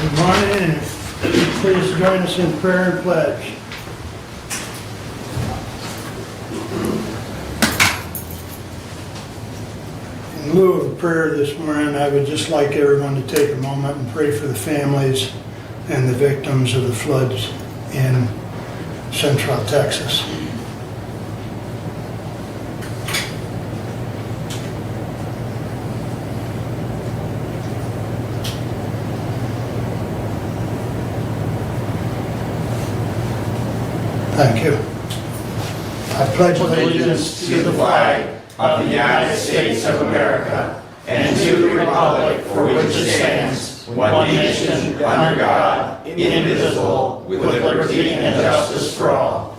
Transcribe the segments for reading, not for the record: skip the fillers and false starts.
Good morning, and please join us in prayer and pledge. In lieu of prayer this morning, I would just like everyone to take a moment and pray for the families and the victims of the floods in Central Texas. Thank you. I pledge Allegiance to the flag of the United States of America and to the republic for which it stands, one nation, under God, indivisible, with liberty and justice for all.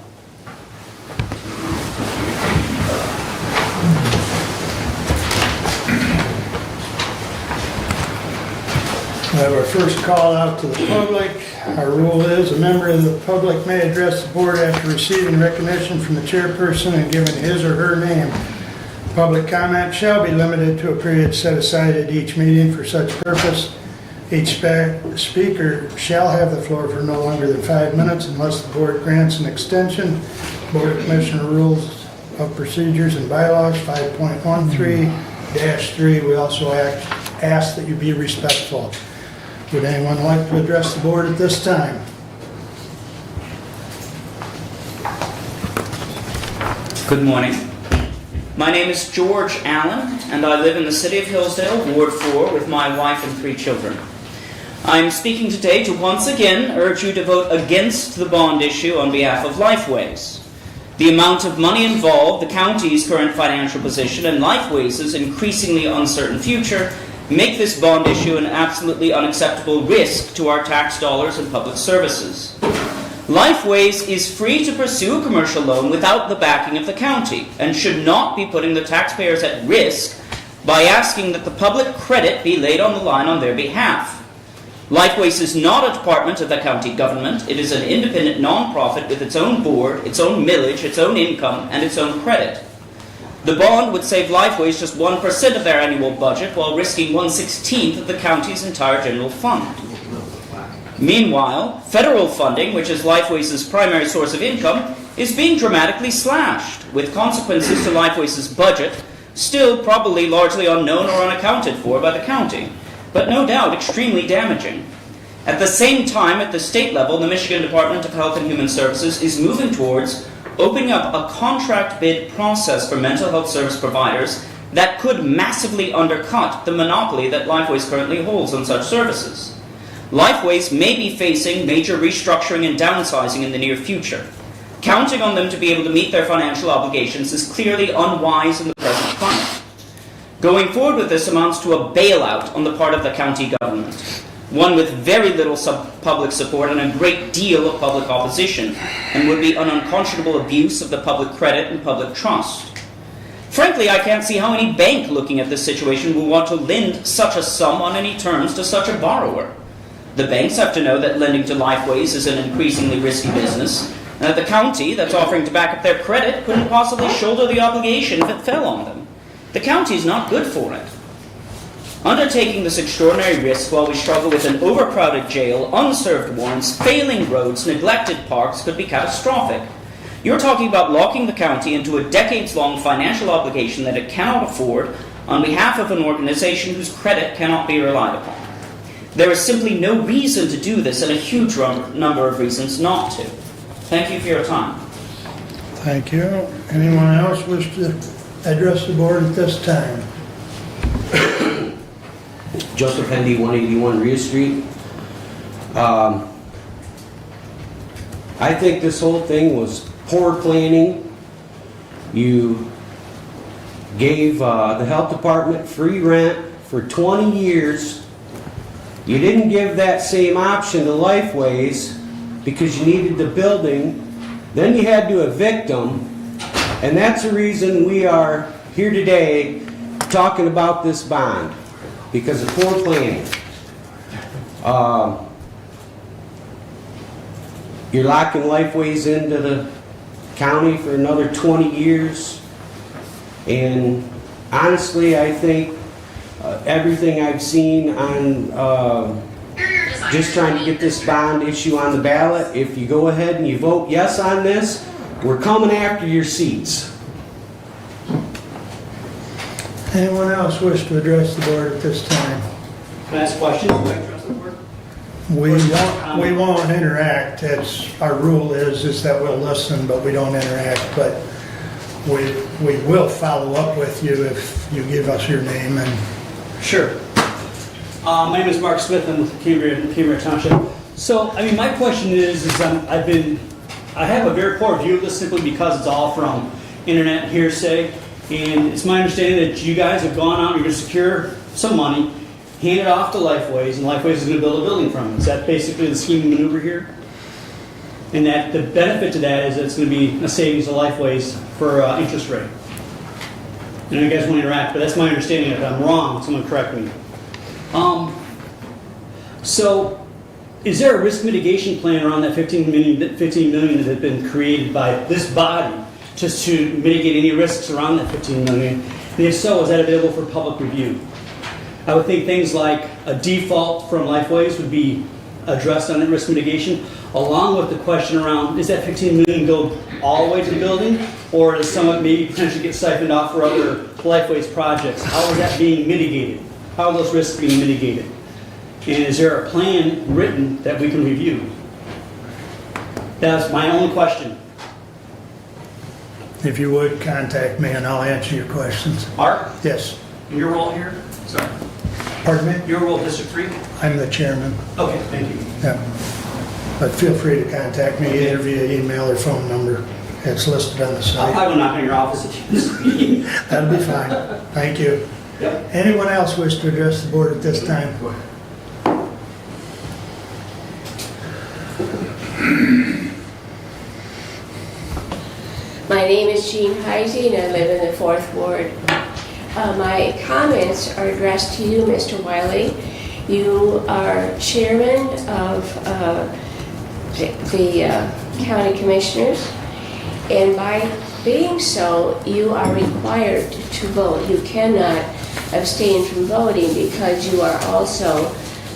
We have our first call out to the public. Our rule is a member of the public may address the board after receiving recognition from the chairperson and giving his or her name. Public comment shall be limited to a period set aside at each meeting for such purpose. Each speaker shall have the floor for no longer than 5 minutes unless the board grants an extension. Board of Commissioner Rules of Procedures and Bylaws 5.13-3. We also ask that you be respectful. Would anyone like to address the board at this time? Good morning. My name is George Allen, and I live in the city of Hillsdale, Ward 4, with my wife and 3 children. I'm speaking today to once again urge you to vote against the bond issue on behalf of Lifeways. The amount of money involved, the county's current financial position, and Lifeways' increasingly uncertain future make this bond issue an absolutely unacceptable risk to our tax dollars and public services. Lifeways is free to pursue a commercial loan without the backing of the county and should not be putting the taxpayers at risk by asking that the public credit be laid on the line on their behalf. Lifeways is not a department of the county government. It is an independent non-profit with its own board, its own millage, its own income, and its own credit. The bond would save Lifeways just 1% of their annual budget while risking 1/16 of the county's entire general fund. Meanwhile, federal funding, which is Lifeways' primary source of income, is being dramatically slashed, with consequences to Lifeways' budget still probably largely unknown or unaccounted for by the county, but no doubt extremely damaging. At the same time, at the state level, the Michigan Department of Health and Human Services is moving towards opening up a contract bid process for mental health service providers that could massively undercut the monopoly that Lifeways currently holds on such services. Lifeways may be facing major restructuring and downsizing in the near future. Counting on them to be able to meet their financial obligations is clearly unwise in the present climate. Going forward with this amounts to a bailout on the part of the county government, one with very little public support and a great deal of public opposition, and would be an unconscionable abuse of the public credit and public trust. Frankly, I can't see how any bank looking at this situation will want to lend such a sum on any terms to such a borrower. The banks have to know that lending to Lifeways is an increasingly risky business, and that the county that's offering to back up their credit couldn't possibly shoulder the obligation if it fell on them. The county's not good for it. Undertaking this extraordinary risk while we struggle with an overcrowded jail, unserved warrants, failing roads, neglected parks could be catastrophic. You're talking about locking the county into a decades-long financial obligation that it cannot afford on behalf of an organization whose credit cannot be relied upon. There is simply no reason to do this and a huge number of reasons not to. Thank you for your time. Thank you. Anyone else wish to address the board at this time? Joseph Hendy, 181 Rhea Street. I think this whole thing was poor planning. You gave the health department free rent for 20 years. You didn't give that same option to Lifeways because you needed the building. Then you had to evict them. And that's the reason we are here today talking about this bond, because of poor planning. You're locking Lifeways into the county for another 20 years. And honestly, I think everything I've seen on just trying to get this bond issue on the ballot. If you go ahead and you vote yes on this, we're coming after your seats. Anyone else wish to address the board at this time? Can I ask a question? Can I address the board? We won't interact. That's, our rule is that we'll listen, but we don't interact. But we will follow up with you if you give us your name and. Sure. My name is Mark Smith. I'm with Cambria Township. So, I mean, my question is I have a very poor view of this simply because it's all from internet hearsay. And it's my understanding that you guys have gone out and you're going to secure some money, hand it off to Lifeways, and Lifeways is going to build a building from it. Is that basically the scheme and maneuver here? And that the benefit to that is that it's going to be a savings to Lifeways for interest rate. And you guys won't interact, but that's my understanding. If I'm wrong, someone correct me. So, is there a risk mitigation plan around that $15 million that had been created by this body just to mitigate any risks around that $15 million? And if so, is that available for public review? I would think things like a default from Lifeways would be addressed on that risk mitigation, along with the question around, is that $15 million go all the way to the building, or does some of it maybe potentially get siphoned off for other Lifeways projects? How is that being mitigated? How are those risks being mitigated? And is there a plan written that we can review? That's my only question. If you would, contact me and I'll answer your questions. Mark, Yes. your role here? Sorry. Pardon me? Your role, District 3? I'm the chairman. Okay, thank you. Yeah. But feel free to contact me either via email or phone number. It's listed on the I'll site. probably knock on your office at this meeting. That'll be fine. Thank you. Yep. Anyone else wish to address the board at this time? My name is Jean Heisey, and I live in the 4th Ward. My comments are addressed to you, Mr. Wiley. You are chairman of the county commissioners, and by being so, you are required to vote. You cannot abstain from voting because you are also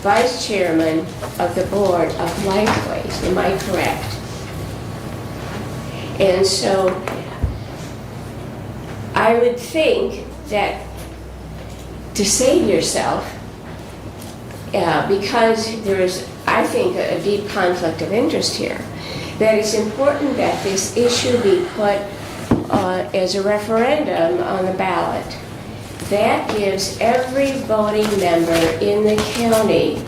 vice chairman of the board of Lifeways. Am I correct? And so I would think that to save yourself, because there is, I think, a deep conflict of interest here, that it's important that this issue be put as a referendum on the ballot. That gives every voting member in the county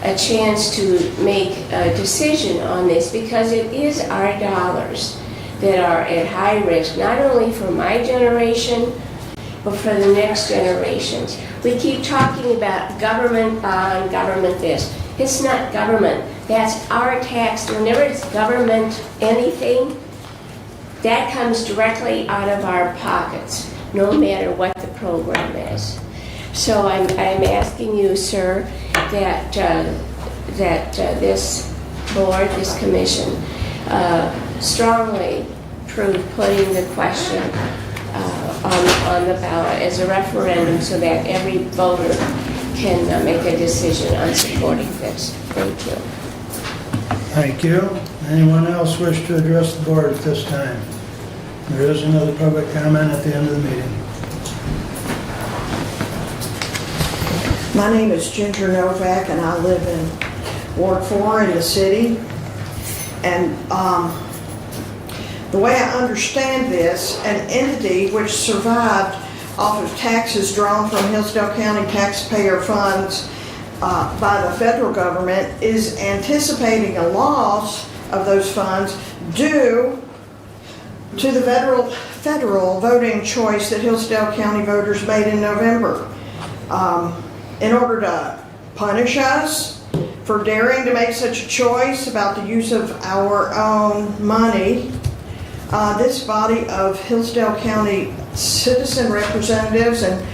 a chance to make a decision on this, because it is our dollars that are at high risk, not only for my generation, but for the next generations. We keep talking about government bond, government this. It's not government. That's our tax. Whenever it's government anything, that comes directly out of our pockets, no matter what the program is. So I'm asking you, sir, that this board, this commission, strongly approve putting the question on the ballot as a referendum so that every voter can make a decision on supporting this. Thank you. Thank you. Anyone else wish to address the board at this time? There is another public comment at the end of the meeting. My name is Ginger Novak, and I live in Ward 4 in the city. And the way I understand this, an entity which survived off of taxes drawn from Hillsdale County taxpayer funds by the federal government is anticipating a loss of those funds due to the federal voting choice that Hillsdale County voters made in November. In order to punish us for daring to make such a choice about the use of our own money, this body of Hillsdale County citizen representatives, and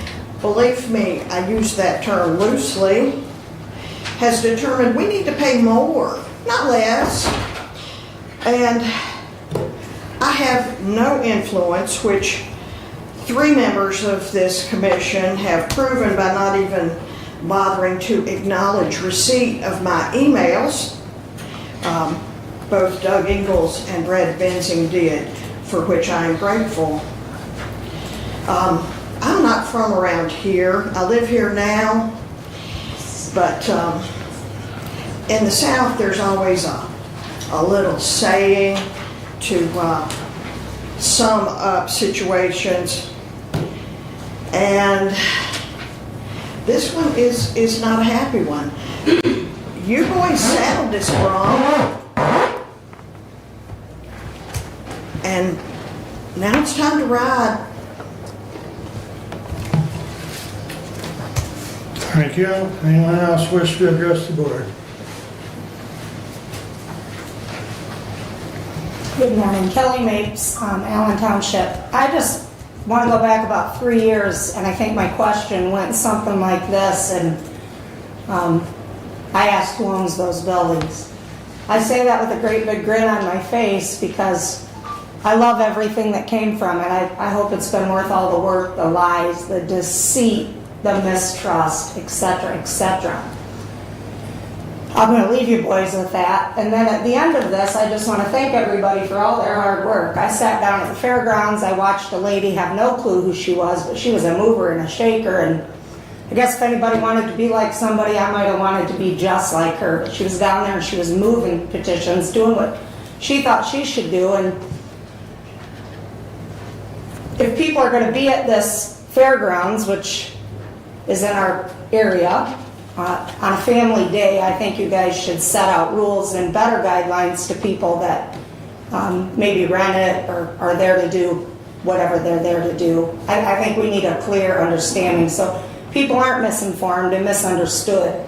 believe me, I use that term loosely, has determined we need to pay more, not less. And I have no influence, which 3 members of this commission have proven by not even bothering to acknowledge receipt of my emails. Both Doug Ingalls and Brad Benzing did, for which I am grateful. I'm not from around here. I live here now, but in the South there's always a little saying to sum up situations, and this one is not a happy one. You boys saddled this wrong, and now it's time to ride. Thank you. Anyone else wish to address the board? Good morning, Kelly Mapes, Allen Township. I just want to go back about 3 years, and I think my question went something like this, and I asked who owns those buildings. I say that with a great big grin on my face because I love everything that came from it. I hope it's been worth all the work, the lies, the deceit, the mistrust, etc., etc. I'm going to leave you boys with that. And then at the end of this, I just want to thank everybody for all their hard work. I sat down at the fairgrounds. I watched a lady have no clue who she was, but she was a mover and a shaker. And I guess if anybody wanted to be like somebody, I might have wanted to be just like her. But she was down there and she was moving petitions, doing what she thought she should do. And if people are going to be at this fairgrounds, which is in our area, on a family day, I think you guys should set out rules and better guidelines to people that maybe rent it or are there to do whatever they're there to do. I think we need a clear understanding so people aren't misinformed and misunderstood.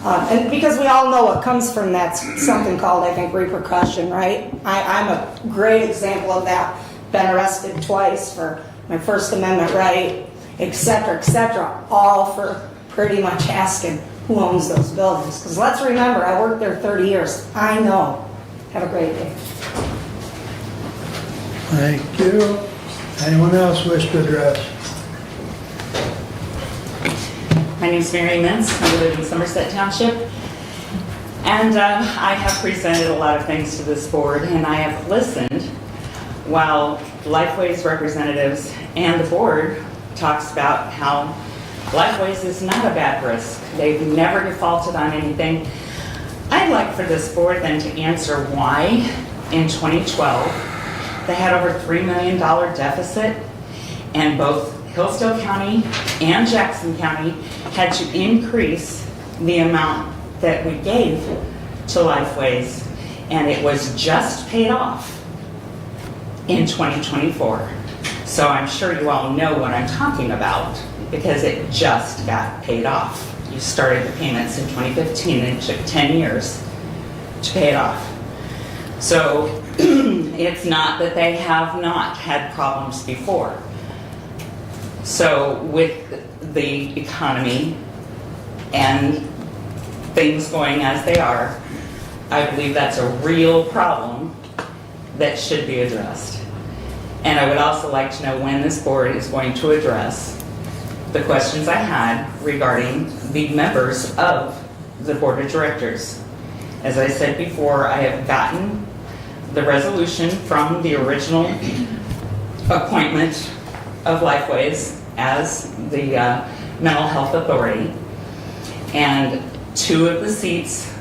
And because we all know what comes from that, something called, I think, repercussion, right? I'm a great example of that. Been arrested twice for my First Amendment right, etc., all for pretty much asking who owns those buildings. Because let's remember, I worked there 30 years. I know. Have a great day. Thank you. Anyone else wish to address? My name is Mary Mintz. I live in Somerset Township. And I have presented a lot of things to this board, and I have listened while Lifeways representatives and the board talks about how Lifeways is not a bad risk. They've never defaulted on anything. I'd like for this board then to answer why in 2012 they had over $3 million deficit, and both Hillsdale County and Jackson County had to increase the amount that we gave to Lifeways, and it was just paid off in 2024. So I'm sure you all know what I'm talking about because it just got paid off. You started the payments in 2015 and it took 10 years to pay it off. So it's not that they have not had problems before. So with the economy and things going as they are, I believe that's a real problem that should be addressed. And I would also like to know when this board is going to address the questions I had regarding the members of the board of directors. As I said before, I have gotten the resolution from the original appointment of Lifeways as the mental health authority, and 2 of the seats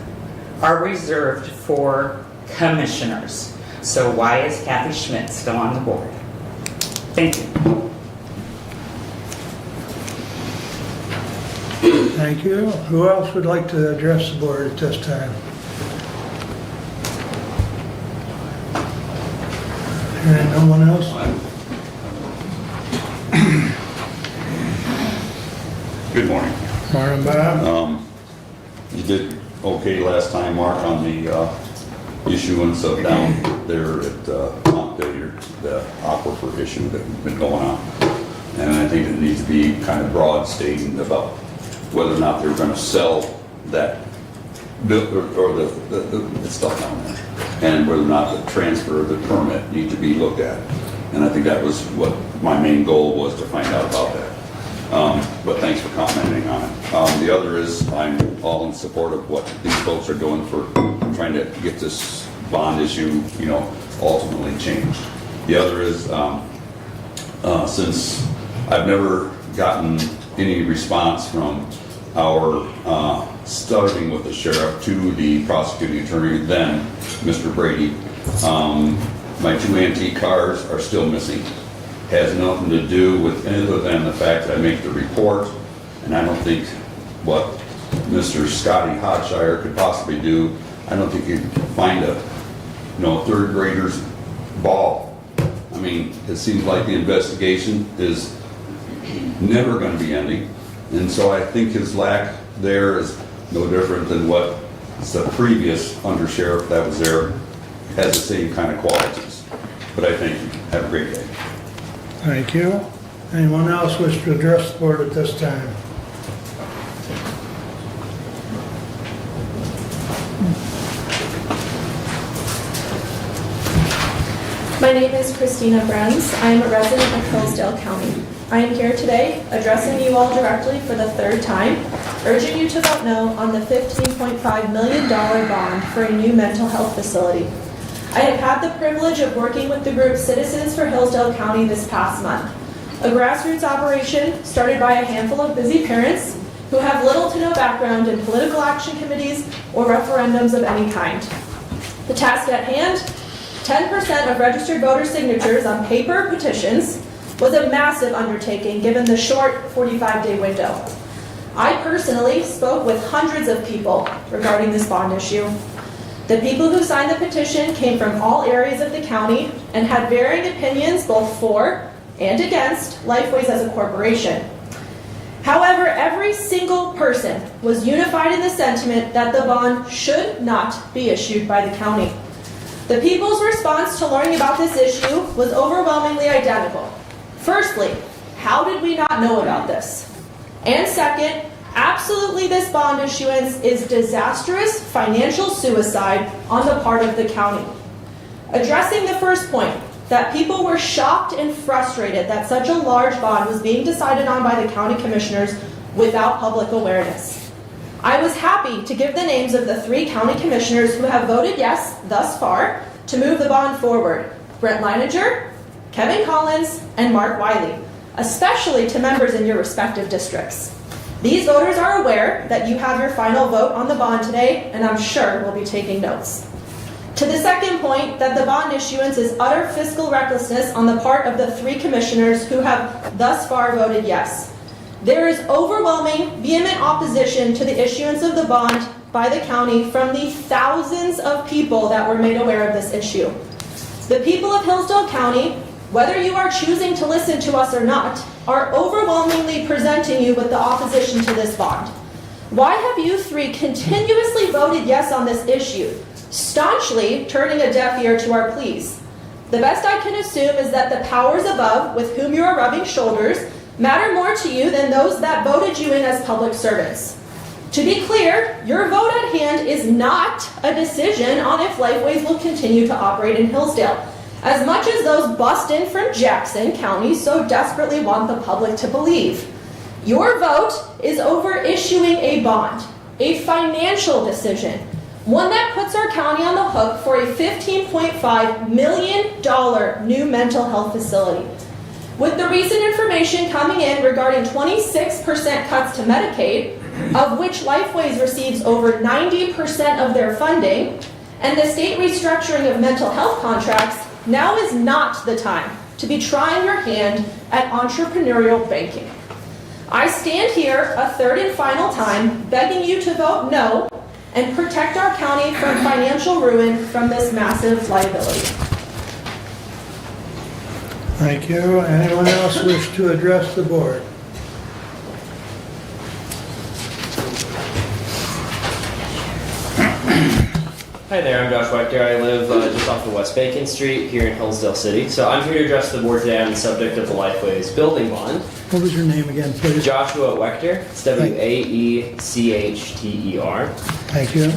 are reserved for commissioners. So why is Kathy Schmidt still on the board? Thank you. Thank you. Who else would like to address the board at this time? Hearing no one else? Good morning. Morning, Bob. You did okay last time, Mark, on the issuance of down there at Montpelier, the aquifer issue that's been going on. And I think it needs to be kind of broad statement about whether or not they're going to sell that or the stuff down there, and whether or not the transfer of the permit need to be looked at. And I think that was what my main goal was, to find out about that. But thanks for commenting on it. The other is I'm all in support of what these folks are doing for trying to get this bond issue, ultimately changed. The other is, since I've never gotten any response from our, starting with the sheriff to the prosecuting attorney, then Mr. Brady, my 2 antique cars are still missing. Has nothing to do with any other than the fact that I make the report, and I don't think what Mr. Scotty Hodshire could possibly do, I don't think he'd find a, 3rd grader's ball. I mean, it seems like the investigation is never going to be ending, and so I think his lack there is no different than what the previous undersheriff that was there has the same kind of qualities. But I thank you. Have a great day. Thank you. Anyone else wish to address the board at this time? My name is Christina Bruns. I am a resident of Hillsdale County. I am here today addressing you all directly for the 3rd time, urging you to vote no on the $15.5 million bond for a new mental health facility. I have had the privilege of working with the group Citizens for Hillsdale County this past month, a grassroots operation started by a handful of busy parents who have little to no background in political action committees or referendums of any kind. The task at hand, 10% of registered voter signatures on paper petitions, was a massive undertaking given the short 45-day window. I personally spoke with hundreds of people regarding this bond issue. The people who signed the petition came from all areas of the county and had varying opinions both for and against Lifeways as a corporation. However, every single person was unified in the sentiment that the bond should not be issued by the county. The people's response to learning about this issue was overwhelmingly identical. Firstly, how did we not know about this? And second, absolutely this bond issuance is disastrous financial suicide on the part of the county. Addressing the first point, that people were shocked and frustrated that such a large bond was being decided on by the county commissioners without public awareness. I was happy to give the names of the 3 county commissioners who have voted yes thus far to move the bond forward: Brent Leininger, Kevin Collins, and Mark Wiley, especially to members in your respective districts. These voters are aware that you have your final vote on the bond today, and I'm sure will be taking notes. To the second point, that the bond issuance is utter fiscal recklessness on the part of the 3 commissioners who have thus far voted yes. There is overwhelming, vehement opposition to the issuance of the bond by the county from the thousands of people that were made aware of this issue. The people of Hillsdale County, whether you are choosing to listen to us or not, are overwhelmingly presenting you with the opposition to this bond. Why have you 3 continuously voted yes on this issue, staunchly turning a deaf ear to our pleas? The best I can assume is that the powers above, with whom you are rubbing shoulders, matter more to you than those that voted you in as public servants. To be clear, your vote at hand is not a decision on if Lifeways will continue to operate in Hillsdale, as much as those bussed in from Jackson County so desperately want the public to believe. Your vote is over issuing a bond, a financial decision, one that puts our county on the hook for a $15.5 million new mental health facility. With the recent information coming in regarding 26% cuts to Medicaid, of which Lifeways receives over 90% of their funding, and the state restructuring of mental health contracts, now is not the time to be trying your hand at entrepreneurial banking. I stand here a 3rd and final time begging you to vote no and protect our county from financial ruin from this massive liability. Thank you. Anyone else wish to address the board? Hi there, I'm Josh Wechter. I live just off of West Bacon Street here in Hillsdale City. So I'm here to address the board today on the subject of the Lifeways building bond. What was your name again, please? Joshua Wechter. It's Waechter. Thank you.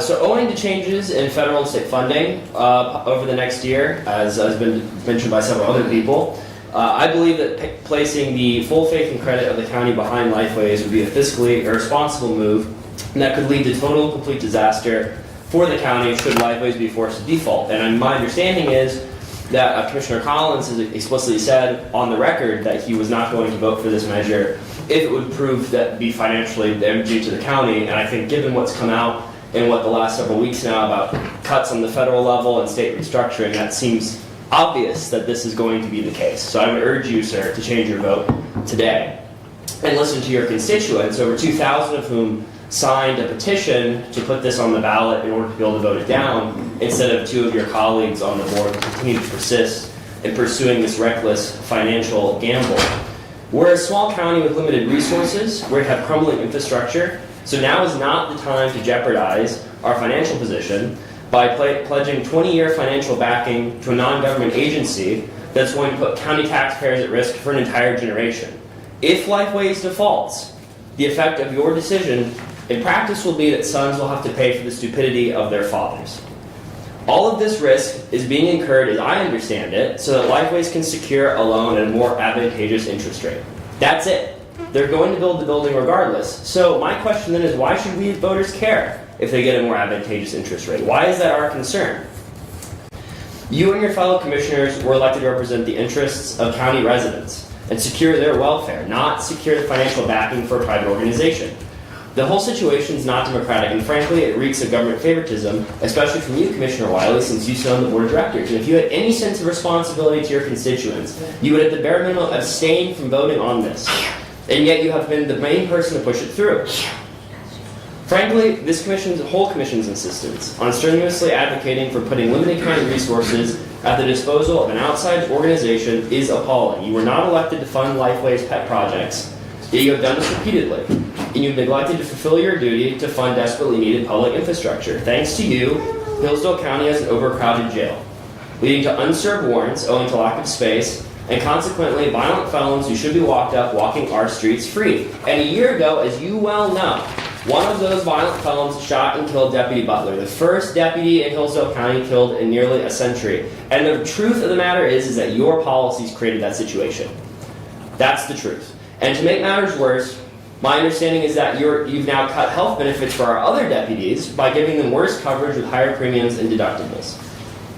So owing to changes in federal and state funding over the next year, as has been mentioned by several other people, I believe that placing the full faith and credit of the county behind Lifeways would be a fiscally irresponsible move, and that could lead to total, complete disaster for the county should Lifeways be forced to default. And my understanding is that Commissioner Collins has explicitly said on the record that he was not going to vote for this measure if it would prove that be financially damaging to the county. And I think given what's come out in the last several weeks now about cuts on the federal level and state restructuring, that seems obvious that this is going to be the case. So I would urge you, sir, to change your vote today and listen to your constituents, over 2,000 of whom signed a petition to put this on the ballot in order to be able to vote it down, instead of 2 of your colleagues on the board who continue to persist in pursuing this reckless financial gamble. We're a small county with limited resources. We have crumbling infrastructure. So now is not the time to jeopardize our financial position by pledging 20-year financial backing to a non-government agency that's going to put county taxpayers at risk for an entire generation. If Lifeways defaults, the effect of your decision in practice will be that sons will have to pay for the stupidity of their fathers. All of this risk is being incurred, as I understand it, so that Lifeways can secure a loan at a more advantageous interest rate. That's it. They're going to build the building regardless. So my question then is, why should we as voters care if they get a more advantageous interest rate? Why is that our concern? You and your fellow commissioners were elected to represent the interests of county residents and secure their welfare, not secure the financial backing for a private organization. The whole situation is not democratic, and frankly, it reeks of government favoritism, especially from you, Commissioner Wiley, since you sit on the board of directors. And if you had any sense of responsibility to your constituents, you would at the bare minimum abstain from voting on this. And yet you have been the main person to push it through. Frankly, this whole commission's insistence on strenuously advocating for putting limited county resources at the disposal of an outside organization is appalling. You were not elected to fund Lifeways pet projects, yet you have done this repeatedly. And you've neglected to fulfill your duty to fund desperately needed public infrastructure. Thanks to you, Hillsdale County has an overcrowded jail, leading to unserved warrants owing to lack of space, and consequently violent felons who should be walking our streets free. And a year ago, as you well know, one of those violent felons shot and killed Deputy Butler, the first deputy in Hillsdale County killed in nearly a century. And the truth of the matter is that your policies created that situation. That's the truth. And to make matters worse, my understanding is that you've now cut health benefits for our other deputies by giving them worse coverage with higher premiums and deductibles.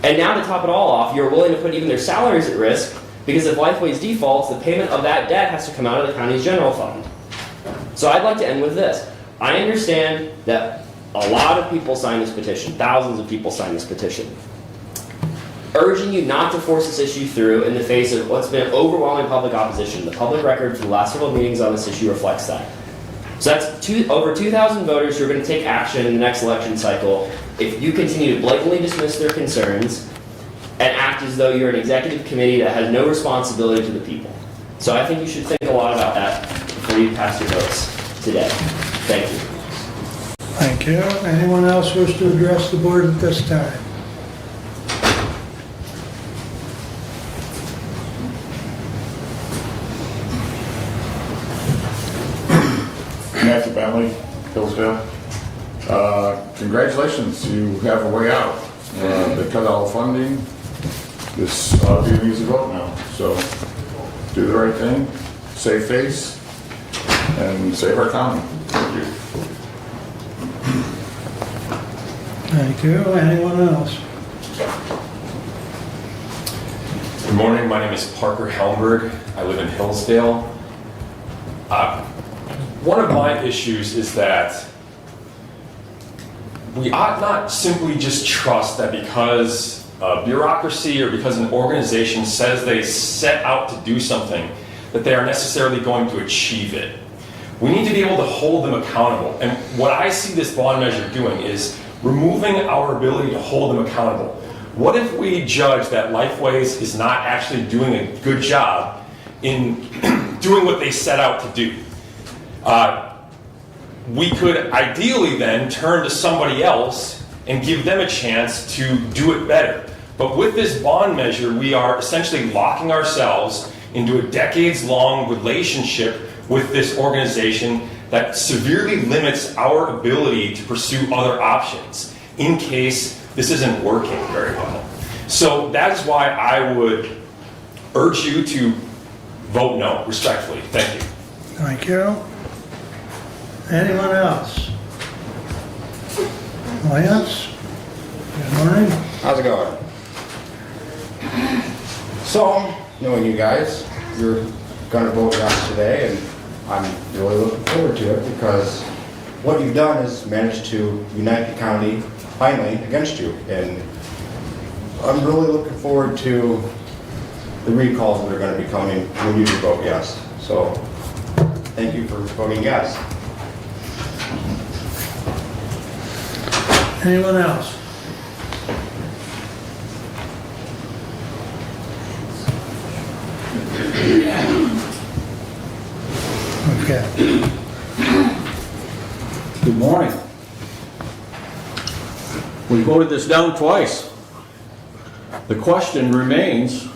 And now to top it all off, you're willing to put even their salaries at risk, because if Lifeways defaults, the payment of that debt has to come out of the county's general fund. So I'd like to end with this. I understand that a lot of people signed this petition, thousands of people signed this petition, urging you not to force this issue through in the face of what's been overwhelming public opposition. The public record for the last several meetings on this issue reflects that. So that's over 2,000 voters who are going to take action in the next election cycle if you continue to blatantly dismiss their concerns and act as though you're an executive committee that has no responsibility to the people. So I think you should think a lot about that before you pass your votes today. Thank you. Thank you. Anyone else wish to address the board at this time? Matthew Bentley, Hillsdale. Congratulations, you have a way out. They cut all the funding. This ought to be an easy vote now. So do the right thing, save face, and save our county. Thank you. Thank you. Anyone else? Good morning, my name is Parker Helmberg. I live in Hillsdale. One of my issues is that we ought not simply just trust that because a bureaucracy or because an organization says they set out to do something, that they are necessarily going to achieve it. We need to be able to hold them accountable. And what I see this bond measure doing is removing our ability to hold them accountable. What if we judge that Lifeways is not actually doing a good job in doing what they set out to do? We could ideally then turn to somebody else and give them a chance to do it better. But with this bond measure, we are essentially locking ourselves into a decades-long relationship with this organization that severely limits our ability to pursue other options in case this isn't working very well. So that is why I would urge you to vote no, respectfully. Thank you. Thank you. Anyone else? Lance? Good morning. How's it going? So, knowing you guys, you're gonna vote yes today, and I'm really looking forward to it because what you've done is managed to unite the county finally against you, and I'm really looking forward to the recalls that are gonna be coming when you do vote yes. So, thank you for voting yes. Anyone else? Okay. Good morning. We voted this down twice. The question remains,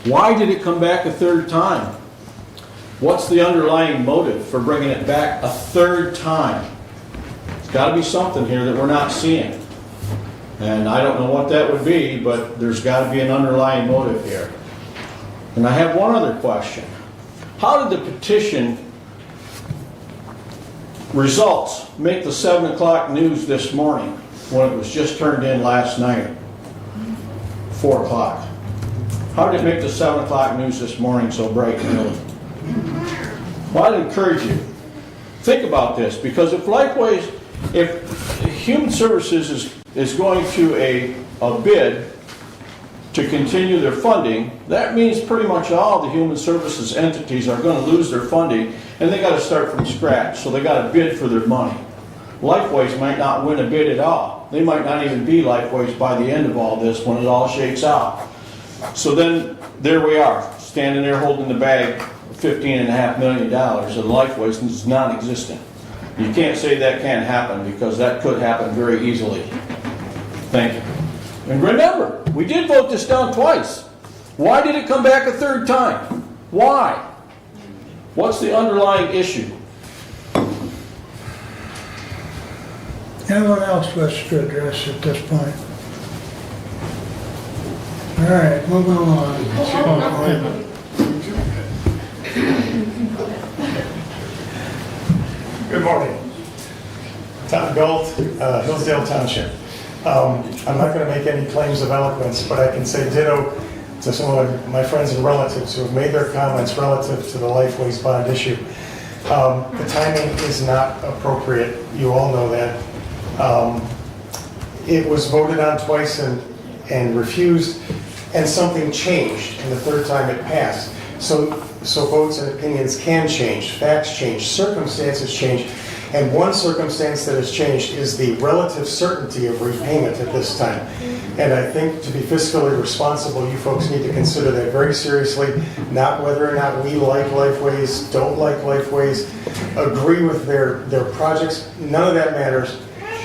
why did it come back a third time? What's the underlying motive for bringing it back a third time? There's got to be something here that we're not seeing. And I don't know what that would be, but there's got to be an underlying motive here. And I have one other question. How did the petition results make the 7 o'clock news this morning when it was just turned in last night, 4 o'clock? How did it make the 7 o'clock news this morning so bright and early? Well, I'd encourage you, think about this, because if Lifeways, if Human Services is going to a bid to continue their funding, that means pretty much all the Human Services entities are going to lose their funding, and they got to start from scratch, so they got to bid for their money. Lifeways might not win a bid at all. They might not even be Lifeways by the end of all this when it all shakes out. So then, there we are, standing there holding the bag of $15.5 million, and Lifeways is non-existent. You can't say that can't happen, because that could happen very easily. Thank you. And remember, we did vote this down twice. Why did it come back a third time? Why? What's the underlying issue? Anyone else wish to address at this point? All right, moving on. Oh, wait a minute. Good morning. Tom Galt, Hillsdale Township. I'm not going to make any claims of eloquence, but I can say ditto to some of my friends and relatives who have made their comments relative to the Lifeways bond issue. The timing is not appropriate. You all know that. It was voted on twice and refused, and something changed, and the third time it passed. So votes and opinions can change, facts change, circumstances change. And one circumstance that has changed is the relative certainty of repayment at this time. And I think to be fiscally responsible, you folks need to consider that very seriously, not whether or not we like Lifeways, don't like Lifeways, agree with their projects. None of that matters.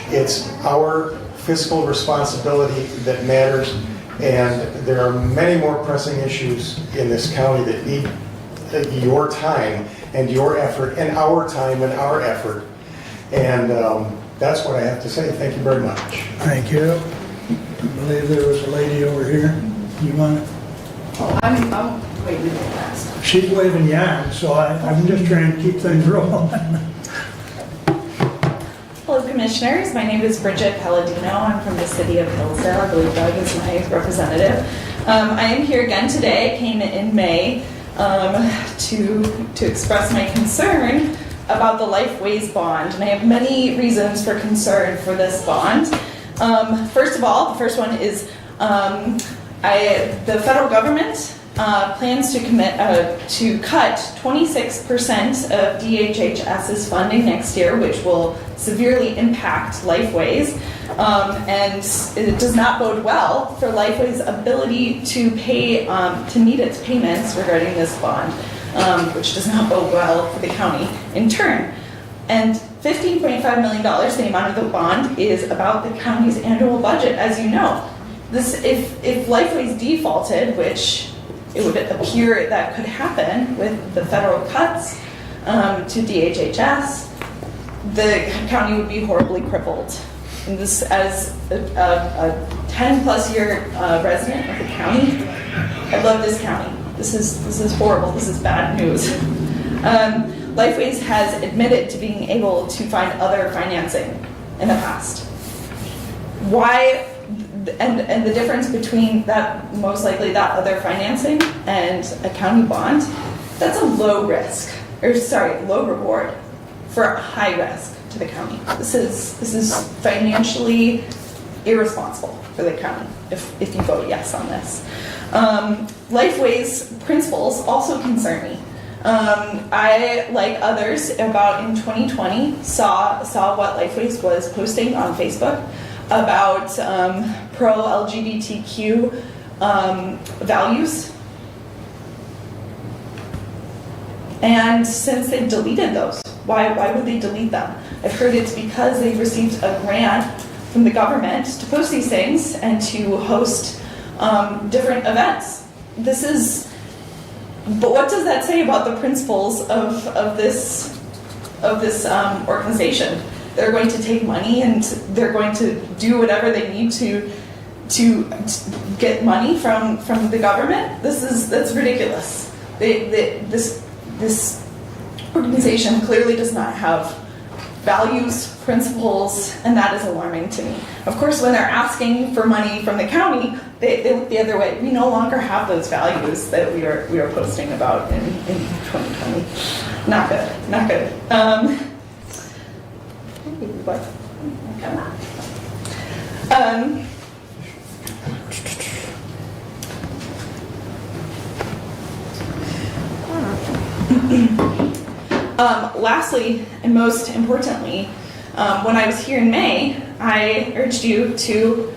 It's our fiscal responsibility that matters. And there are many more pressing issues in this county that need your time and your effort and our time and our effort. And that's what I have to say. Thank you very much. Thank you. I believe there was a lady over here. You want it? Oh, I'm waving real fast. She's waving you on, so I'm just trying to keep things rolling. Hello, Commissioners. My name is Bridget Palladino. I'm from the city of Hillsdale. I believe Doug is my representative. I am here again today. I came in May to express my concern about the Lifeways bond, and I have many reasons for concern for this bond. First of all, the first one is the federal government plans to commit to cut 26% of DHHS's funding next year, which will severely impact Lifeways, and it does not bode well for Lifeways' ability to pay to meet its payments regarding this bond. Which does not bode well for the county in turn. And $15.5 million, the amount of the bond, is about the county's annual budget, as you know. If Lifeways defaulted, which it would appear that could happen with the federal cuts to DHHS, the county would be horribly crippled. And this, as a 10-plus year resident of the county, I love this county. This is horrible. This is bad news. Lifeways has admitted to being able to find other financing in the past. Why? And the difference between that, most likely that other financing and a county bond, that's a low risk, low reward for a high risk to the county. This is financially irresponsible for the county if you vote yes on this. Lifeways principles also concern me. I, like others, about in 2020 saw what Lifeways was posting on Facebook about pro-LGBTQ values. And since they've deleted those, why would they delete them? I've heard it's because they received a grant from the government to post these things and to host different events. But what does that say about the principles of this organization? They're going to take money and they're going to do whatever they need to get money from the government. That's ridiculous. This organization clearly does not have values, principles, and that is alarming to me. Of course, when they're asking for money from the county, they look the other way. We no longer have those values that we are posting about in 2020. Not good. Not good. What? Lastly, and most importantly, when I was here in May, I urged you to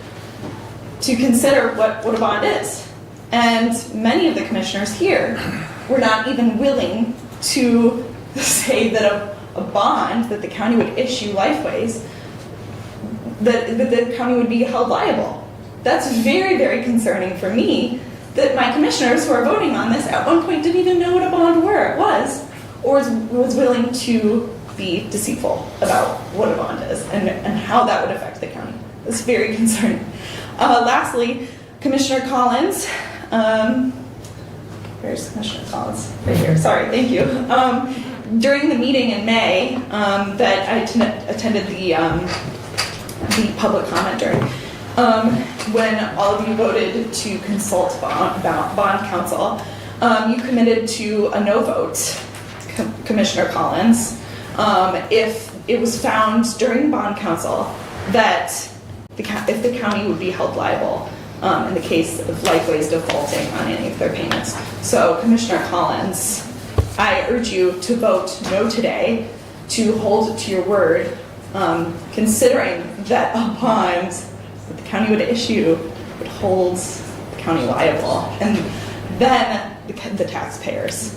consider what a bond is. And many of the commissioners here were not even willing to say that a bond that the county would issue Lifeways, that the county would be held liable. That's very, very concerning for me, that my commissioners who are voting on this at one point didn't even know what a bond was, or was willing to be deceitful about what a bond is and how that would affect the county. It's very concerning. Lastly, Commissioner Collins, where's Commissioner Collins? Right here, sorry, thank you. During the meeting in May that I attended the public comment during, when all of you voted to consult bond counsel, you committed to a no vote, Commissioner Collins, if it was found during bond counsel that if the county would be held liable in the case of Lifeways defaulting on any of their payments. So, Commissioner Collins, I urge you to vote no today, to hold to your word, considering that a bond that the county would issue would hold the county liable, and then the taxpayers.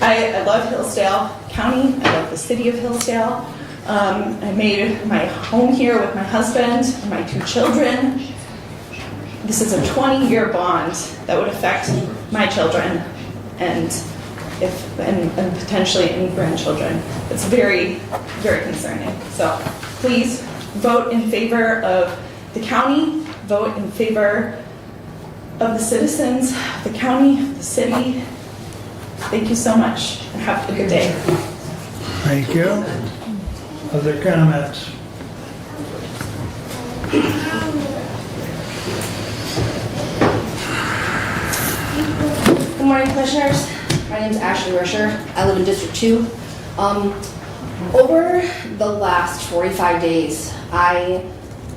I love Hillsdale County. I love the city of Hillsdale. I made my home here with my husband and my 2 children. This is a 20-year bond that would affect my children and potentially any grandchildren. It's very, very concerning. So please vote in favor of the county, vote in favor of the citizens, the county, the city. Thank you so much, and have a good day. Thank you. Other comments? Good morning, Commissioners. My name is Ashley Risher. I live in District 2. Over the last 45 days, I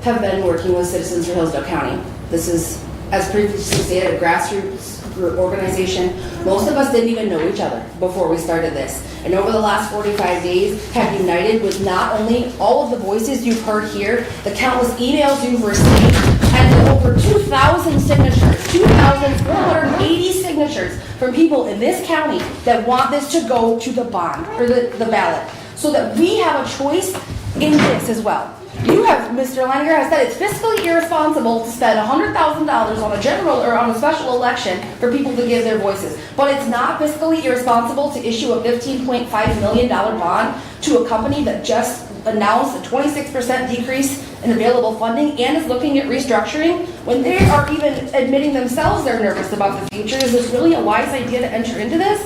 have been working with Citizens for Hillsdale County. This is, as previously stated, a grassroots group organization. Most of us didn't even know each other before we started this. And over the last 45 days, have united with not only all of the voices you've heard here, the countless emails you've received, and the over 2,000 signatures, 2,480 signatures from people in this county that want this to go to the bond, or the ballot, so that we have a choice in this as well. You have, Mr. Leininger has said it's fiscally irresponsible to spend $100,000 on a general or on a special election for people to give their voices. But it's not fiscally irresponsible to issue a $15.5 million bond to a company that just announced a 26% decrease in available funding and is looking at restructuring when they are even admitting themselves they're nervous about the future. Is this really a wise idea to enter into this?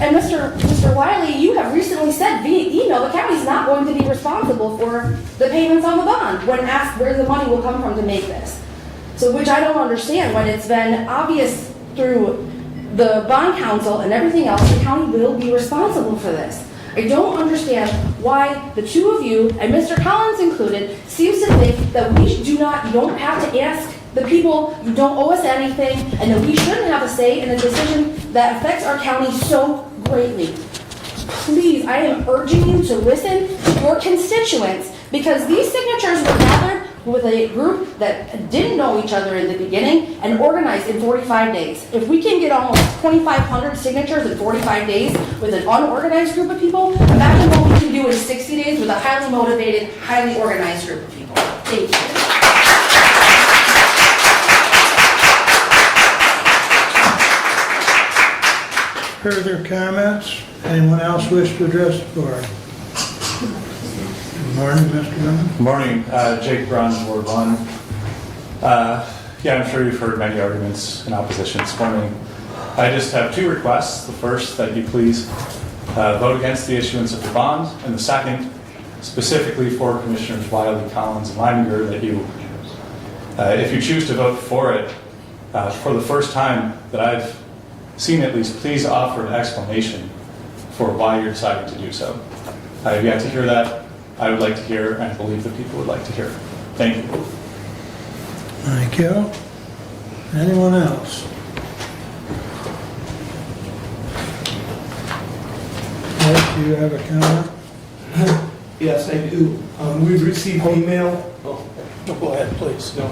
And Mr. Wiley, you have recently said via email the county's not going to be responsible for the payments on the bond when asked where the money will come from to make this. So, which I don't understand when it's been obvious through the bond council and everything else, the county will be responsible for this. I don't understand why the two of you, and Mr. Collins included, seems to think that you don't have to ask the people, you don't owe us anything, and that we shouldn't have a say in a decision that affects our county so greatly. Please, I am urging you to listen to your constituents, because these signatures were gathered with a group that didn't know each other in the beginning and organized in 45 days. If we can get almost 2,500 signatures in 45 days with an unorganized group of people, imagine what we can do in 60 days with a highly motivated, highly organized group of people. Thank you. Further comments? Anyone else wish to address the board? Good morning, Mr. Dunn. Good morning, Jake Braun, Ward 1. I'm sure you've heard many arguments in opposition this morning. I just have two requests. The first, that you please vote against the issuance of the bond, and the second, specifically for Commissioners Wiley, Collins, and Leininger, that you, if you choose to vote for it, for the first time that I've seen at least, please offer an explanation for why you're deciding to do so. I have yet to hear that. I would like to hear, and I believe the people would like to hear. Thank you. Thank you. Anyone else? Mike, do you have a comment? Yes, I do. We've received email. Go ahead, please. No.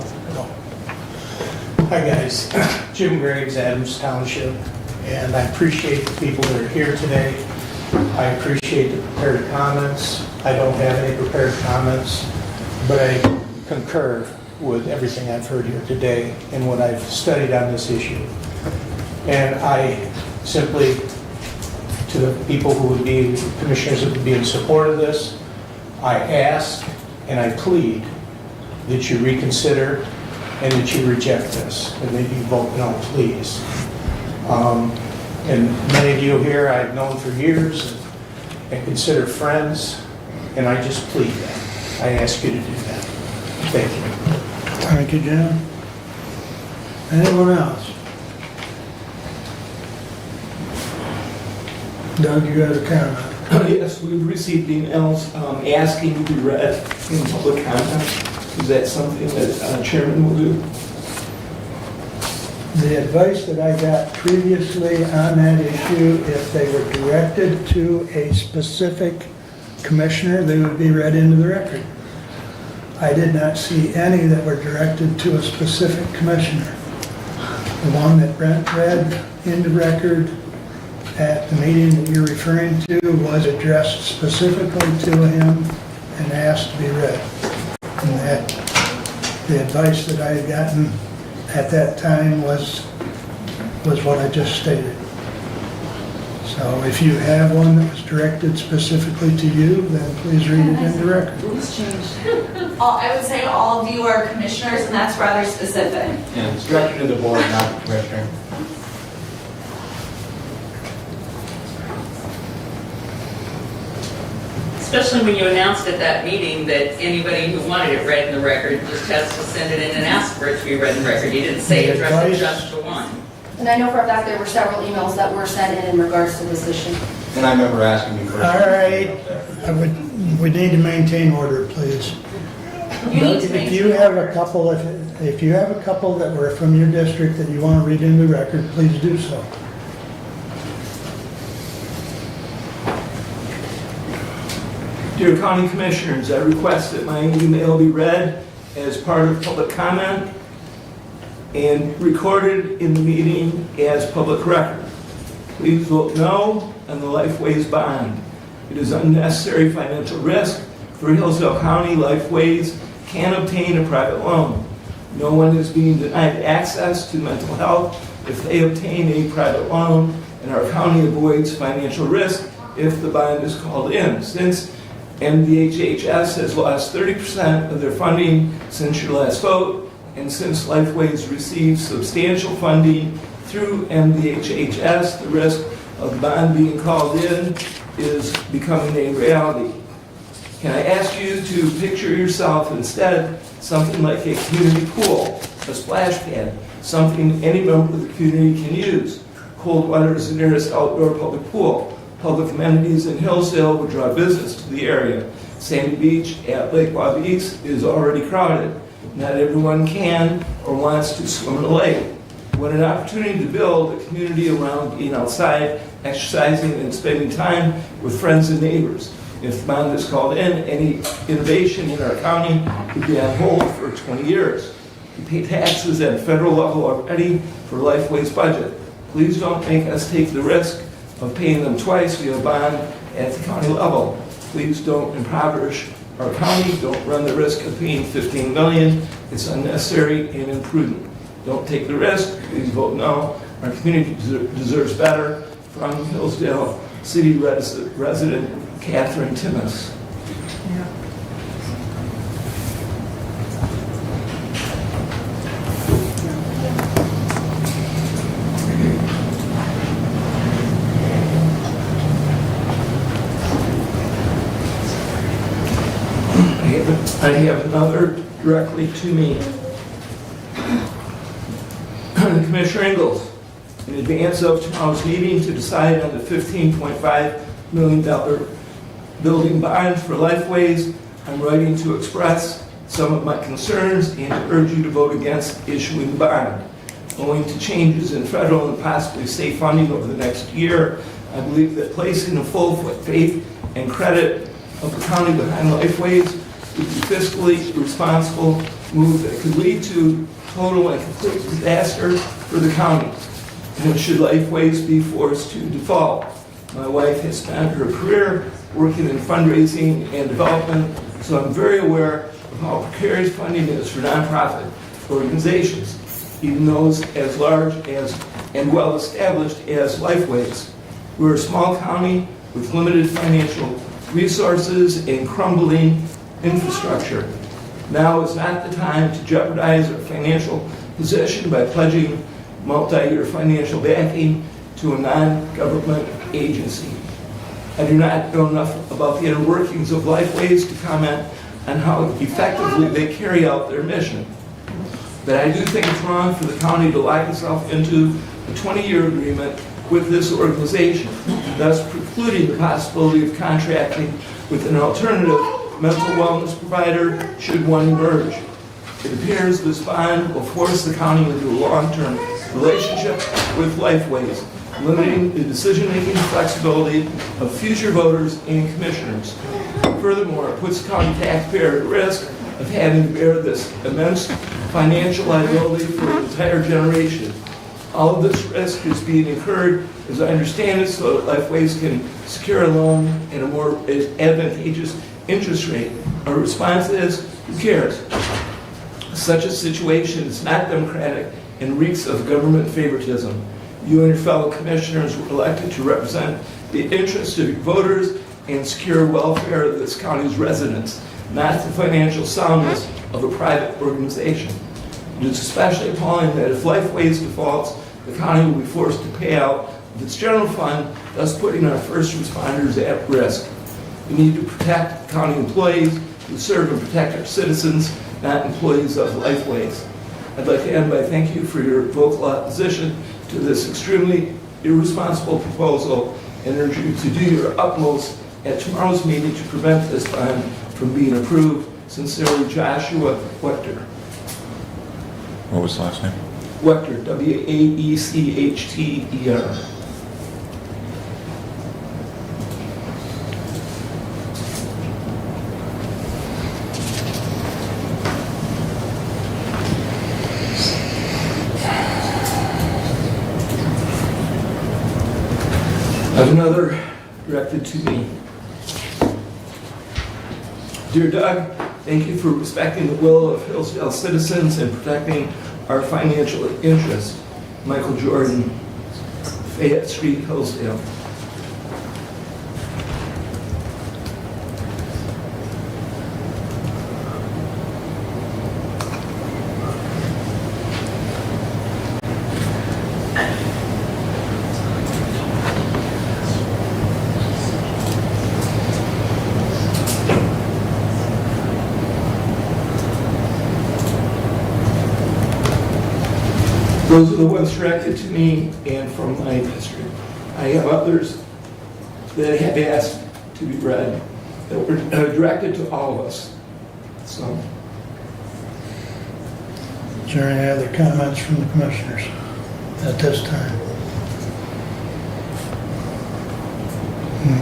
Hi, guys. Jim Graves, Adams Township, and I appreciate the people that are here today. I appreciate the prepared comments. I don't have any prepared comments, but I concur with everything I've heard here today and what I've studied on this issue. And I simply, to the people who would be, commissioners that would be in support of this, I ask and I plead that you reconsider and that you reject this, and that you vote no, please. And many of you here I've known for years and consider friends, and I just plead that. I ask you to do that. Thank you. Thank you, Jim. Anyone else? Doug, you had a comment? Yes, we've received emails asking to be read in public comment. Is that something that Chairman will do? The advice that I got previously on that issue, if they were directed to a specific commissioner, they would be read into the record. I did not see any that were directed to a specific commissioner. The one that Brent read into record at the meeting that you're referring to was addressed specifically to him and asked to be read. And that the advice that I had gotten at that time was what I just stated. So if you have one that was directed specifically to you, then please read it into record. I would say all of you are commissioners, and that's rather specific. And it's directed to the board, not the commissioner. Especially when you announced at that meeting that anybody who wanted it read in the record just has to send it in and ask for it to be read in the record. You didn't say address it just to one. And I know for a fact there were several emails that were sent in regards to this issue. And I remember asking you first. All right, we need to maintain order, please. You need to If you have a couple, if you have a couple that were from your district that you want to read into the record, please do so. Dear County Commissioners, I request that my email be read as part of public comment and recorded in the meeting as public record. Please vote no on the Lifeways bond. It is unnecessary financial risk For Hillsdale County, Lifeways can obtain a private loan. No one is being denied access to mental health if they obtain a private loan, and our county avoids financial risk if the bond is called in. Since MDHHS has lost 30% of their funding since your last vote, and since Lifeways receives substantial funding through MDHHS, the risk of the bond being called in is becoming a reality. Can I ask you to picture yourself instead something like a community pool, a splash pad, something any member of the community can use. Cold water is the nearest outdoor public pool. Public amenities in Hillsdale would draw business to the area. Sandy Beach at Lake Wabeats is already crowded. Not everyone can or wants to swim in the lake. What an opportunity to build a community around being outside, exercising, and spending time with friends and neighbors. If the bond is called in, any innovation in our county would be on hold for 20 years. We pay taxes at a federal level already for Lifeways budget. Please don't make us take the risk of paying them twice via bond at the county level. Please don't impoverish our county. Don't run the risk of paying $15 million. It's unnecessary and imprudent. Don't take the risk. Please vote no. Our community deserves better. From Hillsdale City resident Catherine Timmis. I have another directly to me. Commissioner Ingalls, in advance of tomorrow's meeting to decide on the $15.5 million building bond for Lifeways, I'm writing to express some of my concerns and to urge you to vote against issuing the bond. Owing to changes in federal and possibly state funding over the next year, I believe that placing the full faith and credit of the county behind Lifeways would be fiscally responsible move that could lead to total and complete disaster for the county. And should Lifeways be forced to default? My wife has spent her career working in fundraising and development, so I'm very aware of how precarious funding is for nonprofit organizations, even those as large as and well established as Lifeways. We're a small county with limited financial resources and crumbling infrastructure. Now is not the time to jeopardize our financial position by pledging multi-year financial backing to a non-government agency. I do not know enough about the inner workings of Lifeways to comment on how effectively they carry out their mission. But I do think it's wrong for the county to lock itself into a 20-year agreement with this organization, thus precluding the possibility of contracting with an alternative mental wellness provider should one emerge. It appears this bond will force the county into a long-term relationship with Lifeways, limiting the decision-making flexibility of future voters and commissioners. Furthermore, it puts the county taxpayer at risk of having to bear this immense financial liability for an entire generation. All of this risk is being incurred, as I understand it, so that Lifeways can secure a loan at a more advantageous interest rate. Our response is, who cares? Such a situation is not democratic and reeks of government favoritism. You and your fellow commissioners were elected to represent the interests of your voters and secure welfare of this county's residents, not the financial soundness of a private organization. It is especially appalling that if Lifeways defaults, the county will be forced to pay out of its general fund, thus putting our first responders at risk. We need to protect county employees who serve and protect our citizens, not employees of Lifeways. I'd like to end by thanking you for your vocal opposition to this extremely irresponsible proposal and urge you to do your utmost at tomorrow's meeting to prevent this bond from being approved. Sincerely, Joshua Wechter. What was the last name? Wechter, W-A-E-C-H-T-E-R. Another directed to me. Dear Doug, thank you for respecting the will of Hillsdale citizens and protecting our financial interests. Michael Jordan, Fayette Street, Hillsdale. Those are the ones directed to me and from my district. I have others that have asked to be read that were directed to all of us. So, Is there any other comments from the commissioners at this time?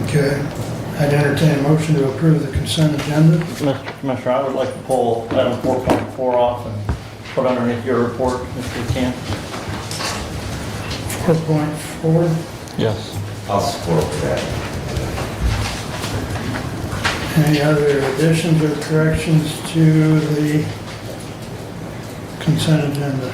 Okay. I'd entertain a motion to approve the consent agenda. Mr. Commissioner, I would like to pull item 4.4 off and put underneath your report if you can. 4.4. Yes. I'll support that. Any other additions or corrections to the consent agenda?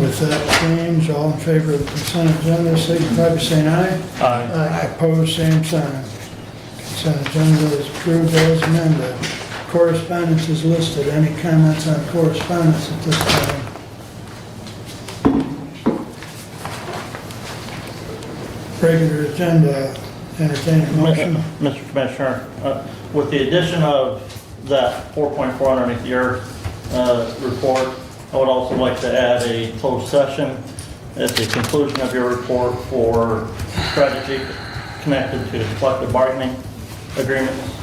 With that change, all in favor of the consent agenda, signify by saying aye. Aye. Opposed, same sign. Consent agenda is approved as amended. Correspondence is listed. Any comments on correspondence at this time? Regular agenda, entertain a motion. Mr. Commissioner, with the addition of that 4.4 underneath your report, I would also like to add a closed session at the conclusion of your report for strategy connected to collective bargaining agreements.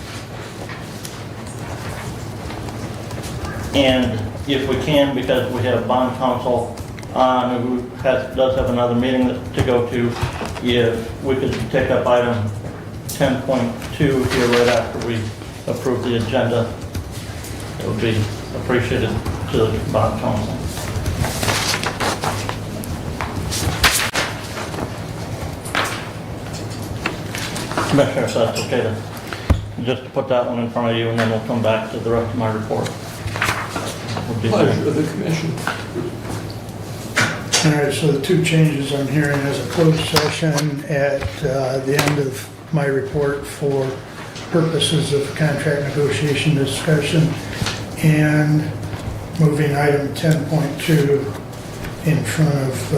And if we can, because we have bond counsel on, who does have another meeting to go to, if we could take up item 10.2 here right after we approve the agenda, it would be appreciated to the bond counsel. Commissioner, if that's okay to just to put that one in front of you, and then we'll come back to the rest of my report. Pleasure of the commission. All right, so the two changes I'm hearing is a closed session at the end of my report for purposes of contract negotiation discussion, and moving item 10.2 in front of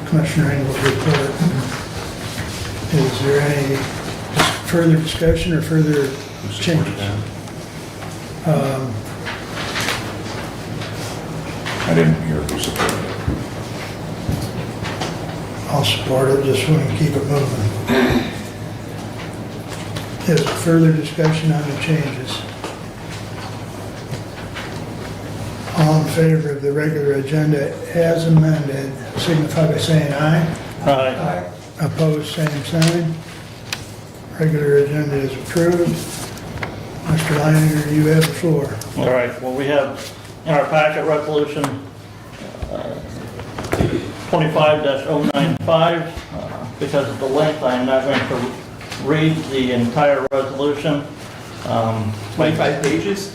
Commissioner Engel's report. Is there any further discussion or further changes? I didn't hear who supported it. I'll support it, just want to keep it moving. Is there further discussion on the changes? All in favor of the regular agenda as amended, signify by saying aye. Aye. Opposed, same sign. Regular agenda is approved. Mr. Leiner, you have the floor. All right, well, we have in our packet resolution 25-095. Because of the length, I am not going to read the entire resolution. 25 pages?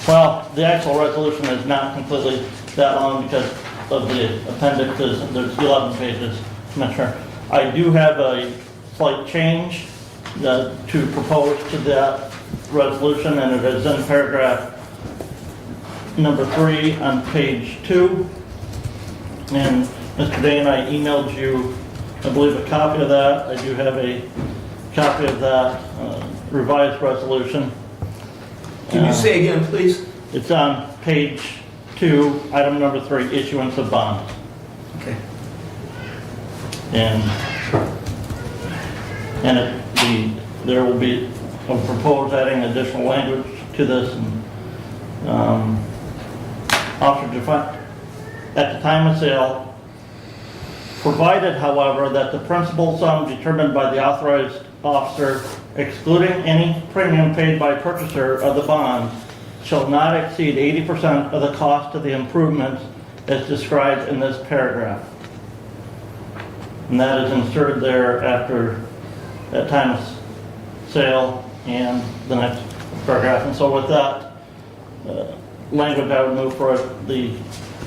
Well, the actual resolution is not completely that long because of the appendixes. There's 11 pages, Commissioner. I do have a slight change to propose to that resolution, and it is in paragraph number 3 on page 2. And Mr. Day and I emailed you, I believe, a copy of that. I do have a copy of that revised resolution. Can you say again, please? It's on page 2, item number 3, issuance of bonds. Okay. And there will be a proposed adding additional language to this. And, officer defined at the time of sale, provided, however, that the principal sum determined by the authorized officer, excluding any premium paid by purchaser of the bond, shall not exceed 80% of the cost of the improvements as described in this paragraph. And that is inserted there after at time of sale, and the next paragraph. And so with that language, I would move for the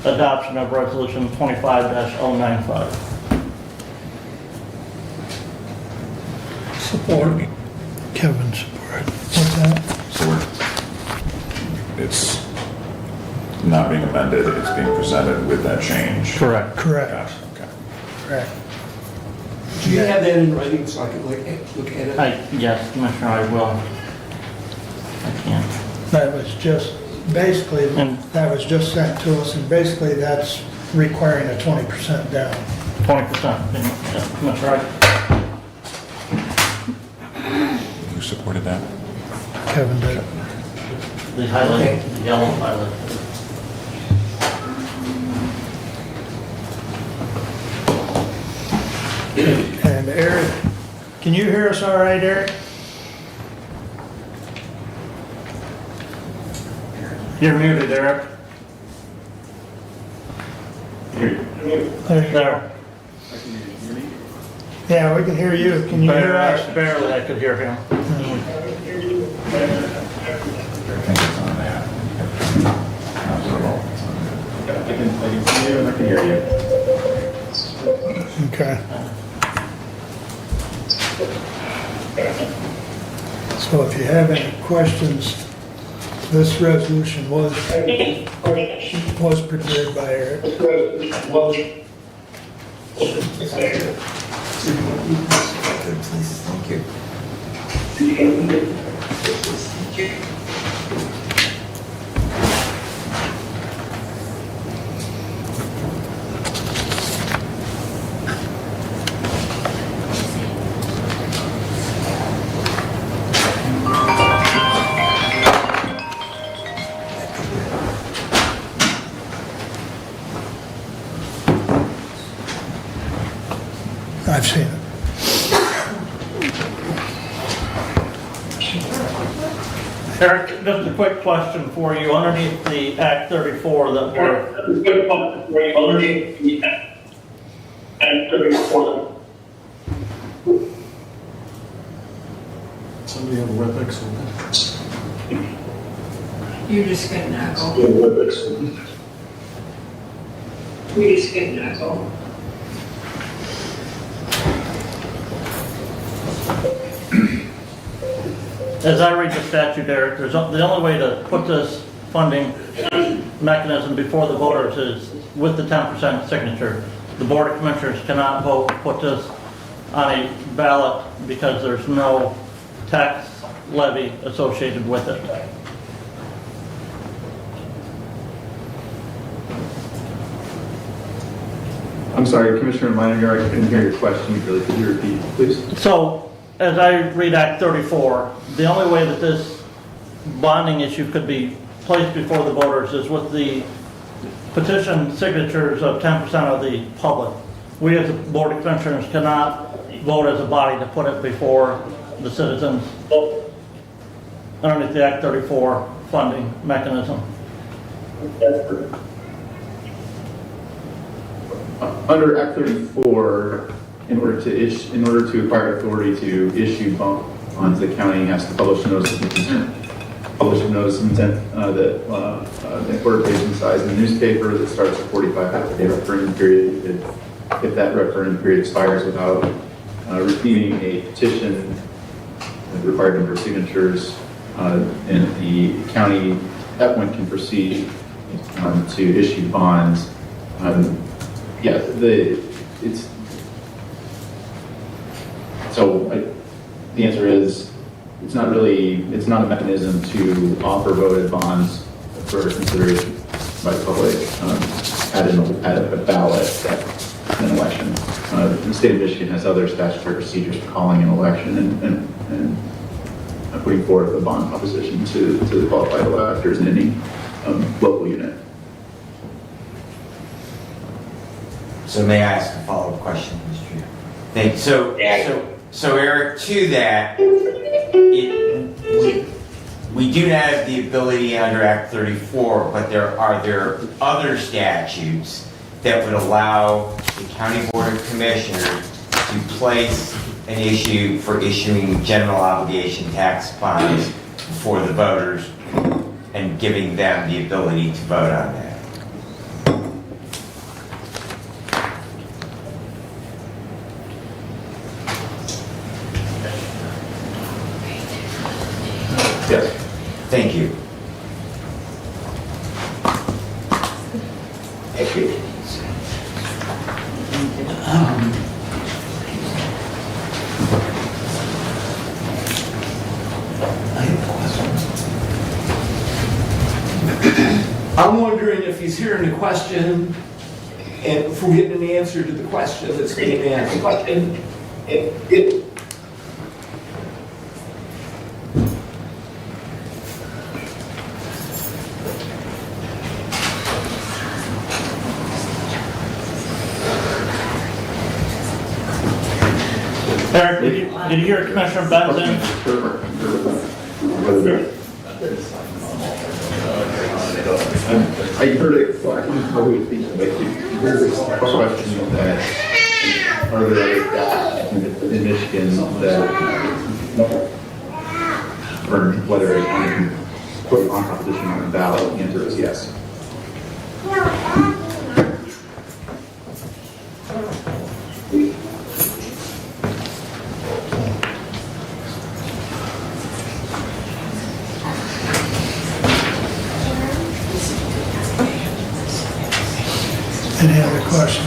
adoption of resolution 25-095. Support. Kevin support. What's that? So it's not being amended, it's being presented with that change. Correct. Correct. Gotcha, okay. Correct. Do you have that in writing so I can look at it? Yes, Commissioner, I will. I can't. That was just, basically, that was just sent to us, and basically that's requiring a 20% down. 20%, Commissioner Wright. Who supported that? Kevin did. The highlight, the yellow highlight. And Eric, can you hear us all right, Eric? You're muted, Eric. There. Yeah, we can hear you. Can you hear us? Barely, I could hear him. I think it's on that. I can see you and I can hear you. Okay. So if you have any questions, this resolution was prepared by Eric. Thank you. I've seen it. Eric, just a quick question for you. Underneath the Act 34 that we're... Somebody have WebEx open? You're just getting an echo. You're just getting an echo. As I read the statute, Eric, the only way to put this funding mechanism before the voters is with the 10% signature. The Board of Commissioners cannot vote to put this on a ballot because there's no tax levy associated with it. I'm sorry, Commissioner Meininger, I couldn't hear your question. Could you repeat, please? So, as I read Act 34, the only way that this bonding issue could be placed before the voters is with the petition signatures of 10% of the public. We as a Board of Commissioners cannot vote as a body to put it before the citizens underneath the Act 34 funding mechanism. Under Act 34, in order to acquire authority to issue bonds, the county has to publish a notice of intent. Publish a notice of intent that a quarter page in size in the newspaper that starts a 45-day referendum period. If that referendum period expires without receiving a petition with the required number of signatures, and the county at one can proceed to issue bonds. The answer is it's not a mechanism to offer voted bonds for consideration by the public at a ballot at an election. The state of Michigan has other statutory procedures for calling an election and putting forth a bond proposition to the qualified electors in any local unit. So may I ask a follow-up question, Mr. Chair? Thank you. So Eric, to that, we do not have the ability under Act 34, but are there other statutes that would allow the County Board of Commissioners to place an issue for issuing general obligation tax bonds for the voters and giving them the ability to vote on that. Yes. Thank you. Thank you. I'm wondering if he's hearing the question and if we're getting an answer to the question that's being asked. Eric, did you hear Commissioner Benson? I heard it, so I can probably think of it. Here's a question that, are there other jobs in Michigan that, or whether I can put on competition on the ballot? The answer is yes. Any other questions?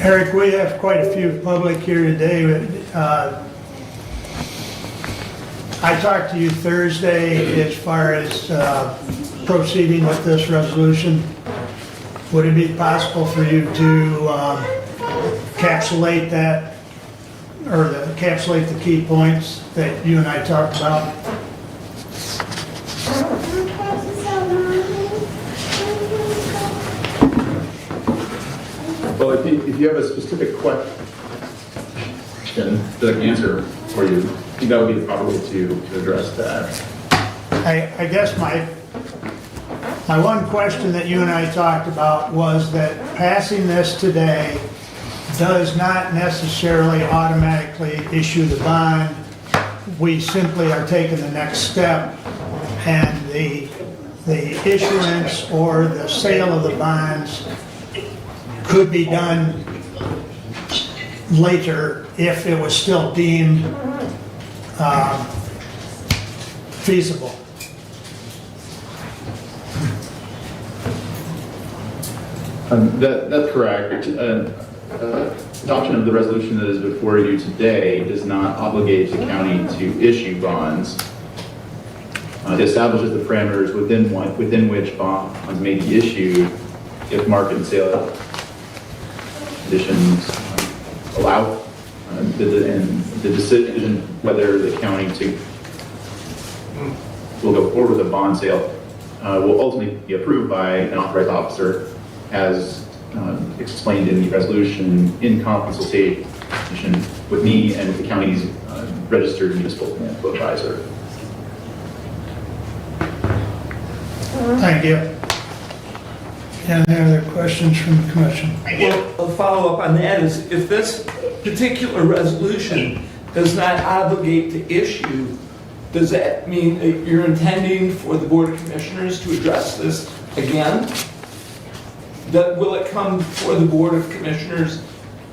Eric, we have quite a few public here today. I talked to you Thursday as far as proceeding with this resolution. Would it be possible for you to encapsulate that, or encapsulate the key points that you and I talked about? Well, if you have a specific question that I can answer for you, I think that would be the proper way to address that. I guess my one question that you and I talked about was that passing this today does not necessarily automatically issue the bond. We simply are taking the next step, and the issuance or the sale of the bonds could be done later if it was still deemed feasible. That's correct. Adoption of the resolution that is before you today does not obligate the county to issue bonds. It establishes the parameters within which bonds may be issued if market and sale conditions allow, and the decision whether the county will go forward with a bond sale will ultimately be approved by an authorized officer, as explained in the resolution, in consultation with me and with the county's registered municipal financial advisor. Thank you. Any other questions from the commission? Well, a follow-up on that is, if this particular resolution does not obligate to issue, does that mean that you're intending for the Board of Commissioners to address this again? Will it come before the Board of Commissioners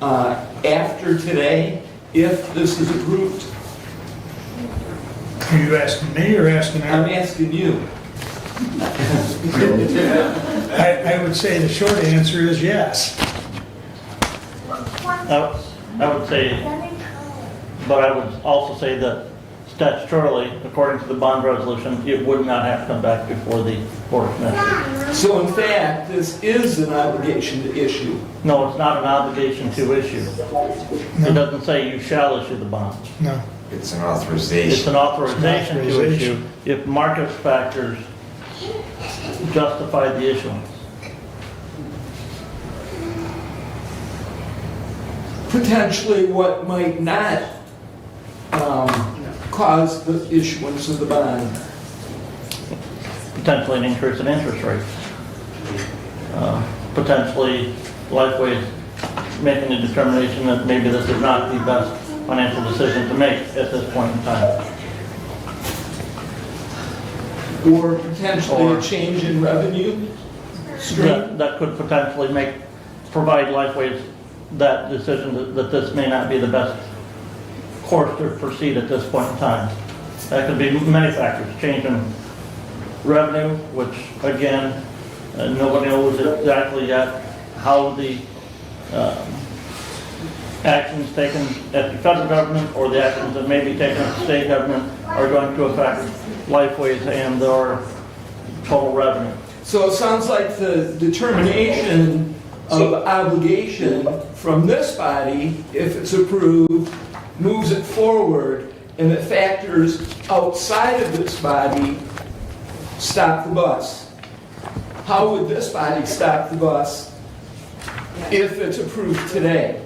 after today, if this is approved? Are you asking me or asking her? I'm asking you. I would say the short answer is yes. I would say, but I would also say that statutorily, according to the bond resolution, it would not have to come back before the Board of Commissioners. So in fact, this is an obligation to issue. No, it's not an obligation to issue. It doesn't say you shall issue the bonds. No. It's an It's authorization. an authorization to Authorization. issue if market factors justify the issuance. Potentially what might not cause the issuance of the bond. Potentially an increase in interest rates. Potentially Lifeways making a determination that maybe this is not the best financial decision to make at this point in time. Or potentially a change in revenue stream. That could potentially provide Lifeways that decision that this may not be the best course to proceed at this point in time. That could be many factors, change in revenue, which again, nobody knows exactly yet how the actions taken at the federal government or the actions that may be taken at the state government are going to affect Lifeways and their total revenue. So it sounds like the determination of obligation from this body, if it's approved, moves it forward, and that factors outside of this body stop the bus. How would this body stop the bus if it's approved today?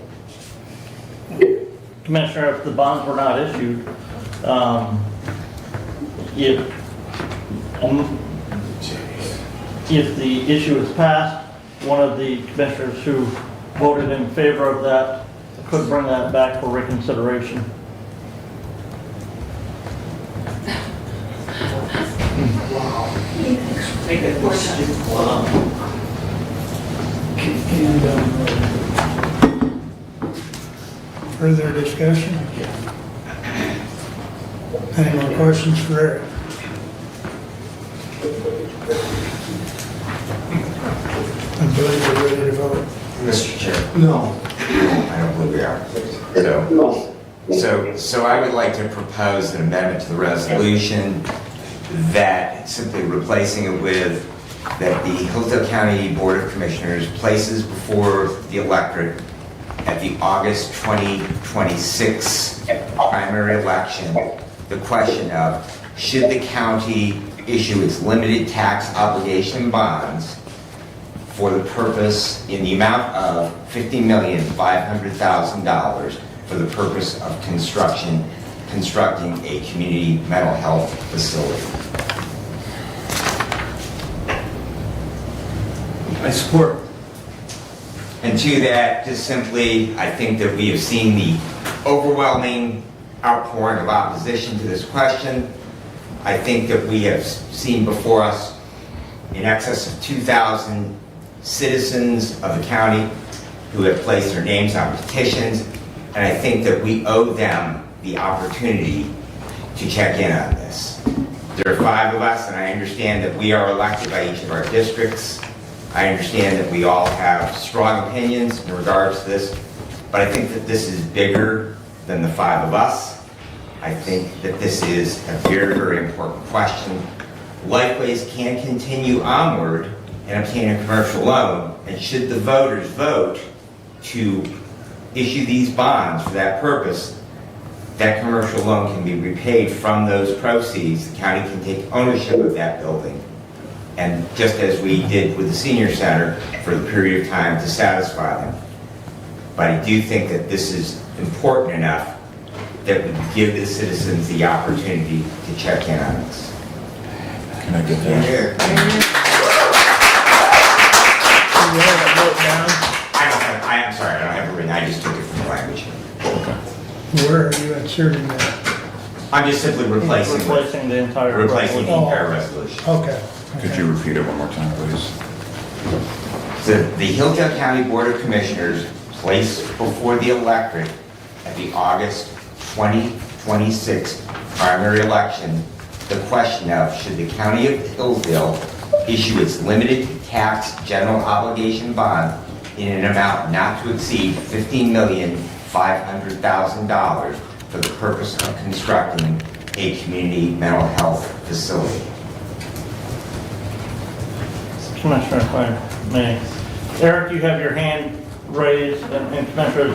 Commissioner, if the bonds were not issued, if the issue is passed, one of the commissioners who voted in favor of that could bring that back for reconsideration. Make a question. Further discussion? Any more questions for Eric? I believe we're ready to vote. Mr. Chair. No. I don't believe we are. So I would like to propose an amendment to the resolution that simply replacing it with that the Hillsdale County Board of Commissioners places before the electorate at the August 2026 primary election the question of should the county issue its limited tax obligation bonds for the purpose in the amount of $50,500,000 for the purpose of constructing a community mental health facility. I support. And to that, just simply, I think that we have seen the overwhelming outpouring of opposition to this question. I think that we have seen before us in excess of 2,000 citizens of the county who have placed their names on petitions, and I think that we owe them the opportunity to check in on this. There are 5 of us, and I understand that we are elected by each of our districts. I understand that we all have strong opinions in regards to this, but I think that this is bigger than the 5 of us. I think that this is a very, very important question. Lifeways can continue onward and obtain a commercial loan, and should the voters vote to issue these bonds for that purpose, that commercial loan can be repaid from those proceeds. The county can take ownership of that building. And just as we did with the senior center for the period of time to satisfy them. But I do think that this is important enough that we give the citizens the opportunity to check in on this. Can I get that? I'm sorry, I don't have it written, I just took it from the language. Where are you inserting that? I'm just simply replacing the entire resolution. Okay. Could you repeat it one more time, please? The Hillsdale County Board of Commissioners place before the electorate at the August 2026 primary election the question of should the county of Hillsdale issue its limited tax general obligation bond in an amount not to exceed $15,500,000 for the purpose of constructing a community mental health facility. Commissioner, if I may. Eric, you have your hand raised, and Commissioner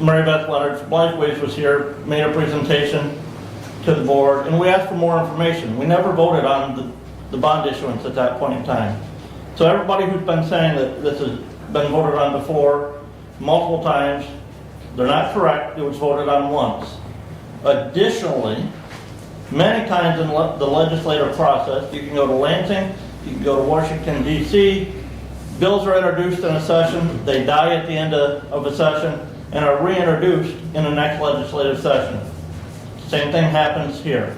Mary Beth Leonard from Lifeways was here, made a presentation to the board, and we asked for more information. We never voted on the bond issuance at that point in time. So everybody who's been saying that this has been voted on before, multiple times, they're not correct. It was voted on once. Additionally, many times in the legislative process, you can go to Lansing, you can go to Washington, D.C., bills are introduced in a session, they die at the end of a session, and are reintroduced in the next legislative session. Same thing happens here.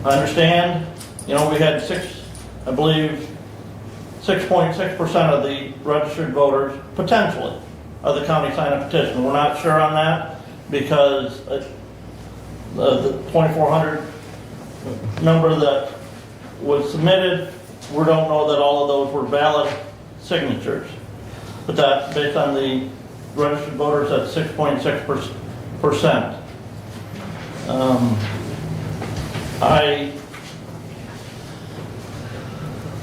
I understand, we had 6.6% of the registered voters, potentially, of the county sign a petition. We're not sure on that because the 2,400 number that was submitted, we don't know that all of those were valid signatures. But that's based on the registered voters at 6.6%. I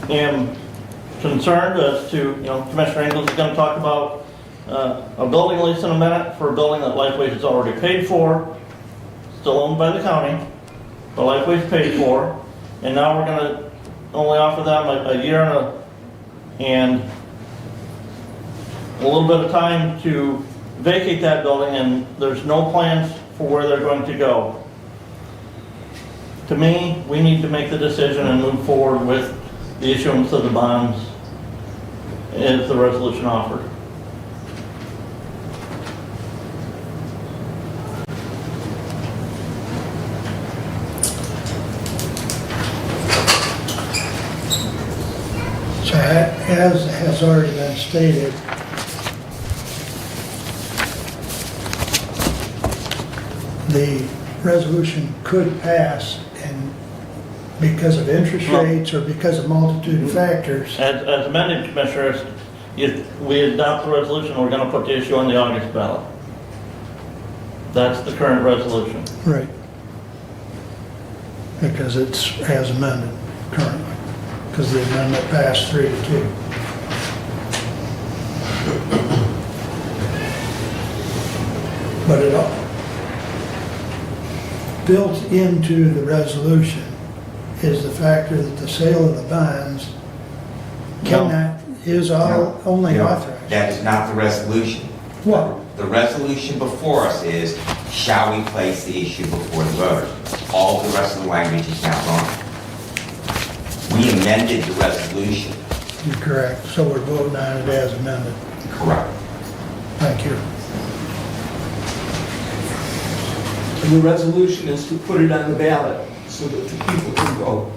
am concerned as to, Commissioner Ingles is going to talk about a building lease in a minute for a building that Lifeways has already paid for, still owned by the county, but Lifeways paid for, and now we're going to only offer them a year and a little bit of time to vacate that building, and there's no plans for where they're going to go. To me, we need to make the decision and move forward with the issuance of the bonds as the resolution offered. So as has already been stated, the resolution could pass, and because of interest rates or because of multitude of factors. As amended, Commissioners, we adopt the resolution, we're going to put the issue on the August ballot. That's the current resolution. Right. Because it's as amended currently, because the amendment passed 3-2. But it all built into the resolution is the factor that the sale of the bonds is only authorized. That is not the resolution. What? The resolution before us is, shall we place the issue before the voters? All the rest of the language is now wrong. We amended the resolution. You're correct. So we're voting on it as amended. Correct. Thank you. And the resolution is to put it on the ballot so that the people can vote.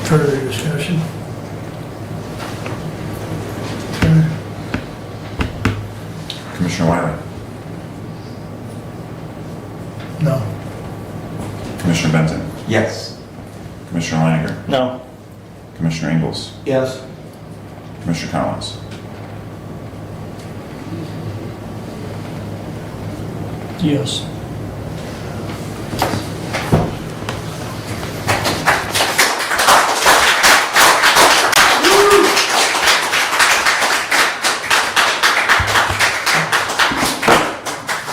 Further discussion? Commissioner Wiley? No. Commissioner Benton? Yes. Commissioner Leininger? No. Commissioner Ingles? Yes. Commissioner Collins? Yes.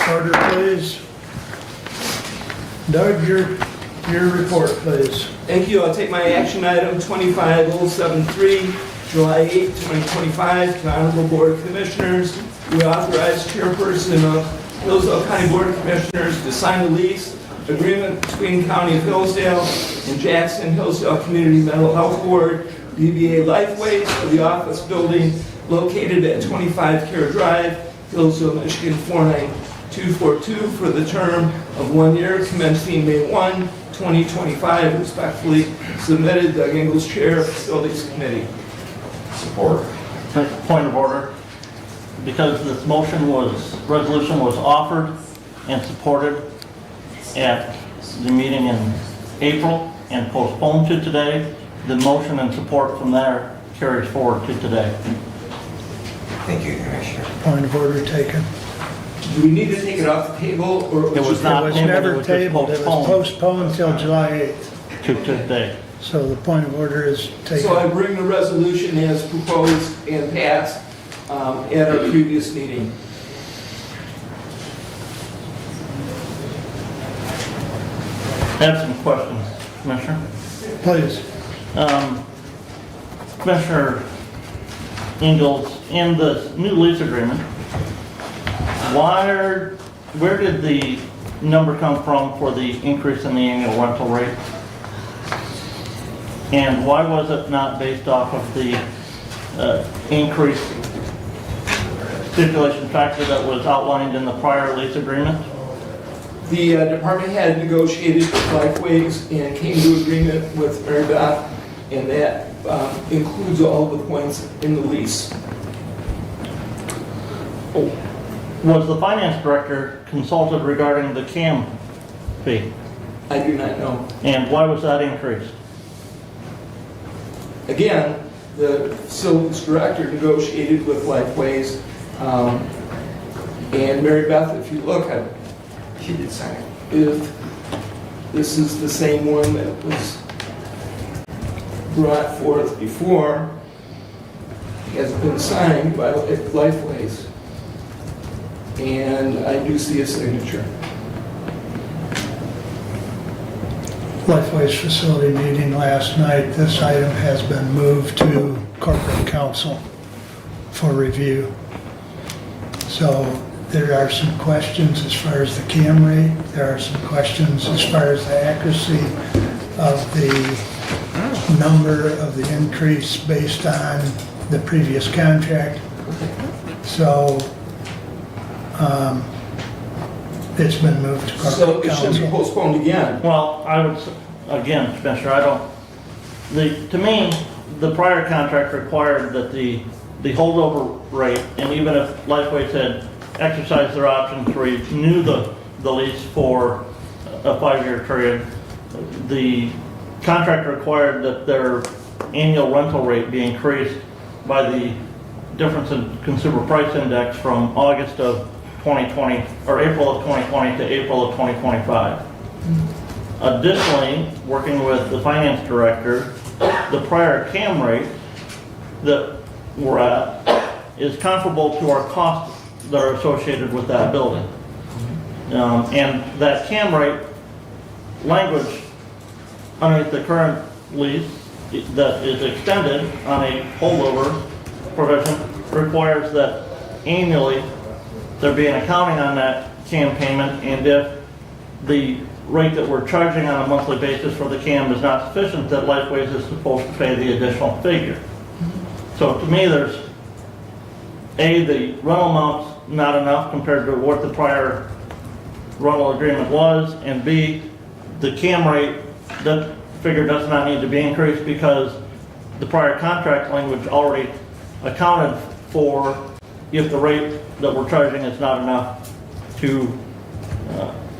Order, please. Doug, your report, please. Thank you. I'll take my action item 25073, July 8, 2025, to Honorable Board of Commissioners. We authorize Chairperson of Hillsdale County Board of Commissioners to sign the lease agreement between County of Hillsdale and Jackson Hillsdale Community Mental Health Board, DBA Lifeways, for the office building located at 25 Care Drive, Hillsdale, Michigan 49242, for the term of 1 year, commencing May 1, 2025. Respectfully submitted, Doug Ingles, Chair of Facilities Committee. Support. Point of order. Because this resolution was offered and supported at the meeting in April and postponed to today, the motion and support from there carries forward to today. Thank you, Commissioner. Point of order taken. Do we need to take it off the table, or It was not It was tabled, never it was just tabled. It was postponed. postponed until July 8th. to today. So the point of order is taken. So I bring the resolution as proposed and passed at our previous meeting. I have some questions, Commissioner. Please. Commissioner Ingalls, in the new lease agreement, where did the number come from for the increase in the annual rental rate? And why was it not based off of the increase stipulation factor that was outlined in the prior lease agreement? The department had negotiated with Lifeways and came to agreement with Mary Beth, and that includes all the points in the lease. Was the finance director consulted regarding the CAM fee? I do not know. And why was that increased? Again, the facilities director negotiated with Lifeways, and Mary Beth, if you look at, she did sign it. If this is the same one that was brought forth before, it has been signed by Lifeways, and I do see a signature. Lifeways facility meeting last night. This item has been moved to corporate council for review. So there are some questions as far as the CAM rate. There are some questions as far as the accuracy of the number of the increase based on the previous contract. So it's been moved to corporate So it council. should be postponed again. Well, I would, again, Commissioner, to me, the prior contract required that the holdover rate, and even if Lifeways had exercised their option to renew the lease for a 5-year period, the contract required that their annual rental rate be increased by the difference in consumer price index from August of 2020, or April of 2020 to April of 2025. Additionally, working with the finance director, the prior CAM rate that we're at is comparable to our costs that are associated with that building. And that CAM rate language underneath the current lease that is extended on a holdover provision requires that annually there be an accounting on that CAM payment, and if the rate that we're charging on a monthly basis for the CAM is not sufficient, that Lifeways is supposed to pay the additional figure. So to me, there's the rental amount's not enough compared to what the prior rental agreement was, and B, the CAM rate, that figure does not need to be increased because the prior contract language already accounted for if the rate that we're charging is not enough to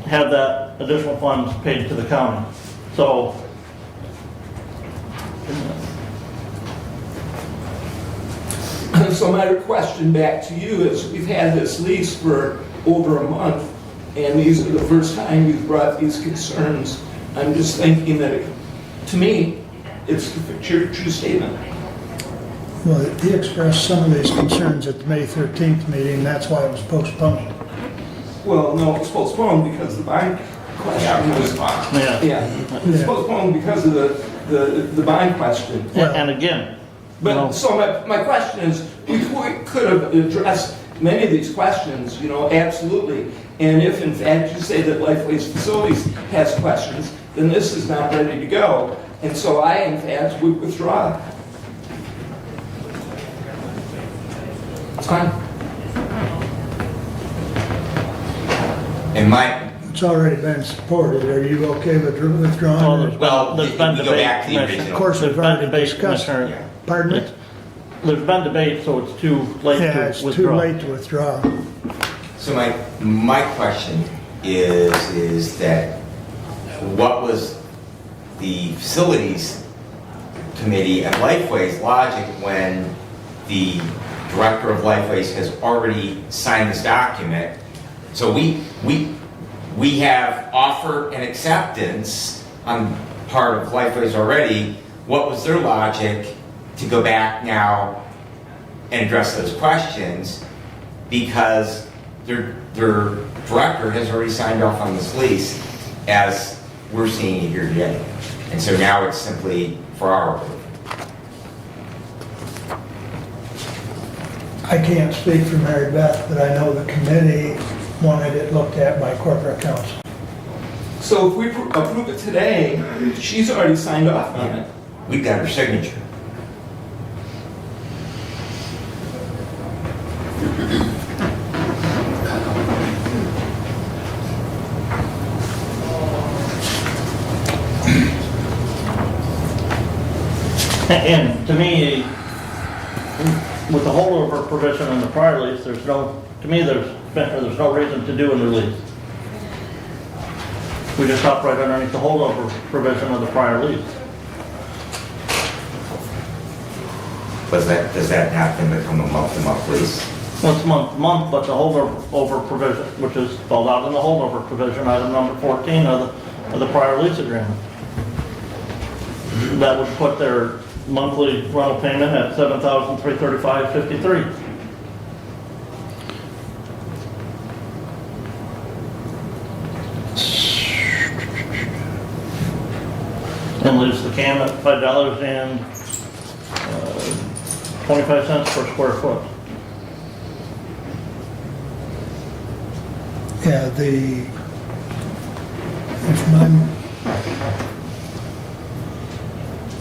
have that additional funds paid to the county. So So my question back to you is, we've had this lease for over a month, and these are the first time you've brought these concerns. I'm just thinking that, to me, it's a true statement. Well, he expressed some of these concerns at the May 13th meeting, that's why it was postponed. Well, no, it was postponed because the bond question was... Yeah, it was postponed because of the bond question. And again... But, so my question is, we could have addressed many of these questions, absolutely. And if in fact you say that Lifeways Facilities has questions, then this is not ready to go. And so I, in fact, would withdraw. It's fine. It's already been supported. Are you okay with withdrawing it? There's been debate, Of course, we've already discussed it. Pardon me? There's been debate, so it's too late to withdraw. Yeah, it's too late to withdraw. So my question is that what was the facilities committee and Lifeways logic when the director of Lifeways has already signed this document? So we have offer and acceptance on part of Lifeways already, what was their logic to go back now and address those questions? Because their director has already signed off on this lease, as we're seeing it here today. And so now it's simply for our approval. I can't speak for Mary Beth, but I know the committee wanted it looked at by corporate counsel. So if we approve it today, she's already signed off on it. We've got her signature. And to me, with the holdover provision in the prior lease, there's no reason to do a new lease. We just operate underneath the holdover provision of the prior lease. Does that have to become a month-to-month lease? Well, it's month to month, but the holdover provision, which is spelled out in the holdover provision, item number 14 of the prior lease agreement. That would put their monthly rental payment at $7,335.53. And leaves the CAM at $5.25 per square foot. Yeah,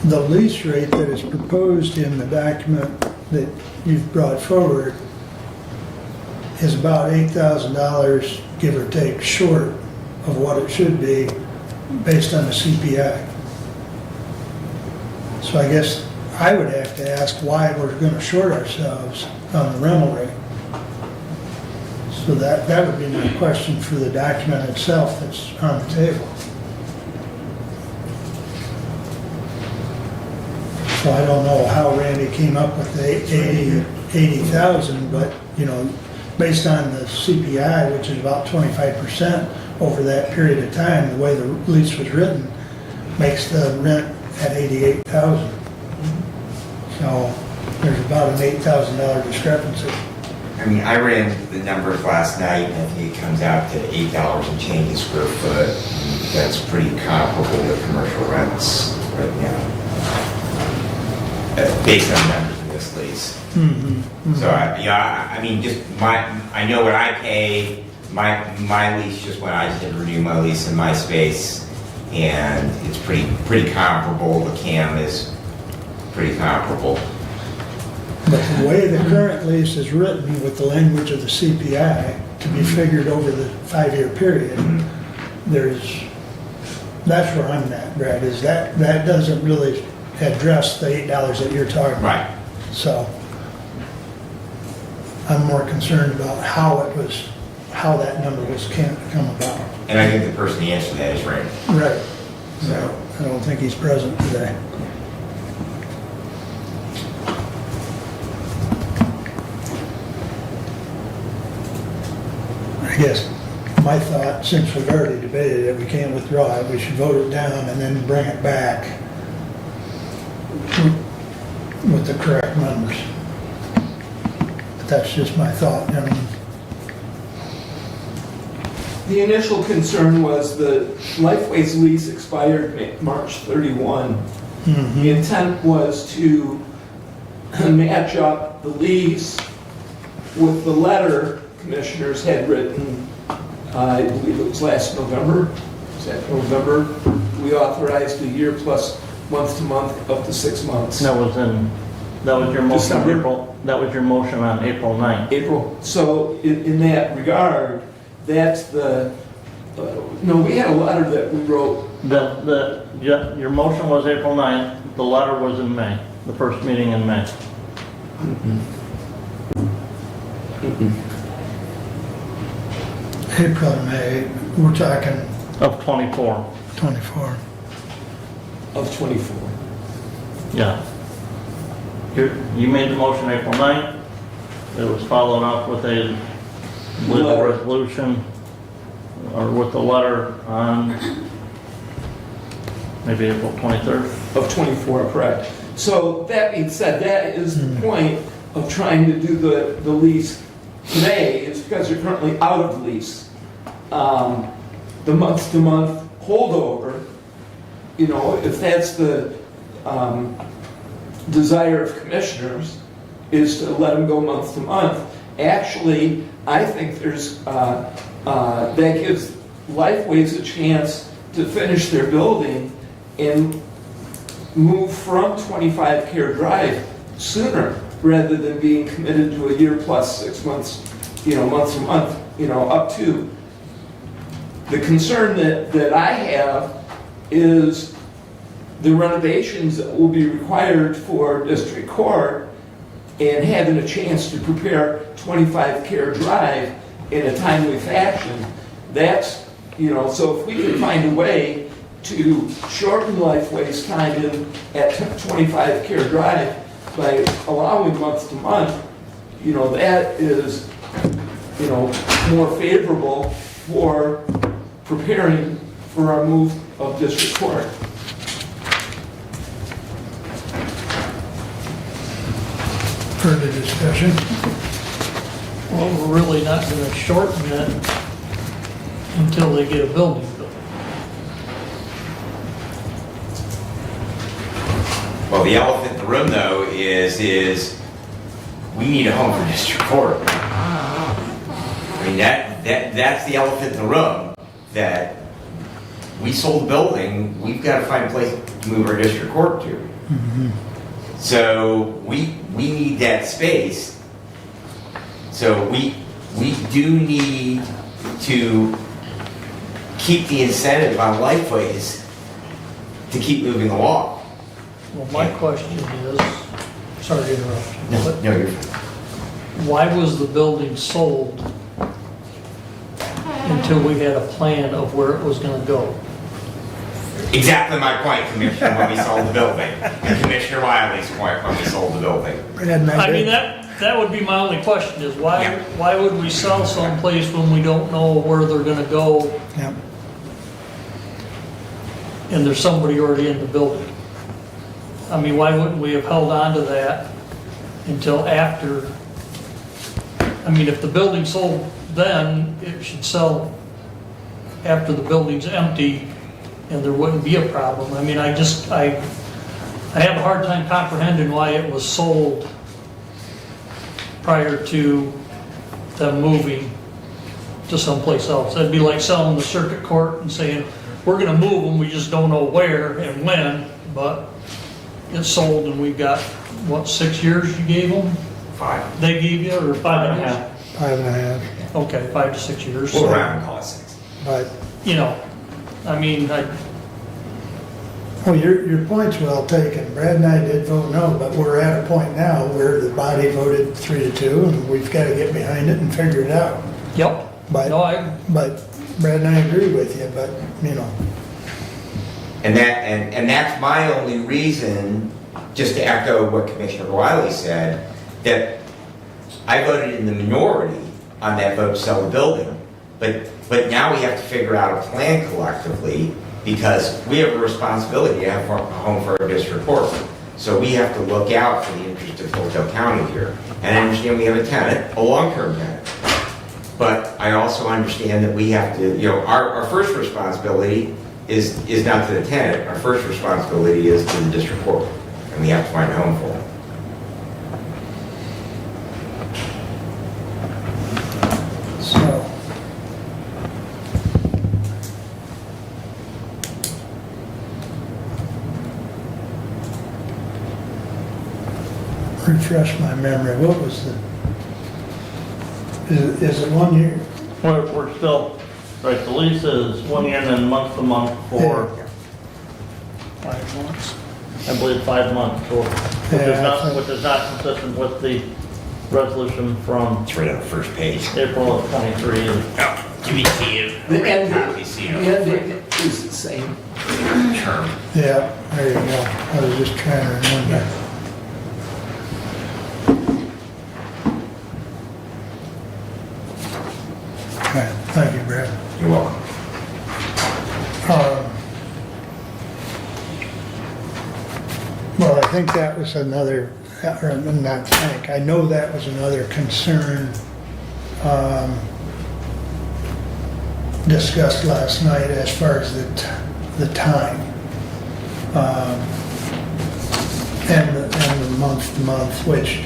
the lease rate that is proposed in the document that you've brought forward is about $8,000, give or take, short of what it should be based on the CPI. So I guess I would have to ask why we're going to short ourselves on the rental rate. So that would be my question for the document itself that's on the table. So I don't know how Randy came up with the 80,000, but based on the CPI, which is about 25% over that period of time, the way the lease was written, makes the rent at 88,000. So there's about an $8,000 discrepancy. I mean, I ran the numbers last night, and I think it comes out to $8 and change a square foot. That's pretty comparable to commercial rents right now, based on the numbers in this lease. Mm-hmm. So I mean, I know what I pay. My lease just when I did renew my lease in my space, and it's pretty comparable. The CAM is pretty comparable. But the way the current lease is written with the language of the CPI to be figured over the 5-year period, that's where I'm at, Brad, is that doesn't really address the $8 that you're talking about. Right. So I'm more concerned about how that number can't come about. And I think the person who answered that is Randy. Right. So I don't think he's present today. I guess my thought, since we've already debated it, we can't withdraw it, we should vote it down and then bring it back with the correct numbers. But that's just my thought, gentlemen. The initial concern was the Lifeways lease expired March 31. Mm-hmm. The intent was to match up the lease with the letter commissioners had written, I believe it was last November. Is that November? We authorized a year plus month to month up to 6 months. That was your motion December. on April. That was your motion on April 9th. April. So in that regard, that's the. No, we had a letter that we wrote. Your motion was April 9th. The letter was in May. The first meeting in May. April and May, we're talking Of 24. 24. Of 24. Yeah. You made the motion April 9th. It was followed up with a legal resolution, or with a letter on maybe April 23rd. Of 24, correct. So that being said, that is the point of trying to do the lease today, is because you're currently out of lease. The month-to-month holdover, you know, if that's the desire of commissioners, is to let them go month-to-month. Actually, I think there's, that gives Lifeways a chance to finish their building and move from 25 Care Drive sooner, rather than being committed to a year plus 6 months, you know, month to month, you know, up to. The concern that I have is the renovations that will be required for district court, and having a chance to prepare 25 Care Drive in a timely fashion. That's, you know, so if we can find a way to shorten Lifeway's time in at 25 Care Drive by allowing month to month, you know, that is, you know, more favorable for preparing for our move of district court. Further discussion? Well, we're really not gonna shorten it until they get a building built. Well, the elephant in the room, though, is we need a home for district court. I mean, that's the elephant in the room, that we sold the building, we've got to find a place to move our district court to. So we need that space. So we do need to keep the incentive on Lifeways to keep moving along. Well, my question is, sorry to interrupt you, but No, you're fine. why was the building sold until we had a plan of where it was gonna go? Exactly my point, Commissioner, when we sold the building. And Commissioner Wiley's point when we sold the building. I mean, that would be my only question, is why would we sell someplace when we don't know where they're gonna go? Yep. And there's somebody already in the building? I mean, why wouldn't we have held on to that until after? I mean, if the building sold then, it should sell after the building's empty, and there wouldn't be a problem. I mean, I have a hard time comprehending why it was sold prior to them moving to someplace else. That'd be like selling the circuit court and saying, we're gonna move them, we just don't know where and when, but it's sold and we've got, what, 6 years you gave them? 5. They gave you, or 5.5? 5.5. Okay, 5 to 6 years. We'll round and call it 6. But, You know, I mean, oh, your point's well taken. Brad and I did vote no, but we're at a point now where the body voted 3-2, and we've got to get behind it and figure it out. Yep. But, but Brad and I agree with you, but, you know. And that's my only reason, just to echo what Commissioner Wiley said, that I voted in the minority on that vote to sell the building. But now we have to figure out a plan collectively, because we have a responsibility to have a home for our district court. So we have to look out for the interest of Hillsdale County here. And I understand we have a tenant, a long-term tenant. But I also understand that we have to, you know, our first responsibility is not to the tenant. Our first responsibility is to the district court. And we have to find a home for them. So, refresh my memory. What was is it 1 year? We're still, right, the lease is 1 year and then month to month for 5 months. I believe 5 months, so, which is not consistent with the resolution from. It's right on the first page. April of 23. Give me to you. The end date is the same. Term. Yeah, there you go. I was just trying to remember. Okay, thank you, Brad. You're welcome. think that was another, or not think, I know that was another concern discussed last night as far as the time. And the month to month, which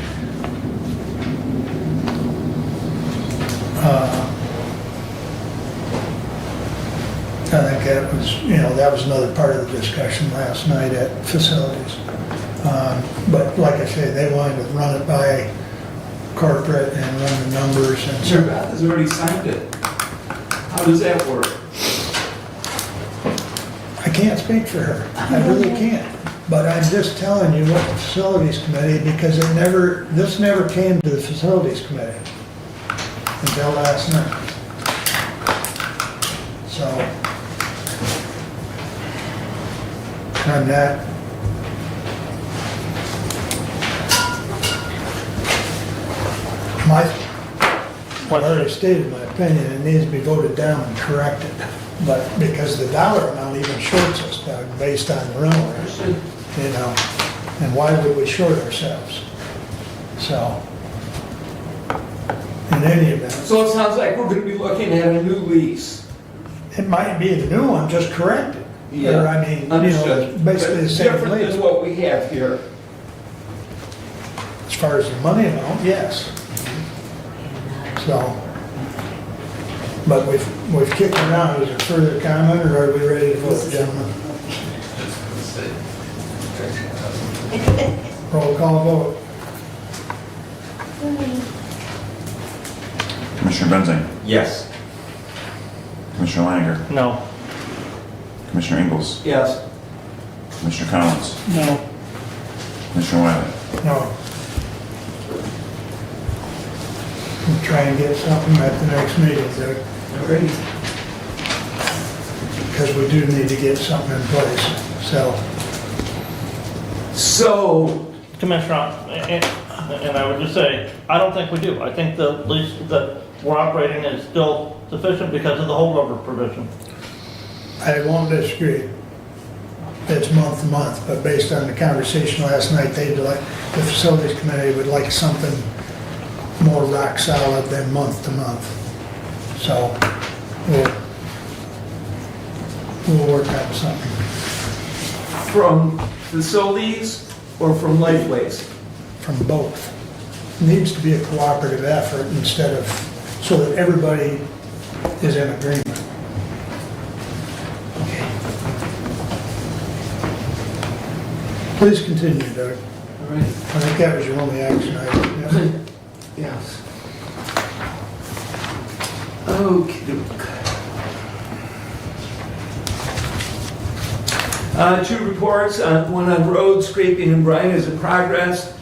I think that was, that was another part of the discussion last night at facilities. But like I say, they wanted to run it by corporate and run the numbers and Sir so. Beth has already signed it. How does that work? I can't speak for her. I really can't. But I'm just telling you what the facilities committee, because this never came to the facilities committee until last night. So, I'm not, I already stated my opinion, it needs to be voted down and corrected. But because the dollar amount even shorts us, Doug, based on the runoff, and why would we short ourselves? So, in any event. So it sounds like we're gonna be looking at a new lease. It might be the new one, just corrected. Yeah, Or, I mean, understood. basically the But same different lease. than what we have here. As far as the money amount, yes. So, but we've kicked around. Is there further comment, or are we ready to vote, gentlemen? Roll call vote. Commissioner Benzing? Yes. Commissioner Langer? No. Commissioner Ingalls? Yes. Commissioner Collins? No. Commissioner Wiley? No. We'll try and get something at the next meeting, Doug. Great. Because we do need to get something in place, so. So, Commissioner, and I would just say, I don't think we do. I think the lease that we're operating is still sufficient because of the holdover provision. I won't disagree. It's month to month, but based on the conversation last night, the facilities committee would like something more rock solid than month to month. So we'll work out something. from facilities or from Lifeways? From both. Needs to be a cooperative effort instead of, so that everybody is in agreement. Please continue, Doug. All right. I think that was your only action item. Yeah. Yes. Okay. Two reports, one on road scraping and brine is in progress.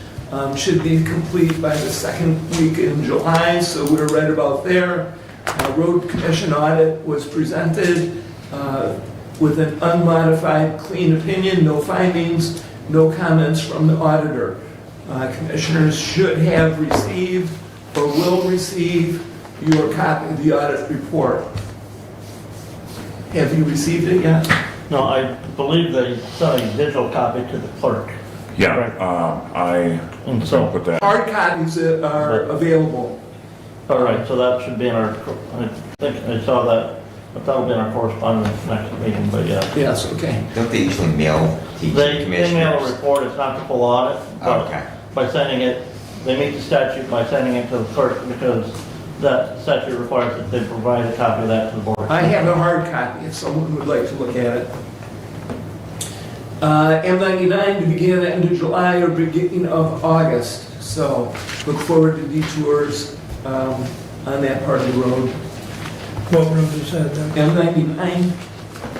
Should be complete by the second week in July, so we're right about there. Road commission audit was presented with an unmodified clean opinion, no findings, no comments from the auditor. Commissioners should have received or will receive your copy of the audit report. Have you received it yet? No, I believe they sent a digital copy to the clerk. Yeah, Right. I And so, put that. Hard copies are available. all right, so that should be in our, I think I saw that, but that'll be in our correspondence next meeting, but yeah. Yes, okay. Don't they usually mail to each They commissioners? email a report, it's not the full audit, but Okay. by sending it, they meet the statute by sending it to the clerk because that statute requires that they provide a copy of that to the board. I have a hard copy if someone would like to look at it. M99 to begin end of July or beginning of August. So look forward to detours on that part of the road. What road is that, Doug? M99,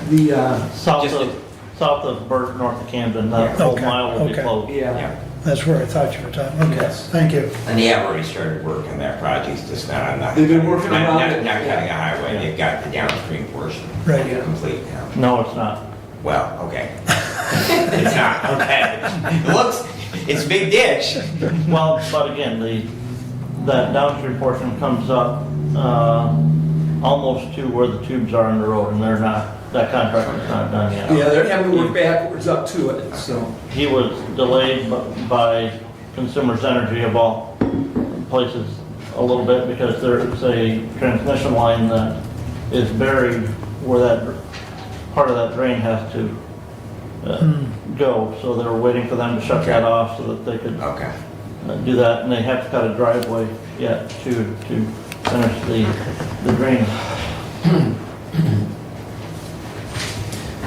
the, South of Burt, north of Camden, that whole Okay, mile will be okay. closed. yeah. That's where I thought you were talking. Okay, Yes. thank you. And they have already started work on that project, just not. They've been working on it. Not cutting a highway, they've got the downstream portion Right. complete now. No, it's not. Well, okay. It's not, okay. It looks, it's a big ditch. Well, but again, that downstream portion comes up almost to where the tubes are in the road, and they're not that contract is not done yet. Yeah, they're having to work backwards up to it, so. He was delayed by Consumers Energy of all places a little bit because there's a transmission line that is buried where that part of that drain has to go. So they were waiting for them to shut that off so that they could do that, and they have to cut a driveway yet to finish the drain.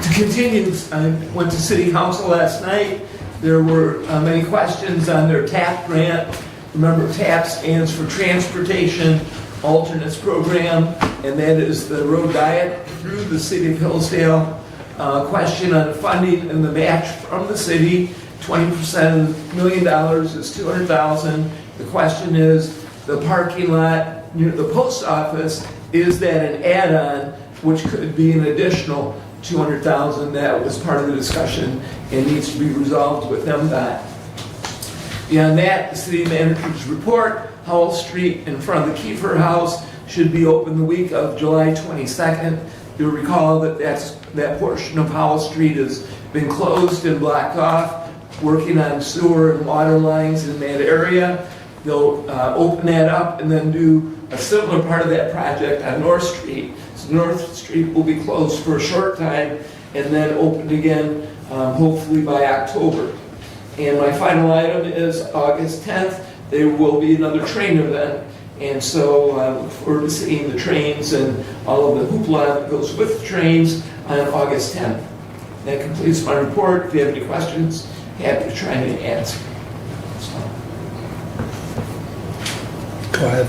To continue, I went to City Council last night. There were many questions on their TAP grant. Remember, TAP stands for Transportation Alternates Program, and that is the road diet through the city of Hillsdale. Question on funding and the match from the city. 20% of $1 million is $200,000. The question is, the parking lot near the post office, is that an add-on, which could be an additional $200,000? That was part of the discussion and needs to be resolved with MDOT. Beyond that, the city manager's report, Howell Street in front of the Kiefer House should be open the week of July 22nd. You'll recall that that portion of Howell Street has been closed and blocked off, working on sewer and water lines in that area. They'll open that up and then do a similar part of that project on North Street. So North Street will be closed for a short time and then opened again, hopefully by October. And my final item is August 10th, there will be another train event. And so I look forward to seeing the trains and all of the hoopla that goes with the trains on August 10th. That completes my report. If you have any questions, happy to try and answer. Go ahead.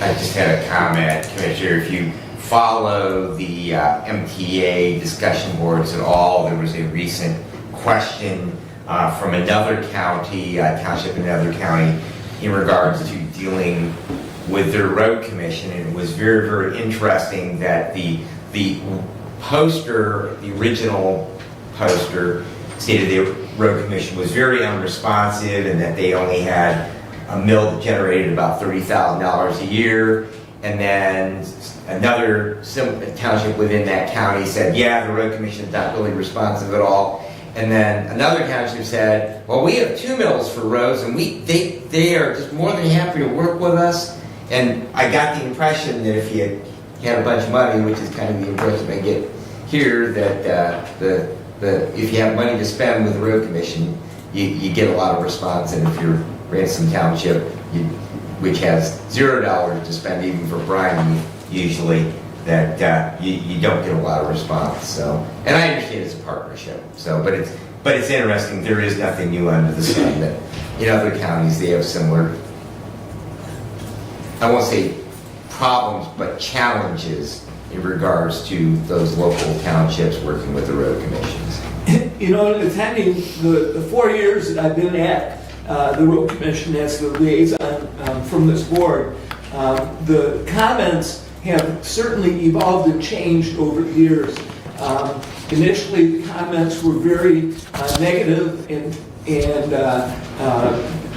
I just had a comment, Commissioner. If you follow the MTA discussion boards at all, there was a recent question from another county, township in another county, in regards to dealing with their road commission. And it was very, very interesting that the poster, the original poster, stated the road commission was very unresponsive and that they only had a mill that generated about $30,000 a year. And then another township within that county said, yeah, the road commission is not really responsive at all. And then another township said, well, we have 2 mills for roads and they are just more than happy to work with us. And I got the impression that if you had a bunch of money, which is kind of the impression I get here, that if you have money to spend with the road commission, you get a lot of response. And if you're Ransom Township, which has $0 to spend even for brine usually, that you don't get a lot of response. So, and I understand it's a partnership. So, but it's interesting. There is nothing new under the sun. That in other counties they have similar, I won't say problems, but challenges in regards to those local townships working with the road commissions. You know, attending the 4 years that I've been at the road commission as the liaison from this board, the comments have certainly evolved and changed over the years. Initially, the comments were very negative and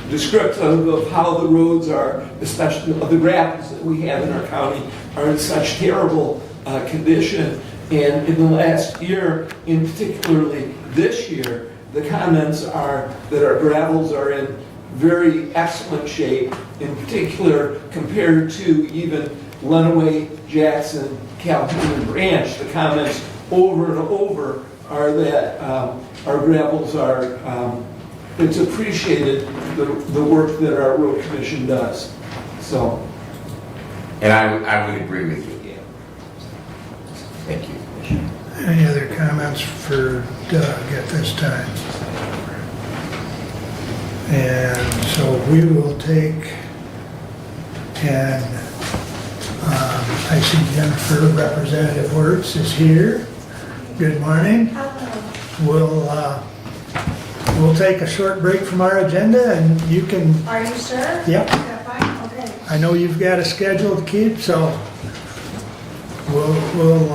descriptive of how the roads are, especially the gravels that we have in our county, are in such terrible condition. And in the last year, in particularly this year, the comments are that our gravels are in very excellent shape, in particular compared to even Lenawee, Jackson, Calhoun, and Branch. The comments over and over are that our gravels are, it's appreciated, the work that our road commission does. So. And I would agree with you, yeah. Thank you. Any other comments for Doug at this time? And so we will take, and I see Jennifer, Representative Wertz is here. Good morning. We'll take a short break from our agenda and you can. Are you sure? Yep. Okay, fine, okay. I know you've got a schedule to keep, so we'll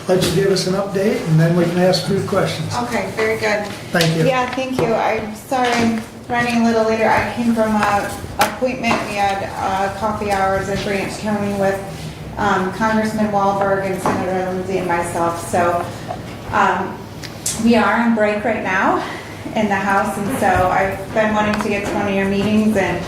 let you give us an update and then we can ask you questions. Okay, very good. Thank you. Yeah, thank you. I'm sorry I'm running a little later. I came from an appointment. We had coffee hours in Branch County with Congressman Wahlberg and Senator Lindsay and myself. So we are on break right now in the House, and so I've been wanting to get to one of your meetings, and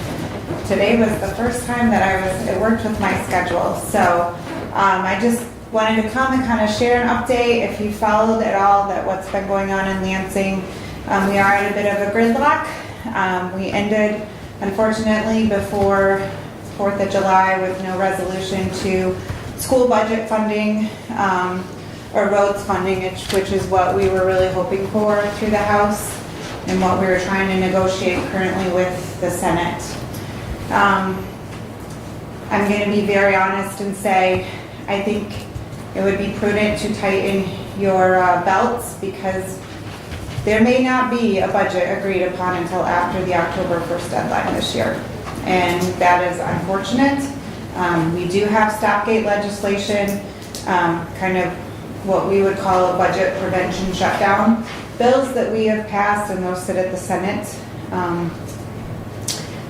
today was the first time that it worked with my schedule. So I just wanted to come and kind of share an update. If you followed at all that what's been going on in Lansing, we are at a bit of a gridlock. We ended, unfortunately, before 4th of July with no resolution to school budget funding or roads funding, which is what we were really hoping for through the House and what we were trying to negotiate currently with the Senate. I'm going to be very honest and say I think it would be prudent to tighten your belts, because there may not be a budget agreed upon until after the October 1st deadline this year. And that is unfortunate. We do have stopgate legislation, kind of what we would call a budget prevention shutdown bills that we have passed, and those sit at the Senate.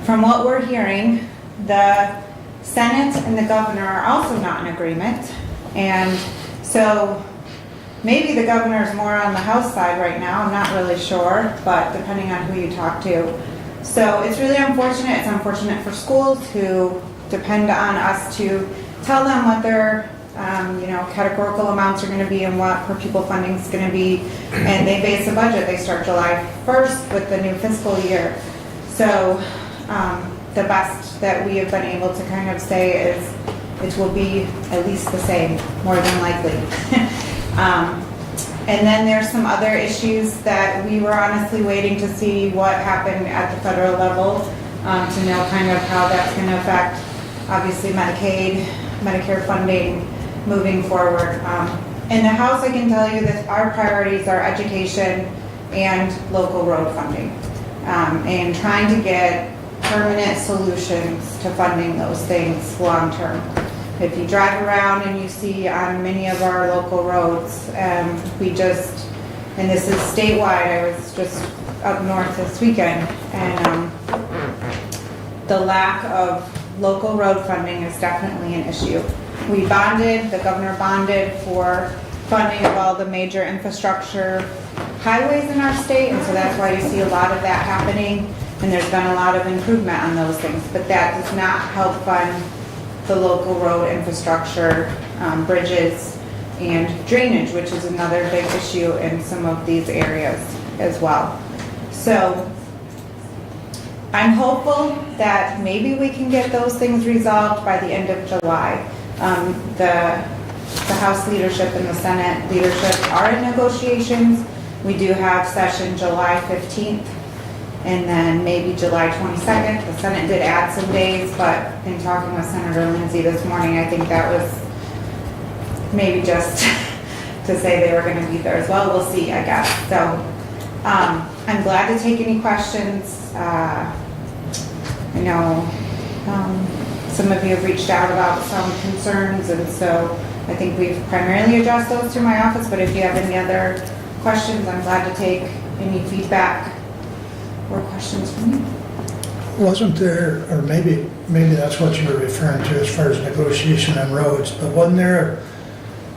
From what we're hearing, the Senate and the governor are also not in agreement. And so maybe the governor is more on the House side right now, I'm not really sure, but depending on who you talk to. So it's really unfortunate. It's unfortunate for schools who depend on us to tell them what their categorical amounts are going to be and what per pupil funding is going to be. And they base a budget. They start July 1st with the new fiscal year. So the best that we have been able to kind of say is it will be at least the same, more than likely. And then there's some other issues that we were honestly waiting to see what happened at the federal level to know kind of how that's going to affect, obviously, Medicaid, Medicare funding moving forward. In the House, I can tell you that our priorities are education and local road funding, and trying to get permanent solutions to funding those things long term. If you drive around and you see on many of our local roads, and this is statewide, I was just up north this weekend, and the lack of local road funding is definitely an issue. We bonded, the governor bonded for funding of all the major infrastructure highways in our state, and so that's why you see a lot of that happening, and there's been a lot of improvement on those things, but that does not help fund the local road infrastructure, bridges, and drainage, which is another big issue in some of these areas as well. So I'm hopeful that maybe we can get those things resolved by the end of July. The House leadership and the Senate leadership are in negotiations. We do have session July 15th. And then maybe July 22nd. The Senate did add some days, but in talking with Senator Lindsay this morning, I think that was maybe just to say they were going to be there as well. We'll see, I guess. So I'm glad to take any questions. I know some of you have reached out about some concerns, and so I think we've primarily addressed those through my office, but if you have any other questions, I'm glad to take any feedback or questions from you. Wasn't there, or maybe that's what you were referring to as far as negotiation on roads, but wasn't there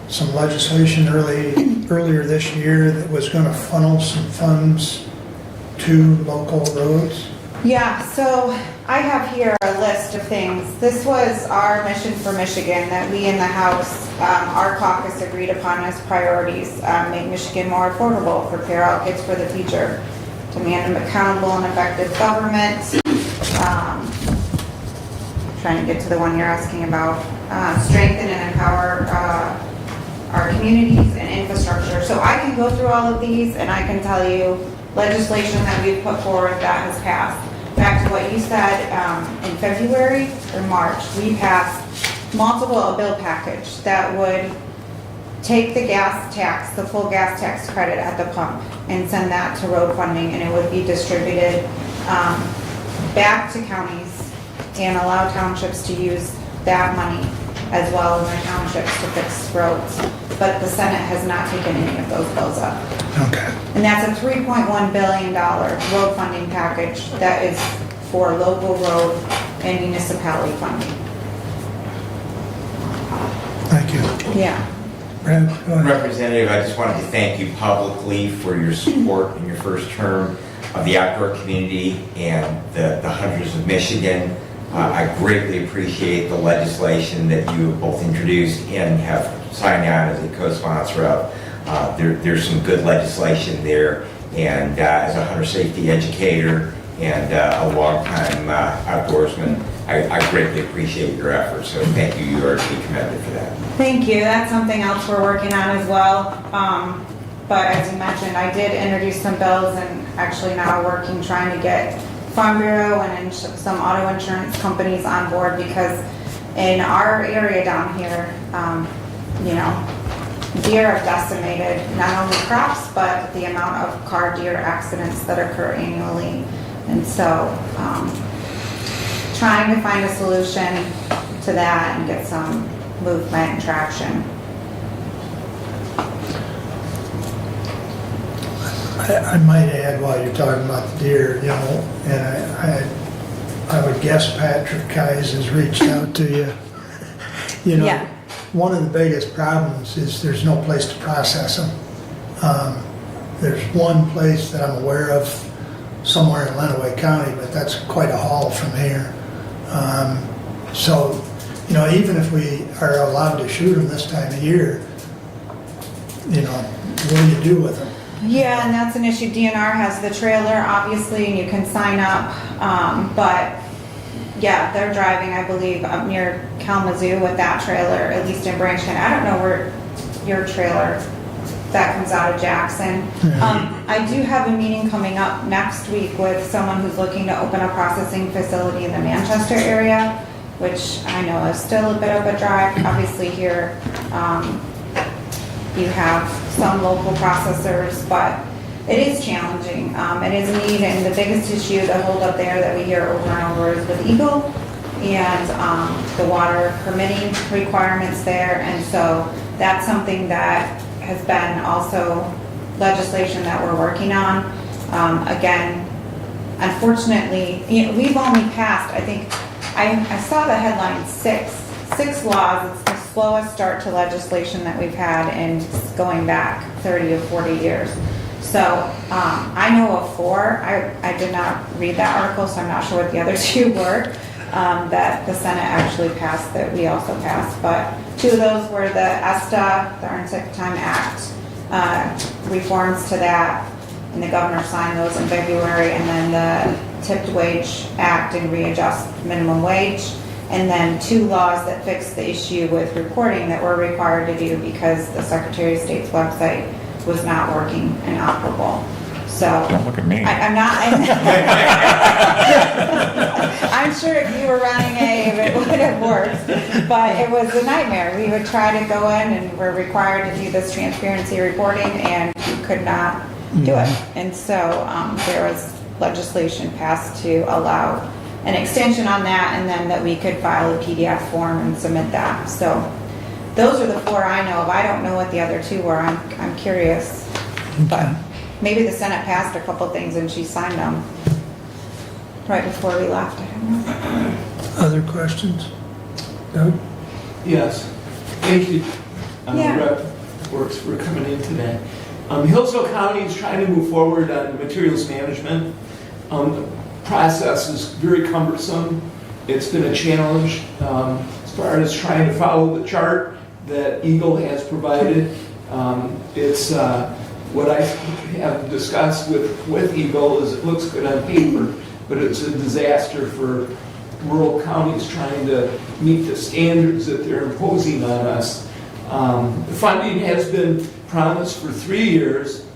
some legislation earlier this year that was going to funnel some funds to local roads? Yeah, so I have here a list of things. This was our mission for Michigan that we in the House, our caucus agreed upon as priorities. Make Michigan more affordable, prepare all kids for the future, demand an accountable and effective government. Trying to get to the one you're asking about. Strengthen and empower our communities and infrastructure. So I can go through all of these and I can tell you legislation that we've put forward that has passed. Back to what you said, in February or March, we passed a bill package that would take the gas tax, the full gas tax credit at the pump, and send that to road funding, and it would be distributed back to counties and allow townships to use that money as well in their townships to fix roads. But the Senate has not taken any of those bills up. Okay. And that's a $3.1 billion road funding package that is for local road and municipality funding. Yeah. Brad, go ahead. Representative, I just wanted to thank you publicly for your support in your first term of the outdoor community and the Hunters of Michigan. I greatly appreciate the legislation that you have both introduced and have signed on as a co-sponsor of. There's some good legislation there, and as a hunter safety educator and a longtime outdoorsman, I greatly appreciate your efforts. So thank you. You are to be commended for that. Thank you. That's something else we're working on as well. But as you mentioned, I did introduce some bills and actually now working, trying to get Farm Bureau and some auto insurance companies on board, because in our area down here, you know, deer have decimated not only crops, but the amount of car deer accidents that occur annually. And so, trying to find a solution to that and get some movement and traction. I might add, while you're talking about the deer, you know, and I would guess Patrick Kais has reached out to you. You know, Yeah. one of the biggest problems is there's no place to process them. There's one place that I'm aware of somewhere in Lenawee County, but that's quite a haul from here. So, you know, even if we are allowed to shoot them this time of year, you know, what do you do with them? Yeah, and that's an issue. DNR has the trailer, obviously, and you can sign up. But yeah, they're driving, I believe, up near Kalamazoo with that trailer, at least in Branch County. I don't know where your trailer that comes out of Jackson. I do have a meeting coming up next week with someone who's looking to open a processing facility in the Manchester area, which I know is still a bit of a drive. Obviously here, you have some local processors, but it is challenging. It is a need, and the biggest issue, the holdup there that we hear over and over is with Eagle and the water permitting requirements there. And so that's something that has been also legislation that we're working on. Again, unfortunately, you know, we've only passed, I think, I saw the headline six laws. It's the slowest start to legislation that we've had in going back 30 or 40 years. So I know of 4. I did not read that article, so I'm not sure what the other 2 were that the Senate actually passed, that we also passed. But 2 of those were the ESTA, the Earned Sick Time Act, reforms to that, and the governor signed those in February, and then the Tipped Wage Act and readjust minimum wage. And then 2 laws that fix the issue with reporting that we're required to do because the Secretary of State's website was not working and operable. So Don't look at me. I'm not. I'm sure if you were running it would have worked, but it was a nightmare. We would try to go in and we're required to do this transparency reporting, and we could not do it. And so there was legislation passed to allow an extension on that, and then that we could file a PDF form and submit that. So those are the 4 I know of. I don't know what the other 2 were. I'm curious, but maybe the Senate passed a couple things and she signed them right before we left. I don't know. Other questions? Doug? Yes, thank you, Yeah. Rep. Works, for coming in today. Hillsdale County is trying to move forward on materials management. The process is very cumbersome. It's been a challenge as far as trying to follow the chart that Eagle has provided. It's what I have discussed with Eagle is it looks good on paper, but it's a disaster for rural counties trying to meet the standards that they're imposing on us. The funding has been promised for 3 years,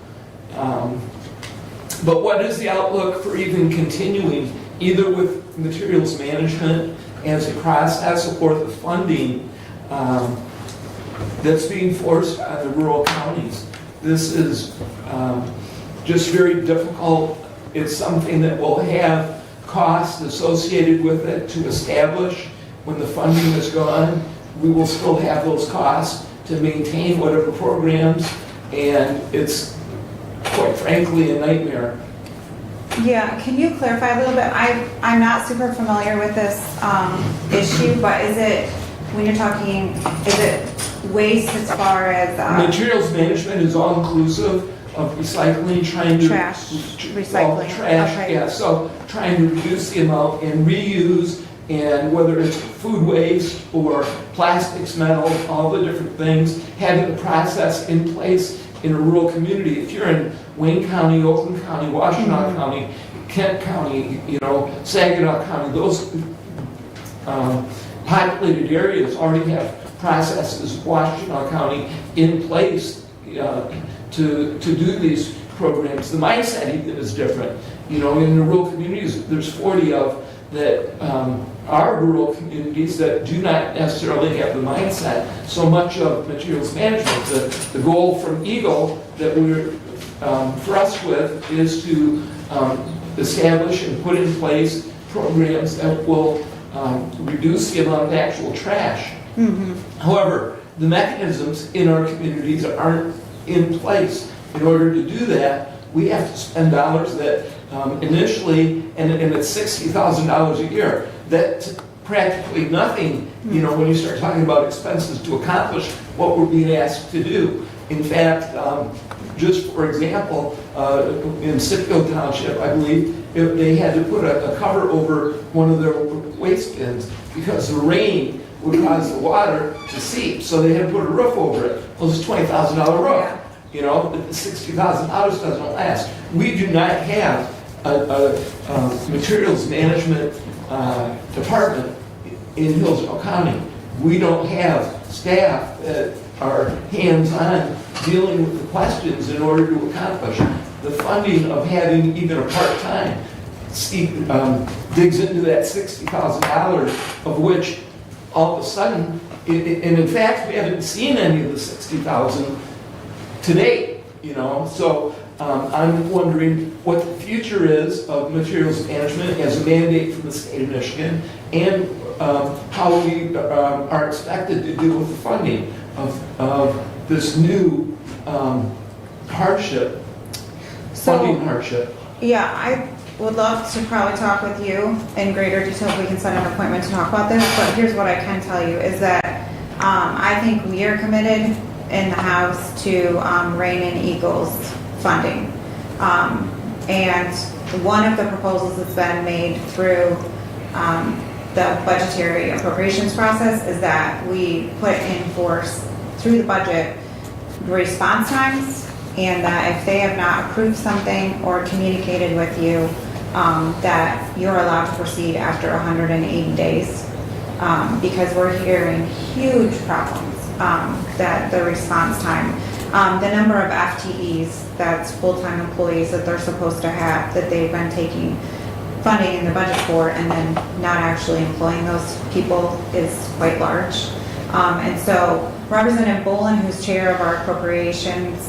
but what is the outlook for even continuing either with materials management as a process or the funding that's being forced on the rural counties? This is just very difficult. It's something that will have costs associated with it to establish. When the funding is gone, we will still have those costs to maintain whatever programs, and it's quite frankly a nightmare. Yeah, can you clarify a little bit? I'm not super familiar with this issue, but is it, when you're talking, is it waste as far as Materials management is all inclusive of recycling, trying to. trash, Well, recycling. trash, Okay. yeah, so trying to reduce the amount and reuse, and whether it's food waste or plastics, metal, all the different things, having the process in place in a rural community. If you're in Wayne County, Oakland County, Washtenaw County, Kent County, Saginaw County, those populated areas already have processes, Washtenaw County, in place to do these programs. The mindset even is different. In the rural communities, there's 40 of that are rural communities that do not necessarily have the mindset. So much of materials management, the goal from Eagle that we're for us with is to establish and put in place programs that will reduce the amount of actual trash. However, the mechanisms in our communities aren't in place. In order to do that, we have to spend dollars that initially, and it's $60,000 a year. That's practically nothing, when you start talking about expenses to accomplish what we're being asked to do. In fact, just for example, in Scipio Township, I believe, they had to put a cover over one of their waste bins because the rain would cause the water to seep, so they had to put a roof over it. Well, it's a $20,000 roof. $60,000 doesn't last. We do not have a materials management department in Hillsdale County. We don't have staff that are hands-on dealing with the questions in order to accomplish. The funding of having even a part-time digs into that $60,000, of which all of a sudden, and in fact, we haven't seen any of the $60,000 to date, So I'm wondering what the future is of materials management as a mandate from the state of Michigan, and how we are expected to deal with the funding of this new funding hardship. Yeah, I would love to probably talk with you in greater detail if we can set an appointment to talk about this, but here's what I can tell you is that I think we are committed in the House to rein in Eagle's funding. And one of the proposals that's been made through the budgetary appropriations process is that we put in force through the budget response times, and that if they have not approved something or communicated with you, that you're allowed to proceed after 180 days. Because we're hearing huge problems that the response time, the number of FTEs, that's full-time employees that they're supposed to have, that they've been taking funding in the budget for and then not actually employing those people is quite large. And so Representative Bolin, who's chair of our appropriations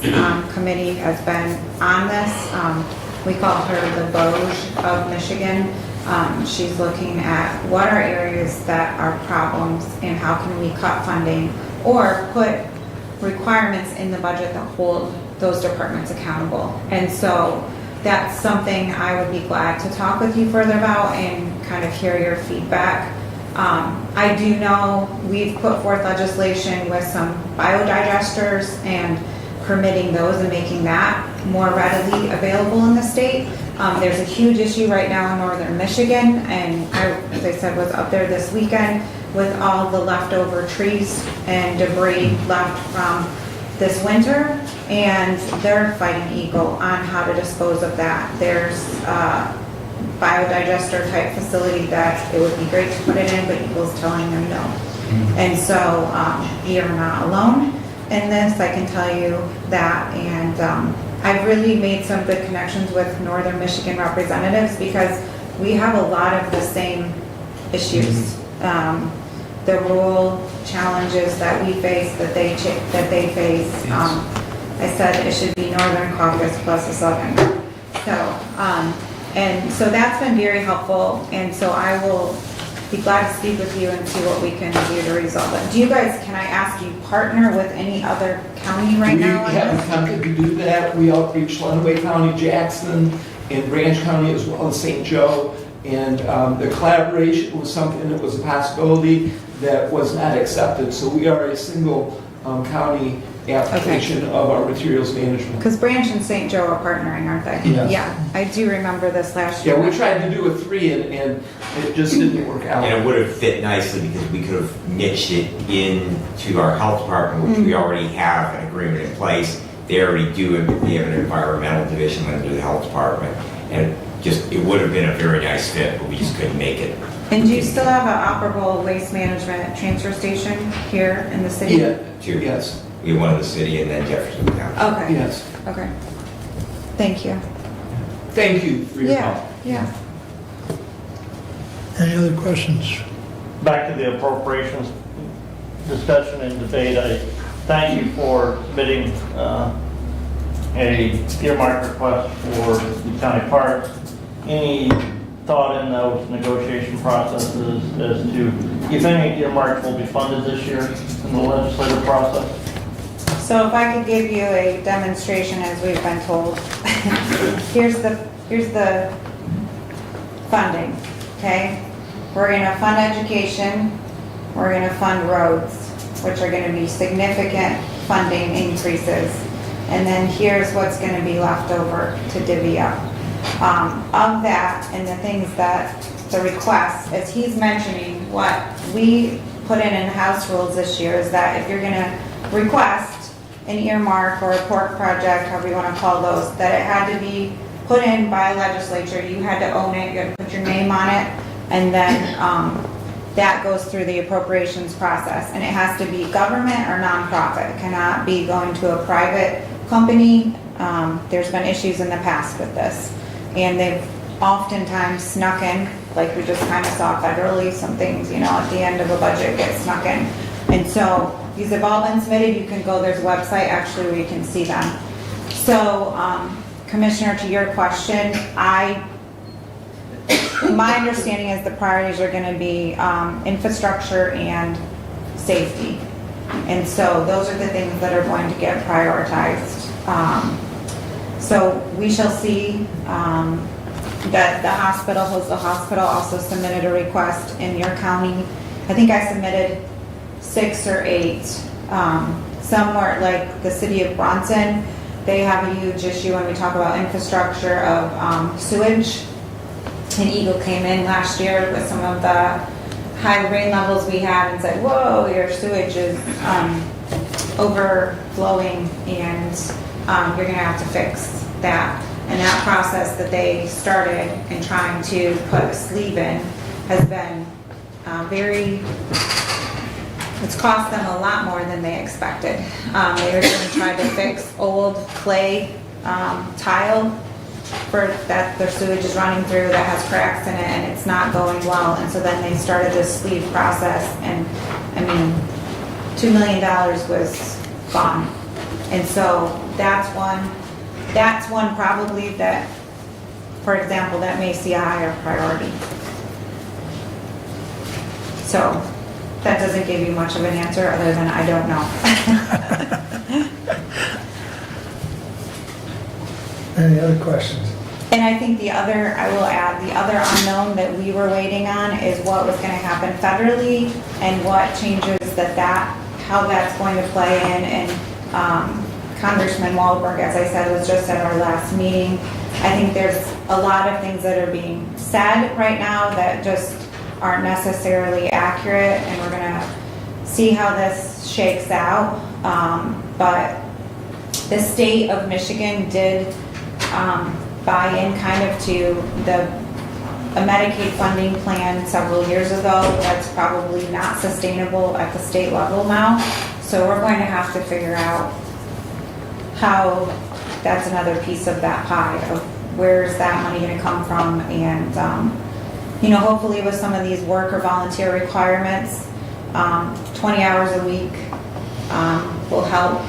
committee, has been on this. We call her the Vosges of Michigan. She's looking at what are areas that are problems and how can we cut funding or put requirements in the budget that hold those departments accountable. And so that's something I would be glad to talk with you further about and kind of hear your feedback. I do know we've put forth legislation with some biodigesters and permitting those and making that more readily available in the state. There's a huge issue right now in northern Michigan, and I, as I said, was up there this weekend with all the leftover trees and debris left from this winter, and they're fighting Eagle on how to dispose of that. There's a biodigester type facility that it would be great to put it in, but Eagle's telling them no. And so we are not alone in this, I can tell you that, and I've really made some good connections with northern Michigan representatives because we have a lot of the same issues. The rural challenges that we face, that they face. I said it should be Northern Caucus plus a Southern. So, and so that's been very helpful, and so I will be glad to speak with you and see what we can do to resolve it. Do you guys, can I ask you, partner with any other county right now? We have attempted to do that. We outreach Lenawee County, Jackson, and Branch County as well as St. Joe. And the collaboration was something that was a possibility that was not accepted. So we are a single county application of our materials management. Because Branch and St. Joe are partnering, aren't they? Yes. Yeah, I do remember this last year. Yeah, we tried to do a 3 and it just didn't work out. And it would have fit nicely because we could have niched it into our health department, which we already have an agreement in place. They already do it. We have an environmental division under the health department. And it would have been a very nice fit, but we just couldn't make it. And do you still have an operable waste management transfer station here in the city? Yeah, Two. yes. We have one in the city and then Jefferson County. Okay. Yes. Okay. Thank you. Thank you for your help. Yeah. Any other questions? Back to the appropriations discussion and debate, I thank you for submitting a earmark request for the county parks. Any thought in those negotiation processes as to if any earmarks will be funded this year in the legislative process? So if I could give you a demonstration as we've been told. Here's the funding, okay? We're gonna fund education, we're gonna fund roads, which are gonna be significant funding increases. And then here's what's gonna be left over to divvy up. Of that and the things that, the requests, as he's mentioning, what we put in house rules this year is that if you're gonna request an earmark or a pork project, however you wanna call those, that it had to be put in by a legislature, you had to own it, you had to put your name on it, and then that goes through the appropriations process. And it has to be government or nonprofit. It cannot be going to a private company. There's been issues in the past with this. And they've oftentimes snuck in, like we just kind of saw federally, some things, at the end of a budget get snuck in. And so these have all been submitted. You can go, there's a website actually where you can see them. So, Commissioner, to your question, my understanding is the priorities are going to be infrastructure and safety. And so those are the things that are going to get prioritized. So we shall see that the hospital, Hillsdale Hospital, also submitted a request in your county. I think I submitted 6 or 8. Somewhere like the city of Bronson, they have a huge issue when we talk about infrastructure of sewage. And Eagle came in last year with some of the high rain levels we had and said, whoa, your sewage is overflowing and you're gonna have to fix that. And that process that they started in trying to put a sleeve in has been it's cost them a lot more than they expected. They were gonna try to fix old clay tile for that their sewage is running through that has cracks in it and it's not going well. And so then they started this sleeve process and $2 million was gone. And so that's one probably that, for example, that may see a higher priority. So that doesn't give you much of an answer other than I don't know. Any other questions? And I think I will add, the other unknown that we were waiting on is what was gonna happen federally and what changes how that's going to play in. And Congressman Wahlberg, as I said, was just at our last meeting. I think there's a lot of things that are being said right now that just aren't necessarily accurate, and we're gonna see how this shakes out. But the state of Michigan did buy in kind of to a Medicaid funding plan several years ago that's probably not sustainable at the state level now. So we're going to have to figure out how that's another piece of that pie of where's that money going to come from. And hopefully with some of these work or volunteer requirements, 20 hours a week will help,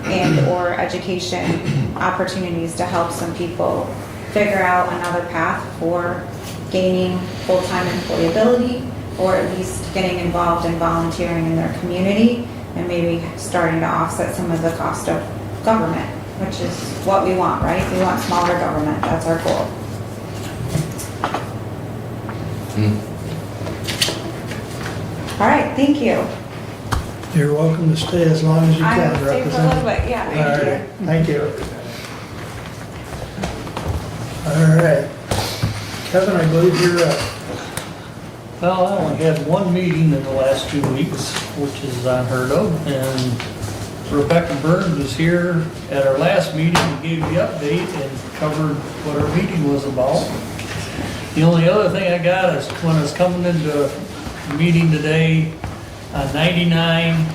and or education opportunities to help some people figure out another path for gaining full-time employability, or at least getting involved in volunteering in their community and maybe starting to offset some of the cost of government, which is what we want, right? We want smaller government. That's our goal. All right, thank you. You're welcome to stay as long as you I can, will stay for a little Representative. bit, yeah. All right, thank you. All right. Kevin, I believe you're up. Well, I only had one meeting in the last 2 weeks, which is unheard of, and Rebecca Burns was here at our last meeting and gave the update and covered what our meeting was about. The only other thing I got is when I was coming into the meeting today, on 99, it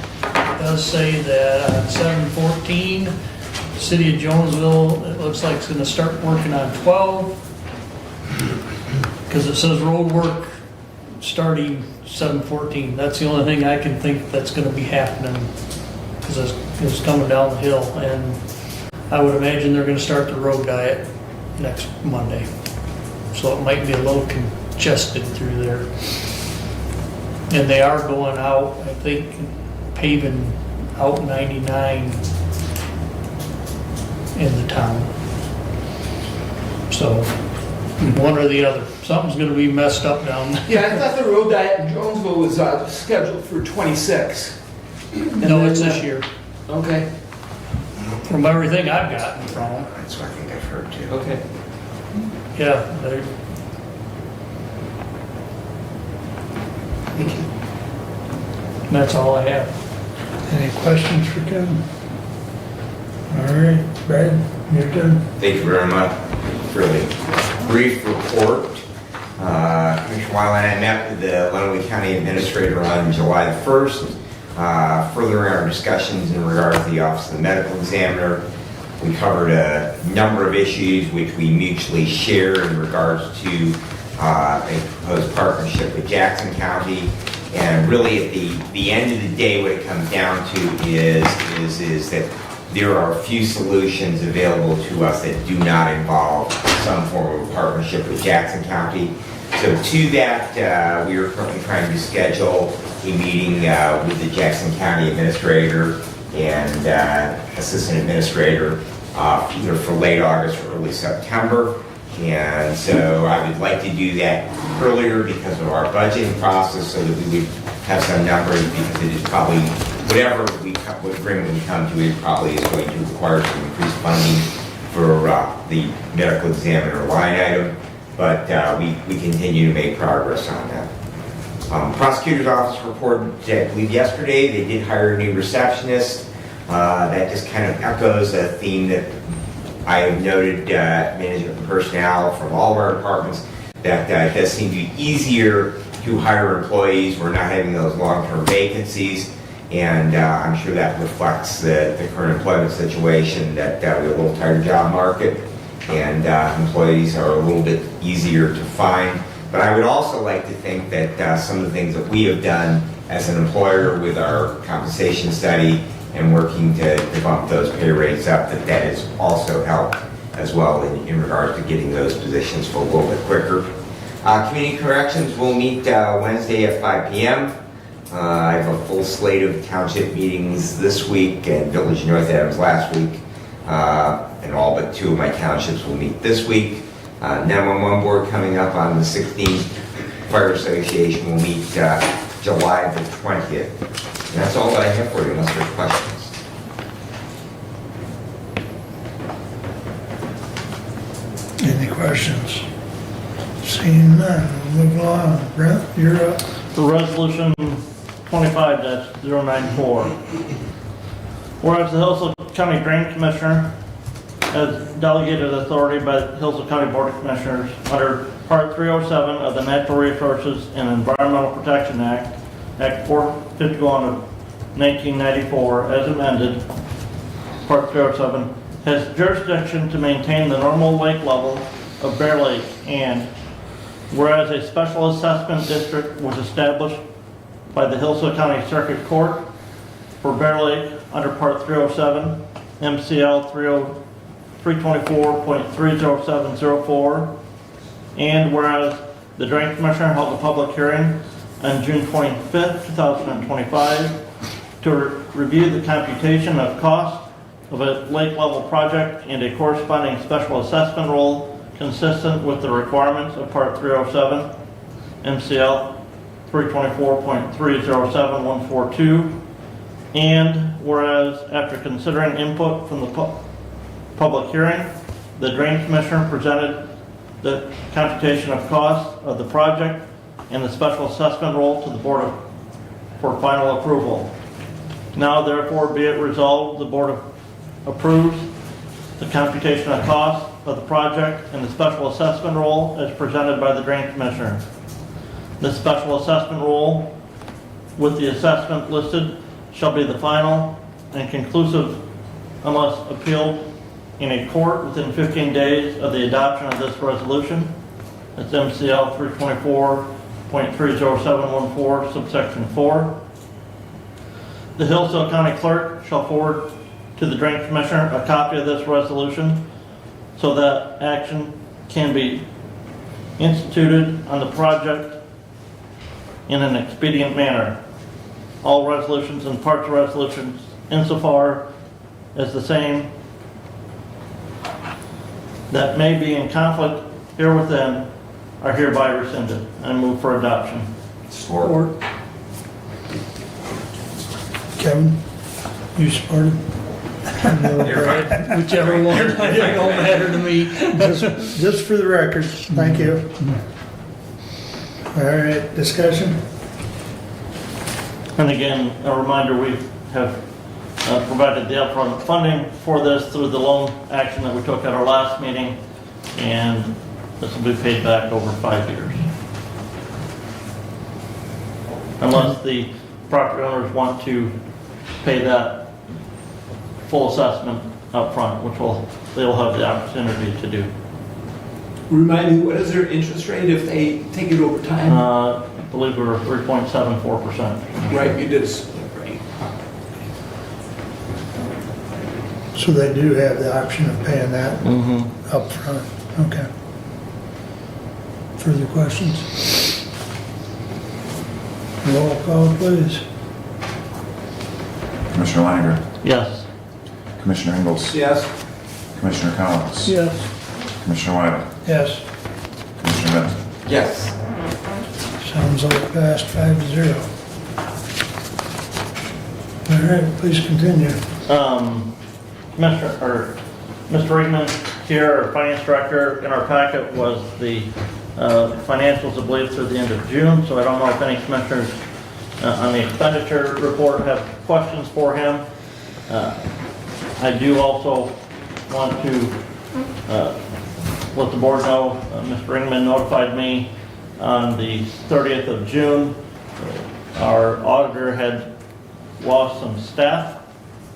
does say that on 7/14, City of Jonesville, it looks like it's gonna start working on 12, because it says road work starting 7/14. That's the only thing I can think that's gonna be happening, because it's coming down the hill, and I would imagine they're gonna start the road diet next Monday. So it might be a little congested through there. And they are going out, I think, paving out 99 in the town. So, one or the other. Something's gonna be messed up down there. Yeah, I thought the road diet in Jonesville was scheduled for 26. No, it's this year, Okay, from everything I've gotten from them. That's what I think I've heard too. okay. Yeah, they're, Thank you. that's all I have. Any questions for Kevin? All right, Brad, your turn. Thank you very much. Really brief report. Commissioner Weiland and I met with the Lenawee County Administrator on July the 1st, furthering our discussions in regard to the Office of the Medical Examiner. We covered a number of issues which we mutually share in regards to a proposed partnership with Jackson County. And really, at the end of the day, what it comes down to is that there are a few solutions available to us that do not involve some form of a partnership with Jackson County. So to that, we are currently trying to schedule a meeting with the Jackson County Administrator and Assistant Administrator either for late August or early September. And so I would like to do that earlier because of our budgeting process, so that we would have some numbers, because it is probably, whatever what agreement we come to, it probably is going to require some increased funding for the medical examiner line item, but we continue to make progress on that. Prosecutor's office reported, I believe yesterday, they did hire a new receptionist. That just kind of echoes a theme that I have noted, management and personnel from all of our departments, that it does seem to be easier to hire employees. We're not having those long-term vacancies, and I'm sure that reflects the current employment situation, that we have a little tighter job market, and employees are a little bit easier to find. But I would also like to think that some of the things that we have done as an employer with our compensation study and working to bump those pay rates up, that has also helped as well in regards to getting those positions filled a little bit quicker. Community corrections will meet Wednesday at 5 p.m. I have a full slate of township meetings this week and Village North Adams last week, and all but 2 of my townships will meet this week. 911 board coming up on the 16th. Fire Association will meet July the 20th. And that's all that I have for you, unless there's questions. Any questions? Seeing none, we'll move along. Brent, you're up. The resolution 25-094. Whereas the Hillsdale County Drain Commissioner has delegated authority by the Hillsdale County Board of Commissioners under Part 307 of the Natural Resources and Environmental Protection Act, Act 451 of 1994, as amended, Part 307, has jurisdiction to maintain the normal lake level of Bear Lake, and whereas a special assessment district was established by the Hillsdale County Circuit Court for Bear Lake under Part 307, MCL 324.30704, and whereas the Drain Commissioner held a public hearing on June 25th, 2025 to review the computation of cost of a lake level project and a corresponding special assessment role consistent with the requirements of Part 307, MCL 324.307142, And whereas after considering input from the public hearing, the Drain Commissioner presented the computation of costs of the project and the special assessment roll to the board for final approval. Now therefore be it resolved, the board approves the computation of costs of the project and the special assessment roll as presented by the Drain Commissioner. The special assessment roll with the assessment listed shall be the final and conclusive unless appealed in a court within 15 days of the adoption of this resolution. That's MCL 324.30714, subsection 4. The Hillsdale County Clerk shall forward to the Drain Commissioner a copy of this resolution so that action can be instituted on the project in an expedient manner. All resolutions and parts of resolutions insofar as the same that may be in conflict herewithin are hereby rescinded. I move for adoption. Support. Kevin, you supported? Whichever one, it don't matter to me. Just for the record, thank you. All right, discussion? And again, a reminder, we have provided the upfront funding for this through the loan action that we took at our last meeting, and this will be paid back over 5 years. Unless the property owners want to pay that full assessment up front, which they'll have the opportunity to do. Remind me, what is their interest rate if they take it over time? I believe we're 3.74%. Right, you did a split, right? So they do have the option of paying that up front. Okay. Further questions? Roll call, please. Commissioner Langer, Yes. Commissioner Ingalls, Yes. Commissioner Collins, Yes. Commissioner Wiley, Yes. Commissioner Benson. Yes. Sounds like passed 5-0. All right, please continue. Mr. Riegman here, our finance director, in our packet was the financials, I believe, through the end of June, so I don't know if any commissioners on the expenditure report have questions for him. I do also want to let the board know, Mr. Riegman notified me on the 30th of June, our auditor had lost some staff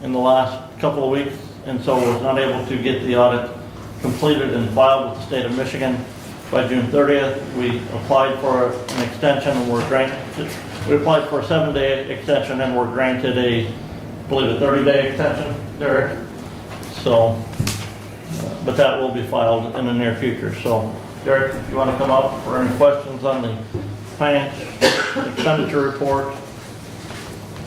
in the last couple of weeks, and so was not able to get the audit completed and filed with the state of Michigan by June 30th. We applied for an extension and were granted. We applied for a 7-day extension and were granted I believe a 30-day extension, Derek. So, but that will be filed in the near future. So, Derek, if you want to come up for any questions on the finance expenditure report.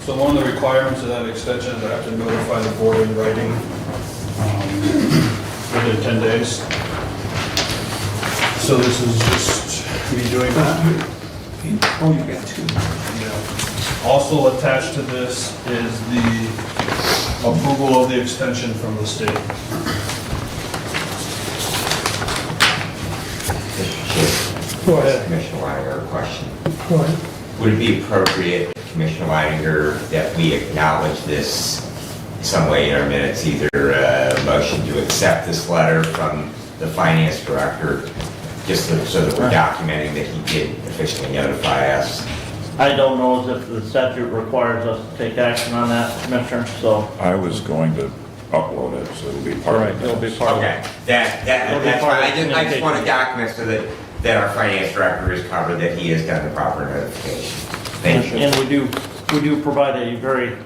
So one of the requirements of that extension is I have to notify the board in writing within 10 days. So this is just me doing that. Oh, you got two. Yeah. Also attached to this is the approval of the extension from the state. Go ahead. Commissioner Weininger, a question. Go ahead. Would it be appropriate, Commissioner Weininger, that we acknowledge this in some way in our minutes, either a motion to accept this letter from the finance director, just so that we're documenting that he did officially notify us? I don't know as if the statute requires us to take action on that, Commissioner, so. I was going to upload it, so it'll be part of it. It'll be part of it. Okay, that's fine. I just want to document so that our finance director is covered, that he has done the proper notification. Thank you. And we do provide a very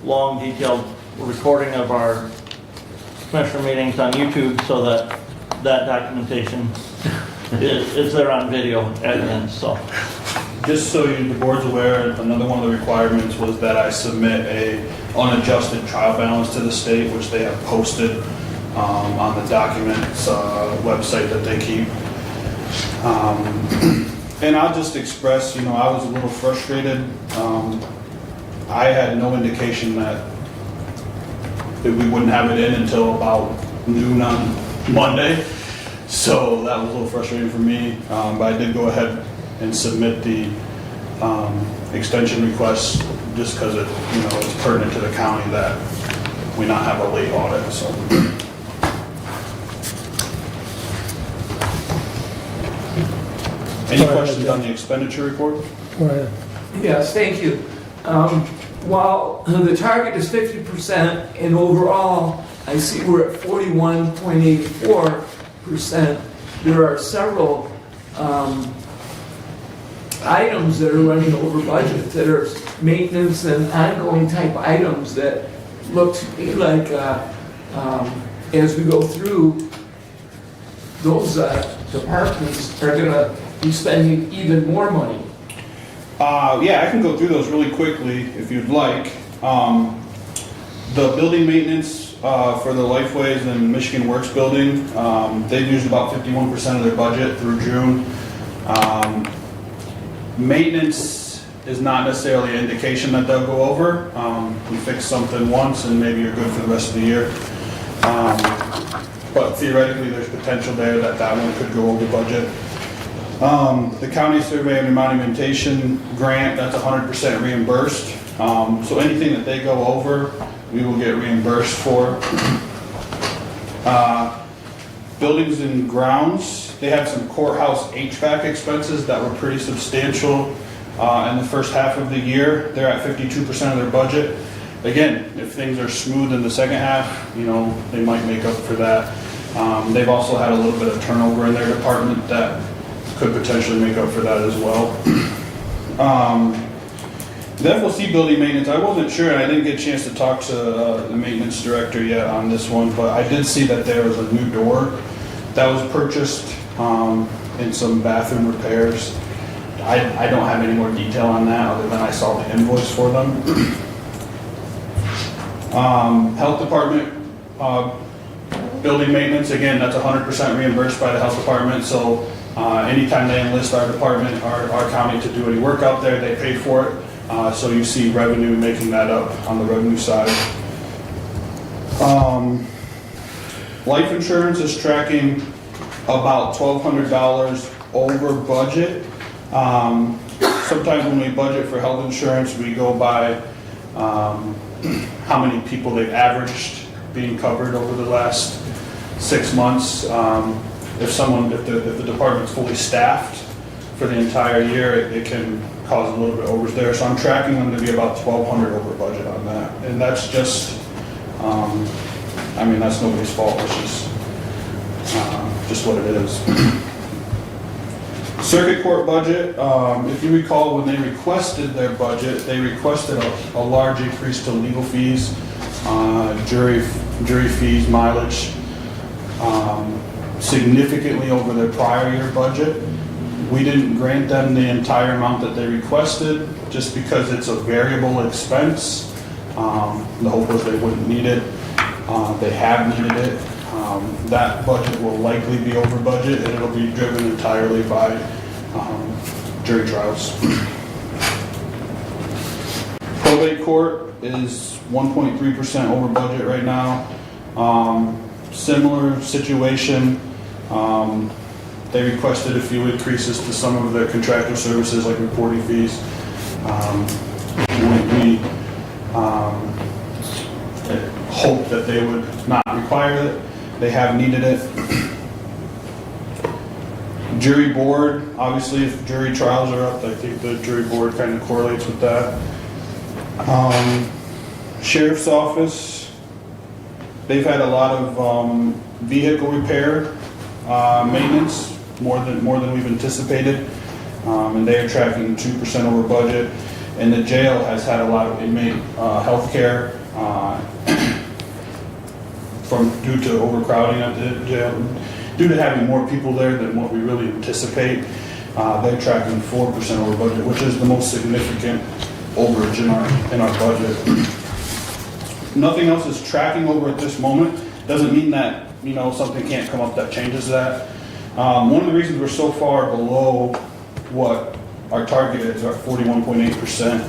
long, detailed recording of our commissioner meetings on YouTube so that documentation is there on video evidence, so. Just so the board's aware, another one of the requirements was that I submit a unadjusted trial balance to the state, which they have posted on the documents website that they keep. And I'll just express, I was a little frustrated I had no indication that we wouldn't have it in until about noon on Monday. So that was a little frustrating for me, but I did go ahead and submit the extension request just because it's pertinent to the county that we not have a late audit, so. Any questions on the expenditure report? Go ahead. Yes, thank you. While the target is 50%, and overall, I see we're at 41.84%, there are several items that are running over budget that are maintenance and ongoing type items that look to me like, as we go through, those departments are going to be spending even more money. Yeah, I can go through those really quickly if you'd like. The building maintenance for the Lifeways and Michigan Works building, they've used about 51% of their budget through June. Maintenance is not necessarily an indication that they'll go over. You fix something once and maybe you're good for the rest of the year. But theoretically, there's potential there that one could go over budget. The county survey and monumentation grant, that's 100% reimbursed. So anything that they go over, we will get reimbursed for. Buildings and grounds, they had some courthouse HVAC expenses that were pretty substantial in the first half of the year. They're at 52% of their budget. Again, if things are smooth in the second half, they might make up for that. They've also had a little bit of turnover in their department that could potentially make up for that as well. The FLC building maintenance, I wasn't sure, and I didn't get a chance to talk to the maintenance director yet on this one, but I did see that there was a new door that was purchased and some bathroom repairs. I don't have any more detail on that other than I saw the invoice for them. Health department building maintenance, again, that's 100% reimbursed by the health department, so anytime they enlist our department, our county to do any work out there, they pay for it. So you see revenue making that up on the revenue side. Life insurance is tracking about $1,200 over budget. Sometimes when we budget for health insurance, we go by how many people they've averaged being covered over the last 6 months. If the department's fully staffed for the entire year, it can cause a little bit overs there. So I'm tracking them to be about $1,200 over budget on that. And that's just, that's nobody's fault. It's just what it is. Circuit court budget, if you recall, when they requested their budget, they requested a large increase to legal fees, jury fees, mileage, significantly over their prior year budget. We didn't grant them the entire amount that they requested just because it's a variable expense. The hope was they wouldn't need it. They have needed it. That budget will likely be over budget, and it'll be driven entirely by jury trials. Probate court is 1.3% over budget right now. Similar situation. They requested a few increases to some of their contractual services like reporting fees. We hope that they would not require it. They have needed it. Jury board, obviously if jury trials are up, I think the jury board kind of correlates with that. Sheriff's office, they've had a lot of vehicle repair maintenance, more than we've anticipated, and they are tracking 2% over budget. And the jail has had a lot of inmate health care due to overcrowding at the jail, due to having more people there than what we really anticipate. They're tracking 4% over budget, which is the most significant overage in our budget. Nothing else is tracking over at this moment. Doesn't mean that something can't come up that changes that. One of the reasons we're so far below what our target is, our 41.8%,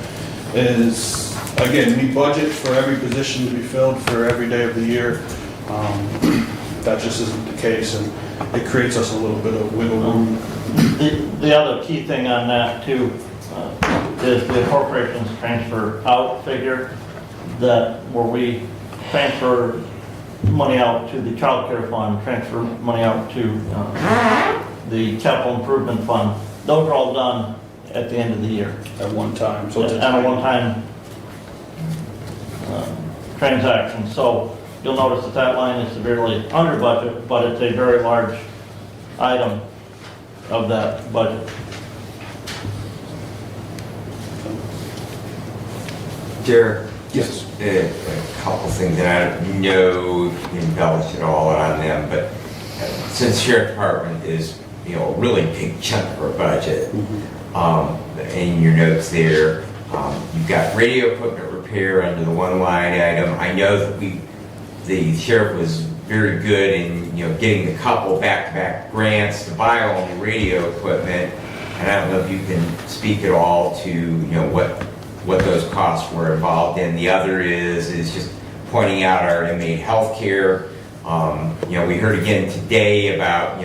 is again, we budget for every position to be filled for every day of the year. That just isn't the case, and it creates us a little bit of wiggle room. The other key thing on that too is the appropriations transfer out figure, that where we transfer money out to the child care fund, transfer money out to the capital improvement fund. Those are all done at the end of the year. At one time. So it's at a one-time transaction. So you'll notice that that line is severely under budget, but it's a very large item of that budget. Derek? Yes. A couple things, and I don't know if you can embellish at all on them, but since Sheriff Department is, a really big chunk of our budget, in your notes there, you've got radio equipment repair under the one line item. I know that the sheriff was very good in, getting the couple back-to-back grants to buy all the radio equipment, and I don't know if you can speak at all to, what those costs were involved in. The other is just pointing out our inmate health care. We heard again today about,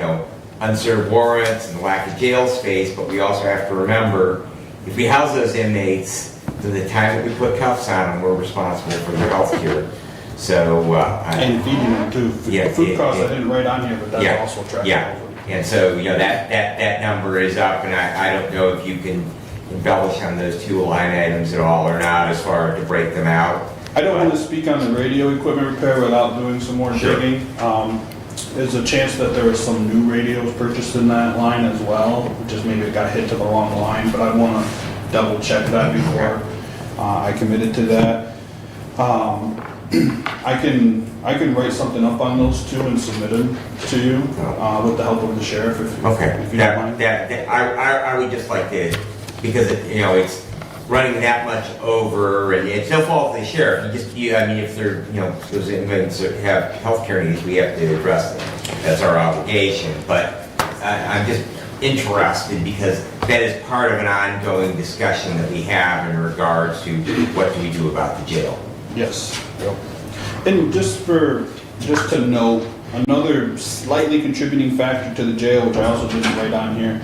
unserved warrants and the lack of jail space, but we also have to remember, if we house those inmates, to the time that we put cuffs on them, we're responsible for their health care. So, and feeding them too. Food costs I didn't write on here, but that's also tracked. Yeah, and so, that number is up, and I don't know if you can embellish on those two line items at all or not, as far as to break them out. I don't want to speak on the radio equipment repair without doing some more digging. There's a chance that there was some new radios purchased in that line as well, just maybe it got hit to the wrong line, but I want to double check that before I committed to that. I can write something up on those two and submit them to you with the help of the sheriff if you don't mind. I would just like to, because it's running that much over, and it's no fault of the sheriff. If they're, those inmates that have healthcare needs, we have to address them. That's our obligation. But I'm just interested because that is part of an ongoing discussion that we have in regards to what do we do about the jail. Yes. Yep. And just to note, another slightly contributing factor to the jail, which I also didn't write on here,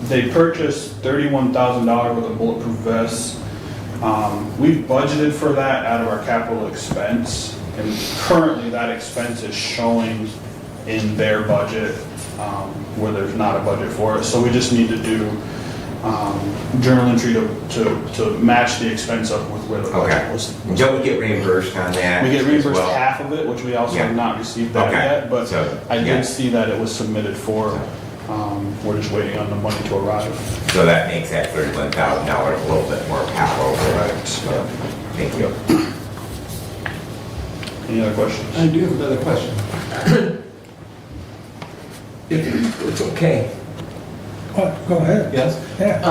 they purchased $31,000 worth of bulletproof vests. We've budgeted for that out of our capital expense, and currently that expense is showing in their budget where there's not a budget for it. So we just need to do journal entry to match the expense up with where the budget was. Don't we get reimbursed on that? We get reimbursed half of it, which we also have not received that yet, but I did see that it was submitted for. We're just waiting on the money to arrive. So that makes that $31,000 a little bit more palatable. Right. Thank you. Any other questions? I do have another question. If it's okay. Go ahead. Yes? Yeah.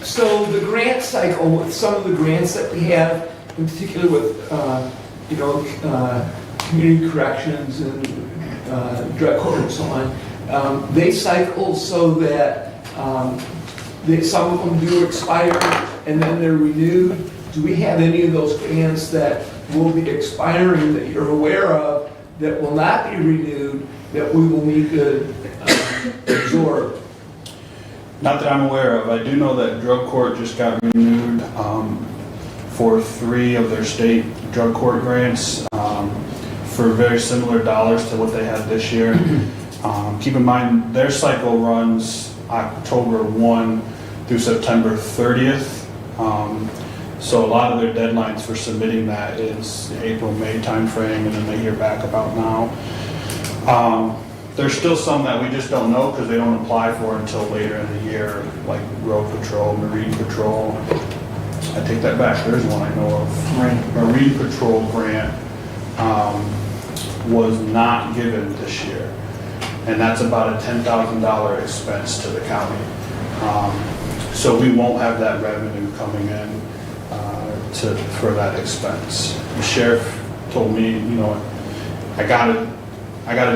So the grant cycle, with some of the grants that we have, in particular with, community corrections and drug court and so on, they cycle so that some of them do expire and then they're renewed. Do we have any of those grants that will be expiring that you're aware of that will not be renewed, that we will need to absorb? Not that I'm aware of. I do know that drug court just got renewed for 3 of their state drug court grants for very similar dollars to what they had this year. Keep in mind, their cycle runs October 1 through September 30th. So a lot of their deadlines for submitting that is the April-May timeframe, and then they hear back about now. There's still some that we just don't know because they don't apply for until later in the year, like road patrol, marine patrol. I take that back, there's one I know of. Marine patrol grant was not given this year, and that's about a $10,000 expense to the county. So we won't have that revenue coming in for that expense. The sheriff told me, I gotta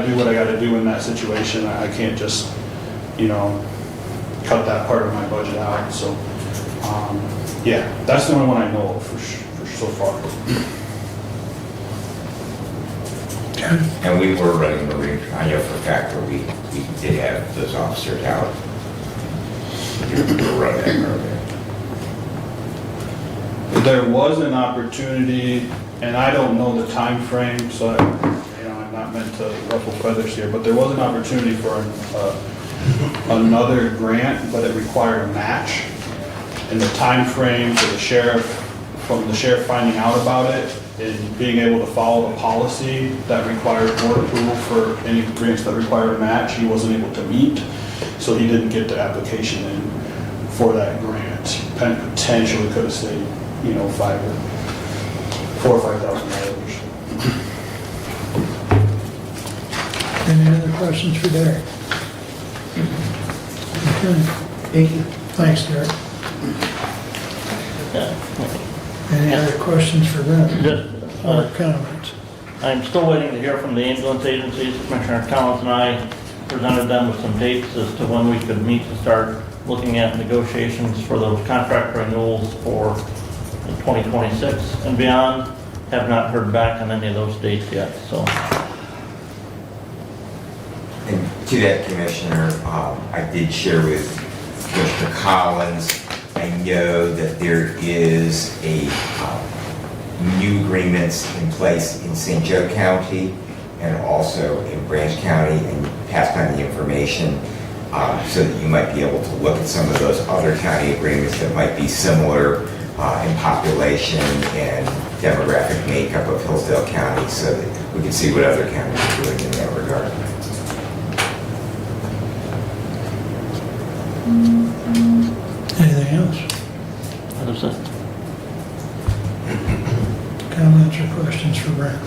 do what I gotta do in that situation. I can't just, cut that part of my budget out. So Yeah, that's the only one I know of for so far. And we were running the ring, I know for a fact where we did have those officers out. We were running that program. There was an opportunity, and I don't know the time frame, so I'm not meant to ruffle feathers here, but there was an opportunity for another grant, but it required a match. And the time frame for the sheriff, from the sheriff finding out about it and being able to follow the policy that required board approval for any grants that required a match, he wasn't able to meet, so he didn't get the application in for that grant. Potentially could have saved, $4,000 or $5,000. Any other questions for Derek? Okay. Thank you. Thanks, Derek. Any other questions for Brent? Just, Or comments? I'm still waiting to hear from the ambulance agencies. Commissioner Collins and I presented them with some dates as to when we could meet to start looking at negotiations for those contract renewals for 2026 and beyond. Have not heard back on any of those dates yet, so. And to that, Commissioner, I did share with Commissioner Collins, I know that there is a new agreements in place in St. Joe County and also in Branch County, and passed on the information so that you might be able to look at some of those other county agreements that might be similar in population and demographic makeup of Hillsdale County, so that we can see what other counties are doing in that regard. Anything else? That is it. Comments or questions for Brent?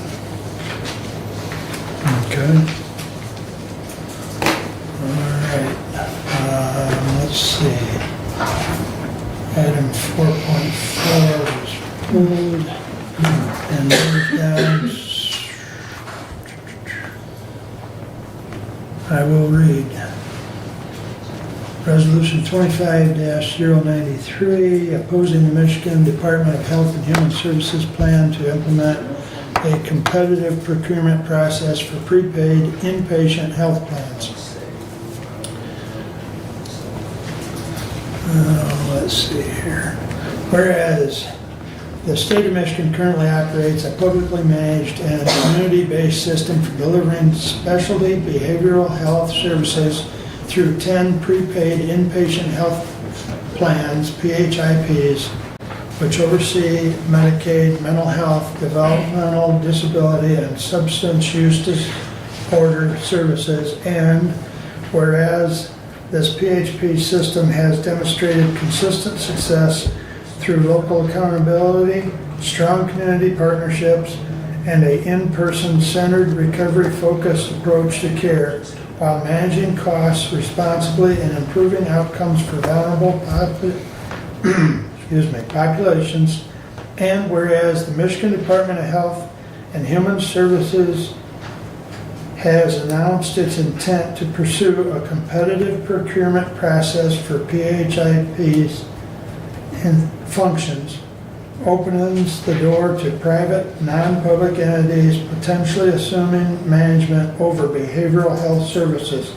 Okay. All right. Let's see. Item 4.4 was pulled and moved down. I will read. Resolution 25-093, opposing the Michigan Department of Health and Human Services plan to implement a competitive procurement process for prepaid inpatient health plans. Let's see here. Whereas the state of Michigan currently operates a publicly managed and community-based system for delivering specialty behavioral health services through 10 prepaid inpatient health plans, PHIPs, which oversee Medicaid, mental health, developmental disability, and substance use disorder services. And whereas this PHP system has demonstrated consistent success through local accountability, strong community partnerships, and an in-person centered recovery-focused approach to care, while managing costs responsibly and improving outcomes for vulnerable populations. And whereas the Michigan Department of Health and Human Services has announced its intent to pursue a competitive procurement process for PHIPs and functions, opens the door to private, non-public entities potentially assuming management over behavioral health services.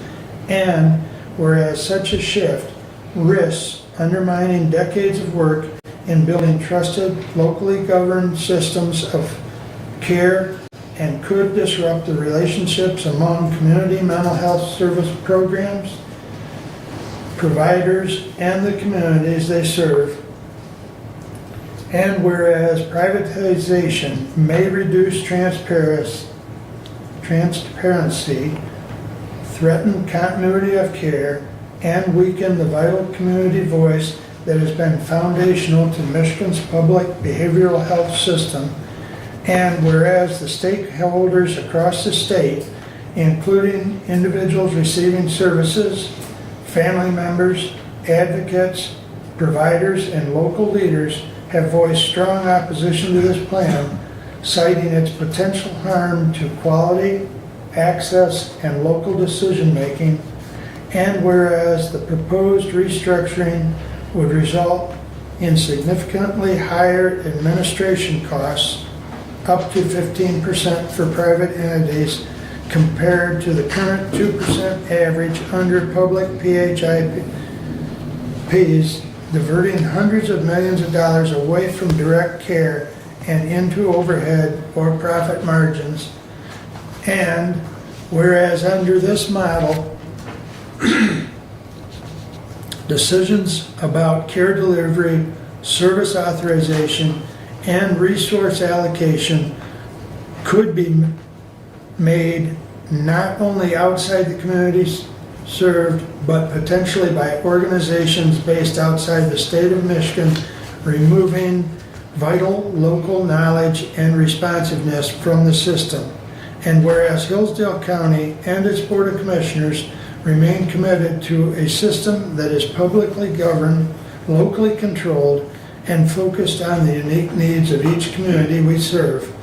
And whereas such a shift risks undermining decades of work in building trusted, locally governed systems of care and could disrupt the relationships among community mental health service programs, providers, and the communities they serve. And whereas privatization may reduce transparency, threaten continuity of care, and weaken the vital community voice that has been foundational to Michigan's public behavioral health system. And whereas the stakeholders across the state, including individuals receiving services, family members, advocates, providers, and local leaders, have voiced strong opposition to this plan, citing its potential harm to quality, access, and local decision-making. And whereas the proposed restructuring would result in significantly higher administration costs, up to 15% for private entities, compared to the current 2% average under public PHIPs, diverting hundreds of millions of dollars away from direct care and into overhead or profit margins. And whereas under this model, decisions about care delivery, service authorization, and resource allocation could be made not only outside the communities served, but potentially by organizations based outside the state of Michigan, removing vital local knowledge and responsiveness from the system. And whereas Hillsdale County and its Board of Commissioners remain committed to a system that is publicly governed, locally controlled, and focused on the unique needs of each community we serve.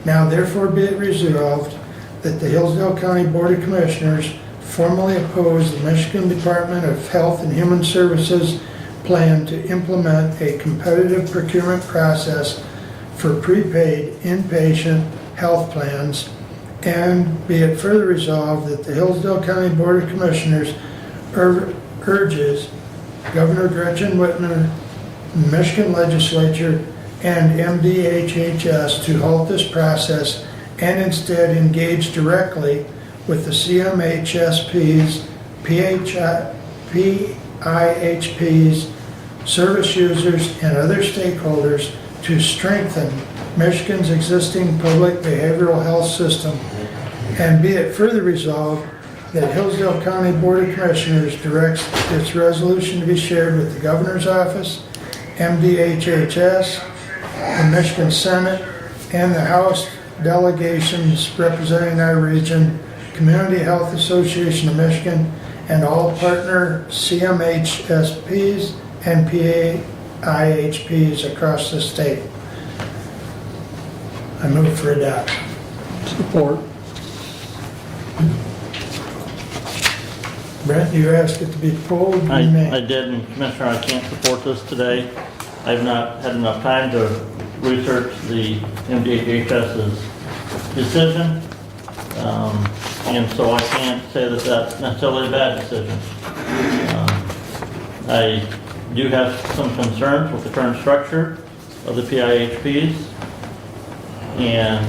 Now therefore be it resolved that the Hillsdale County Board of Commissioners formally oppose the Michigan Department of Health and Human Services plan to implement a competitive procurement process for prepaid inpatient health plans, and be it further resolved that the Hillsdale County Board of Commissioners urges Governor Gretchen Whitmer, Michigan Legislature, and MDHHS to halt this process and instead engage directly with the CMHSPs, PIHPs, service users, and other stakeholders to strengthen Michigan's existing public behavioral health system. And be it further resolved that Hillsdale County Board of Commissioners directs its resolution to be shared with the Governor's Office, MDHHS, the Michigan Senate, and the House delegations representing our region, Community Health Association of Michigan, and all partner CMHSPs and PIHPs across the state. I move for adoption. Support. Brent, you asked it to be pulled? I did, and Commissioner, I can't support this today. I've not had enough time to research the MDHS's decision, and so I can't say that that's necessarily a bad decision. I do have some concerns with the current structure of the PIHPs, and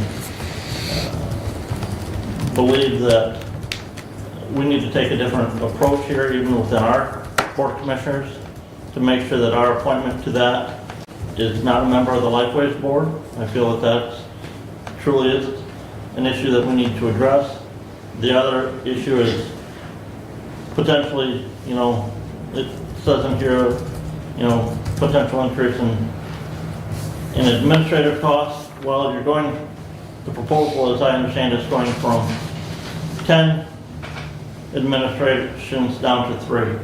believe that we need to take a different approach here, even within our Board of Commissioners, to make sure that our appointment to that is not a member of the Lifeways Board. I feel that that truly is an issue that we need to address. The other issue is potentially, it says in here, potential increase in administrative costs. Well, you're going, the proposal, as I understand, is going from 10 administrations down to 3.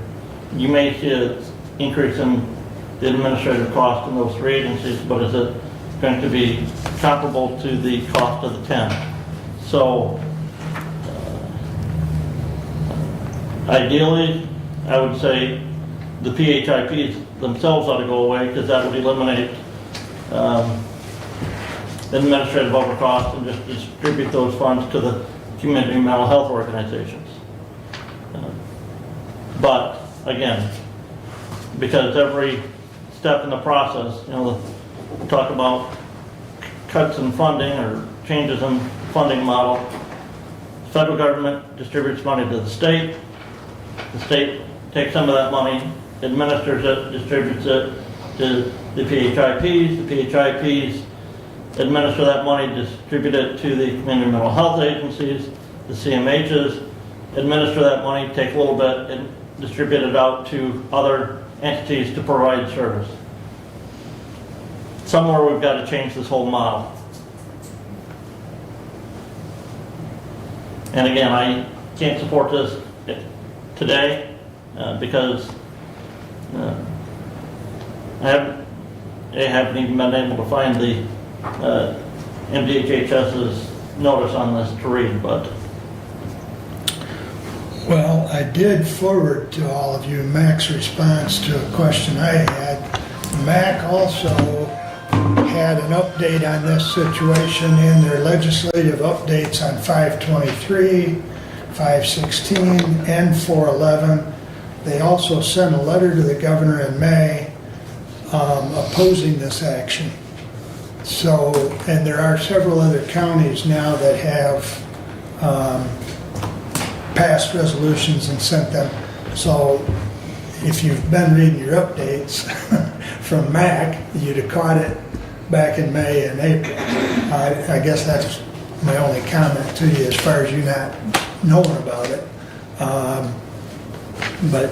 You may see an increase in the administrative cost in those 3 agencies, but is it going to be comparable to the cost of the 10? So, ideally, I would say the PHIPs themselves ought to go away, because that would eliminate administrative overcost and just distribute those funds to the community mental health organizations. But again, because every step in the process, talk about cuts in funding or changes in funding model, the federal government distributes money to the state takes some of that money, administers it, distributes it to the PHIPs, the PHIPs administer that money, distribute it to the community mental health agencies, the CMHs, administer that money, take a little bit and distribute it out to other entities to provide service. Somewhere we've got to change this whole model. And again, I can't support this today because I haven't even been able to find the MDHHS's notice on this to read, but. Well, I did forward to all of you Mac's response to a question I had MAC also had an update on this situation in their legislative updates on 523, 516, and 411. They also sent a letter to the governor in May opposing this action. So, and there are several other counties now that have passed resolutions and sent them. So if you've been reading your updates from MAC, you'd have caught it back in May and April. I guess that's my only comment to you as far as you not knowing about it. But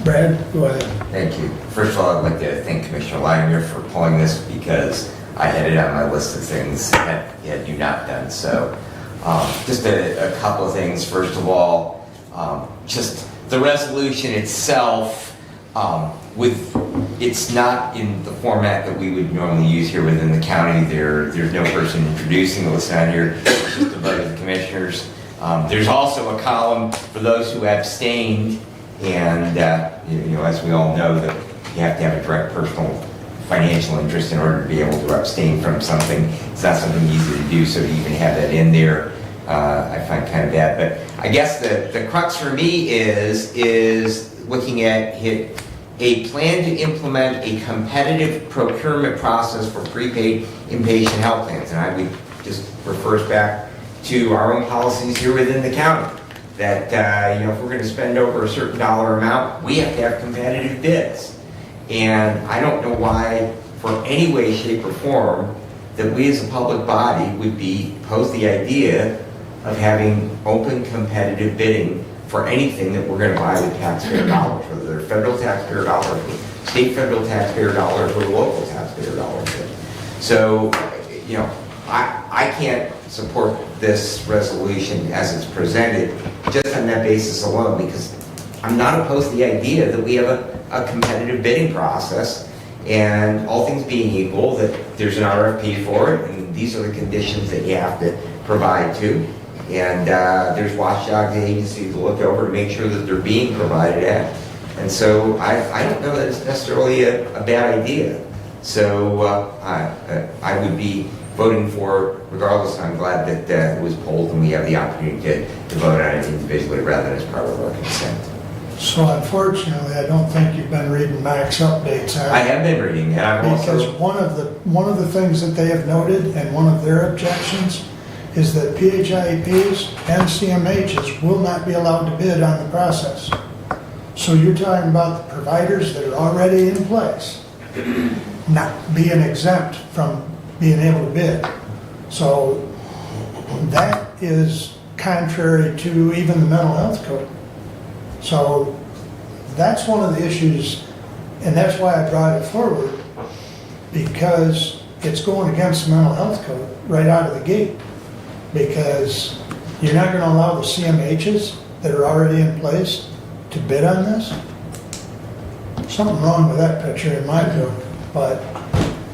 Brad, go ahead. Thank you. First of all, I'd like to thank Commissioner Latimer for pulling this because I had it on my list of things that had you not done. So just a couple of things. First of all, just the resolution itself, it's not in the format that we would normally use here within the county. There's no person introducing the list on here. It's just a vote of the commissioners. There's also a column for those who abstained, and as we all know, that you have to have a direct personal financial interest in order to be able to abstain from something. It's not something easy to do, so to even have that in there, I find kind of bad. But I guess the crux for me is looking at a plan to implement a competitive procurement process for prepaid inpatient health plans. And I would just refer us back to our own policies here within the county. That if we're going to spend over a certain dollar amount, we have to have competitive bids. And I don't know why, for any way, shape, or form, that we as a public body would pose the idea of having open competitive bidding for anything that we're going to buy with taxpayer dollars, whether they're federal taxpayer dollars, state federal taxpayer dollars, or local taxpayer dollars. So, I can't support this resolution as it's presented just on that basis alone, because I'm not opposed to the idea that we have a competitive bidding process, and all things being equal, that there's an RFP for it, and these are the conditions that you have to provide to, and there's watchdog agencies to look over to make sure that they're being provided at. And so I don't know that it's necessarily a bad idea. So I would be voting for, regardless. I'm glad that it was polled and we have the opportunity to vote on it individually rather than as part of our consent. So unfortunately, I don't think you've been reading Mac's updates. I have been reading that. Because one of the things that they have noted, and one of their objections, is that PHIEPs and CMHs will not be allowed to bid on the process. So you're talking about the providers that are already in place not being exempt from being able to bid. So that is contrary to even the mental health code. So that's one of the issues, and that's why I brought it forward, because it's going against the mental health code right out of the gate. Because you're not going to allow the CMHs that are already in place to bid on this. Something wrong with that picture in my book, but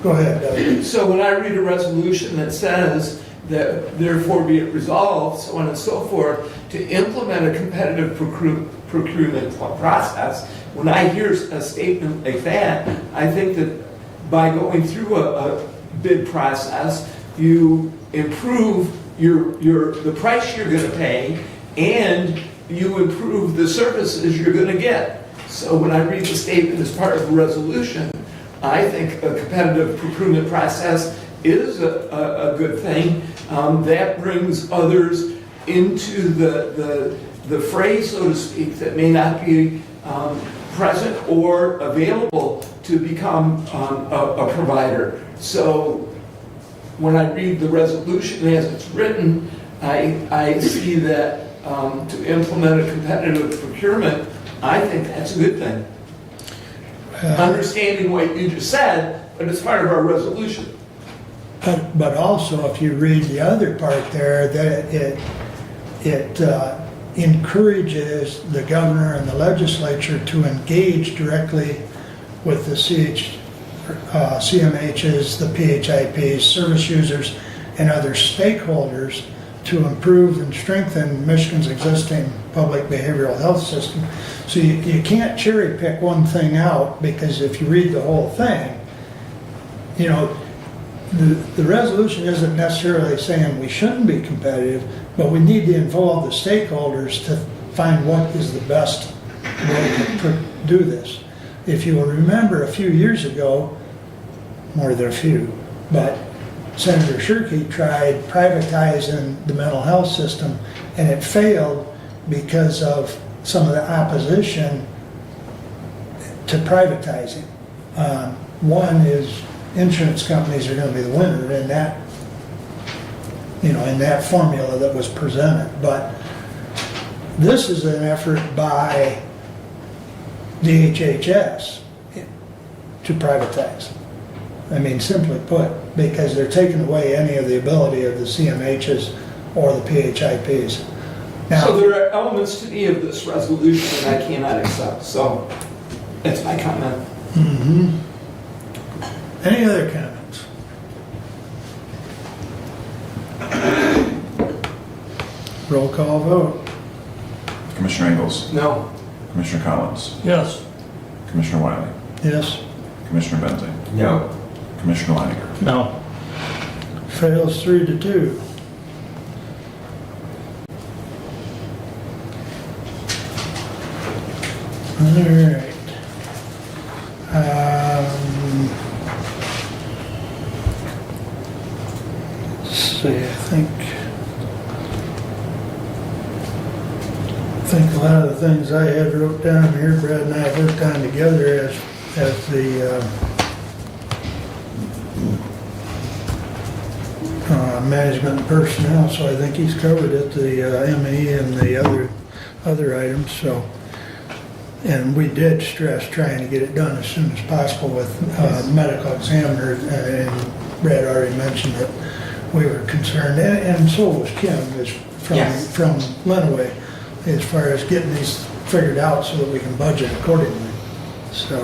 go ahead, Doug. So when I read a resolution that says that therefore be it resolved, so on and so forth, to implement a competitive procurement process, when I hear a statement like that, I think that by going through a bid process, you improve the price you're going to pay, and you improve the services you're going to get. So when I read the statement as part of a resolution, I think a competitive procurement process is a good thing. That brings others into the fray, so to speak, that may not be present or available to become a provider. So when I read the resolution as it's written, I see that to implement a competitive procurement, I think that's a good thing. Understanding what you just said, but it's part of our resolution. But also, if you read the other part there, that it encourages the governor and the legislature to engage directly with the CMHs, the PHIPs, service users, and other stakeholders to improve and strengthen Michigan's existing public behavioral health system. So you can't cherry pick one thing out, because if you read the whole thing, you know, the resolution isn't necessarily saying we shouldn't be competitive, but we need to involve the stakeholders to find what is the best way to do this. If you will remember, a few years ago, more than a few, but Senator Shirkey tried privatizing the mental health system, and it failed because of some of the opposition to privatizing. One is insurance companies are going to be the winner in that, you know, in that formula that was presented. But this is an effort by DHHS to privatize. I mean, simply put, because they're taking away any of the ability of the CMHs or the PHIPs. Now, So there are elements to me of this resolution that I cannot accept, so that's my comment. mhm. Any other comments? Roll call vote. Commissioner Ingles, No. Commissioner Collins, Yes. Commissioner Wiley, Yes. Commissioner Benzing, No. Commissioner Leininger. No. Fails 3-2. All right. Let's see, I think a lot of the things I had wrote down here, Brad and I worked on together as the management and personnel, so I think he's covered it, the ME and the other items, so. And we did stress trying to get it done as soon as possible with medical examiner, and Brad already mentioned that we were concerned, and so was Kim, from Lenawee, as far as getting these figured out so that we can budget accordingly. So,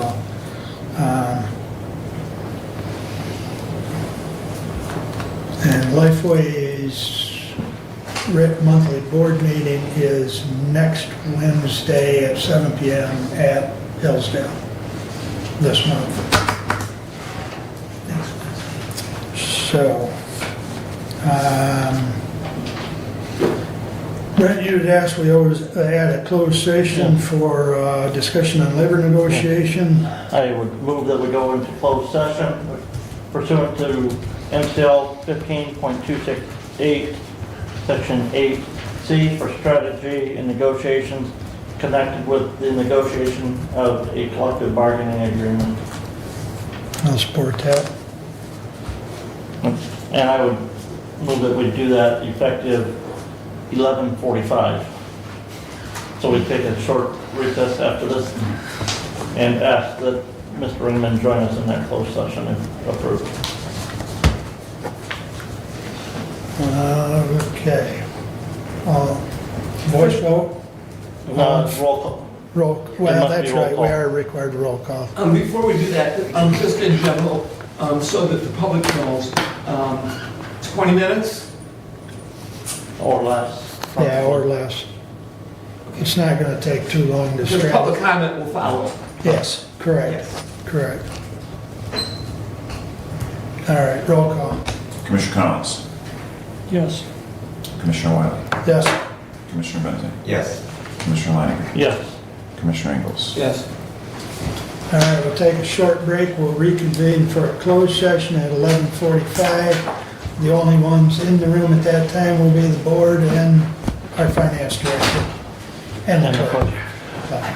and Lifeways monthly board meeting is next Wednesday at 7 p.m. at Hillsdale this month. So, Brent, you had asked, we always add a closed session for discussion on labor negotiation. I would move that we go into closed session pursuant to MCL 15.268, Section 8C, for strategy and negotiations connected with the negotiation of a collective bargaining agreement. I'll support that. And I would move that we do that effective 11:45. So we take a short recess after this and ask that Mr. Ringman join us in that closed session if approved. Okay. Voice vote? Roll call. Well, must that's be roll right, call. we are required to roll call. Before we do that, just in general, so that the public knows, 20 minutes? Or less. Yeah, or less. It's not going to take too long to Because stretch. public comment will follow. Yes, correct, Yes. correct. All right, roll call. Commissioner Collins, Yes. Commissioner Wiley, Yes. Commissioner Benzing, Yes. Commissioner Leininger, Yes. Commissioner Ingles. Yes. All right, we'll take a short break. We'll reconvene for a closed session at 11:45. The only ones in the room at that time will be the board and our finance director. And the clerk. Bye.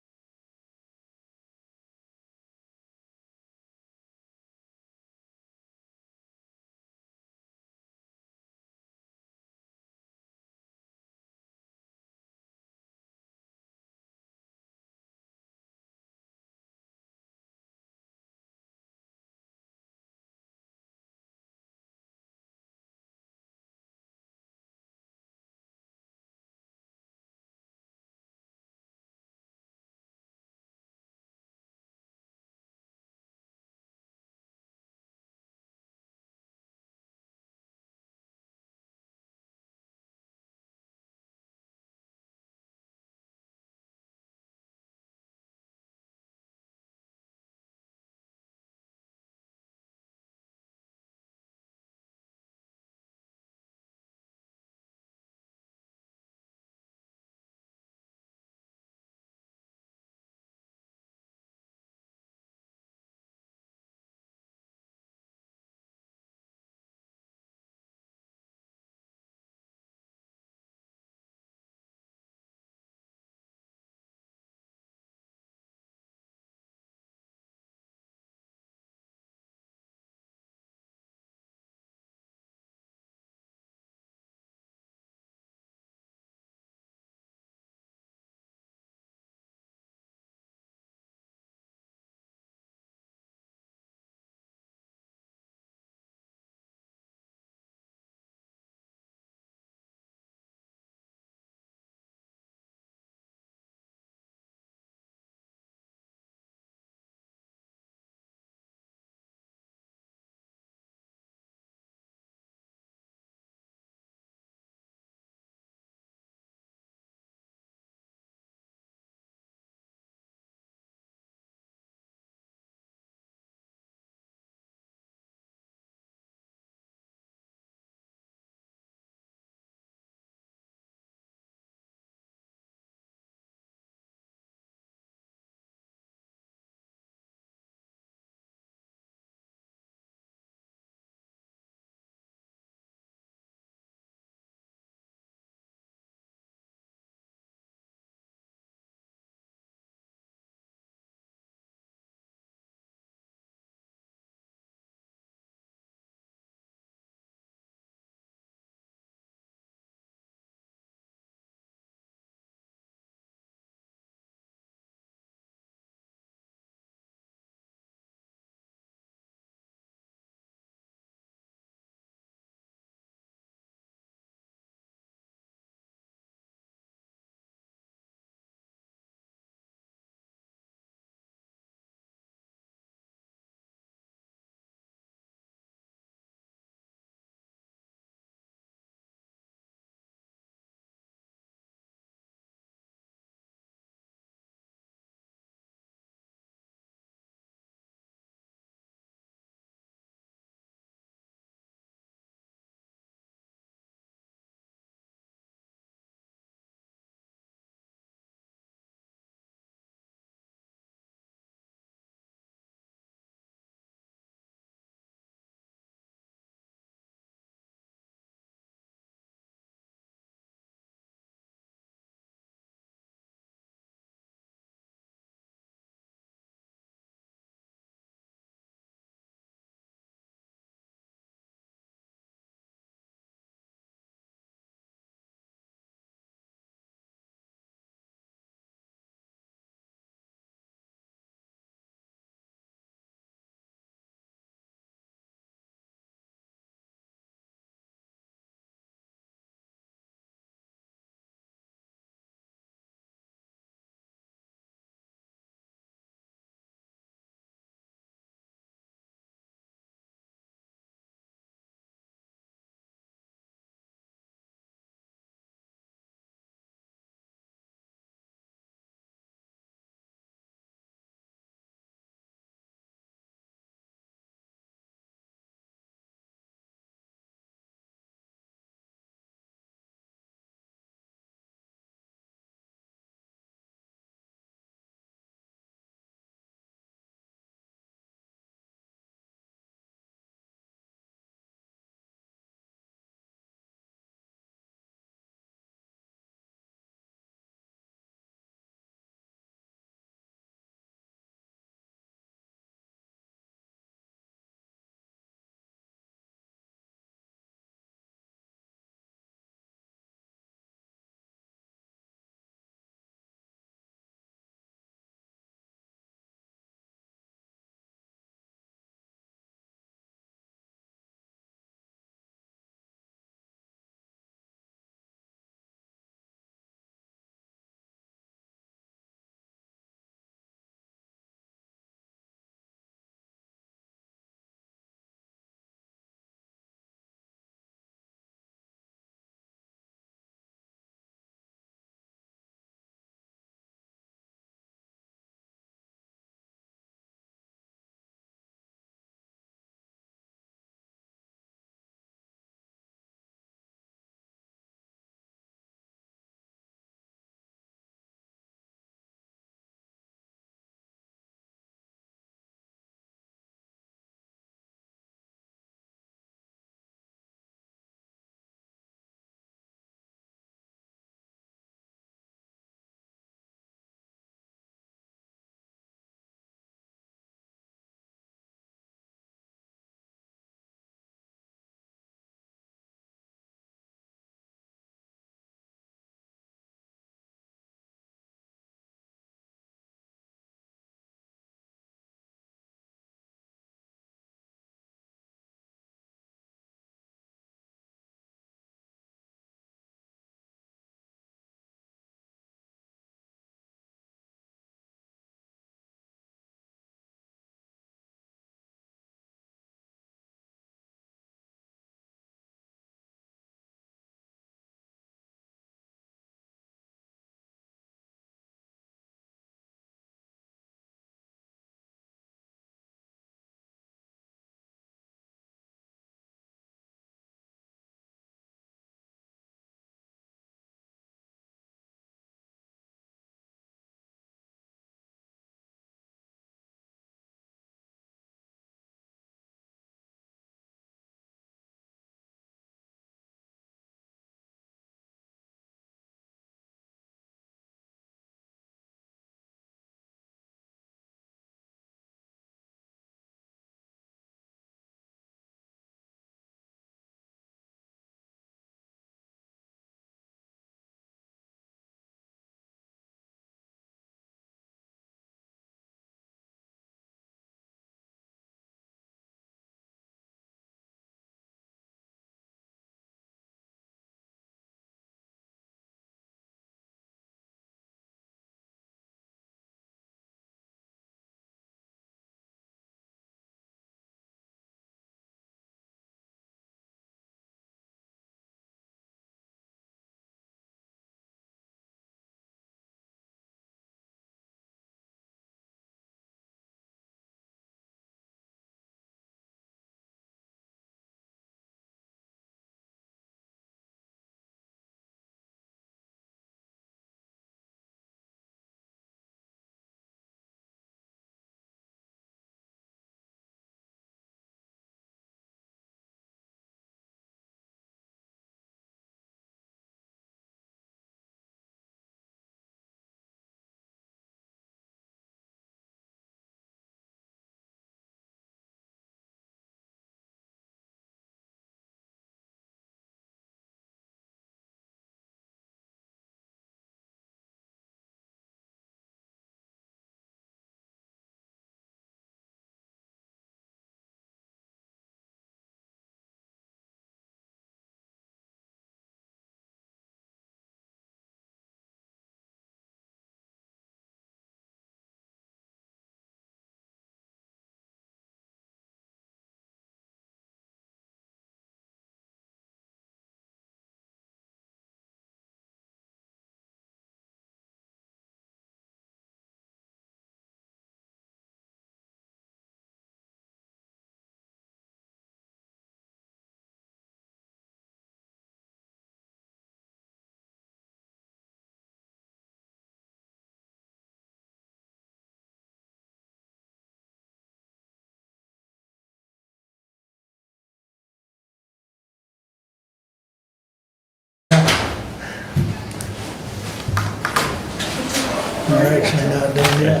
We're actually not done yet.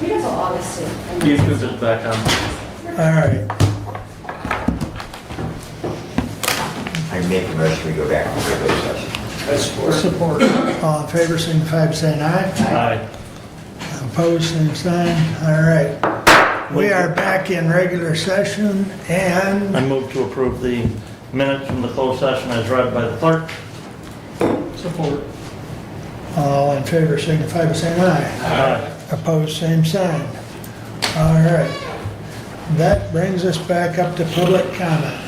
We got till August too. YouTube's is back on. All right. I make a motion, we go back to regular session. Support. All in favor, signify by saying aye. Aye. Opposed, same sign. All right. We are back in regular session and I move to approve the minutes from the closed session as read by the clerk. Support. all in favor, signify by saying aye. Aye. Opposed, same sign. All right. That brings us back up to public comment.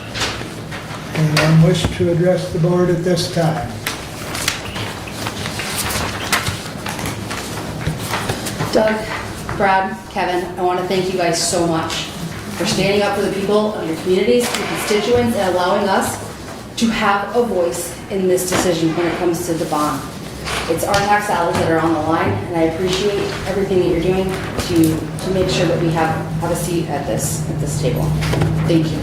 Anyone wish to address the board at this time? Doug, Brad, Kevin, I want to thank you guys so much for standing up for the people of your communities, your constituents, and allowing us to have a voice in this decision when it comes to the bond. It's our tax dollars that are on the line, and I appreciate everything that you're doing to make sure that we have a seat at this table. Thank you.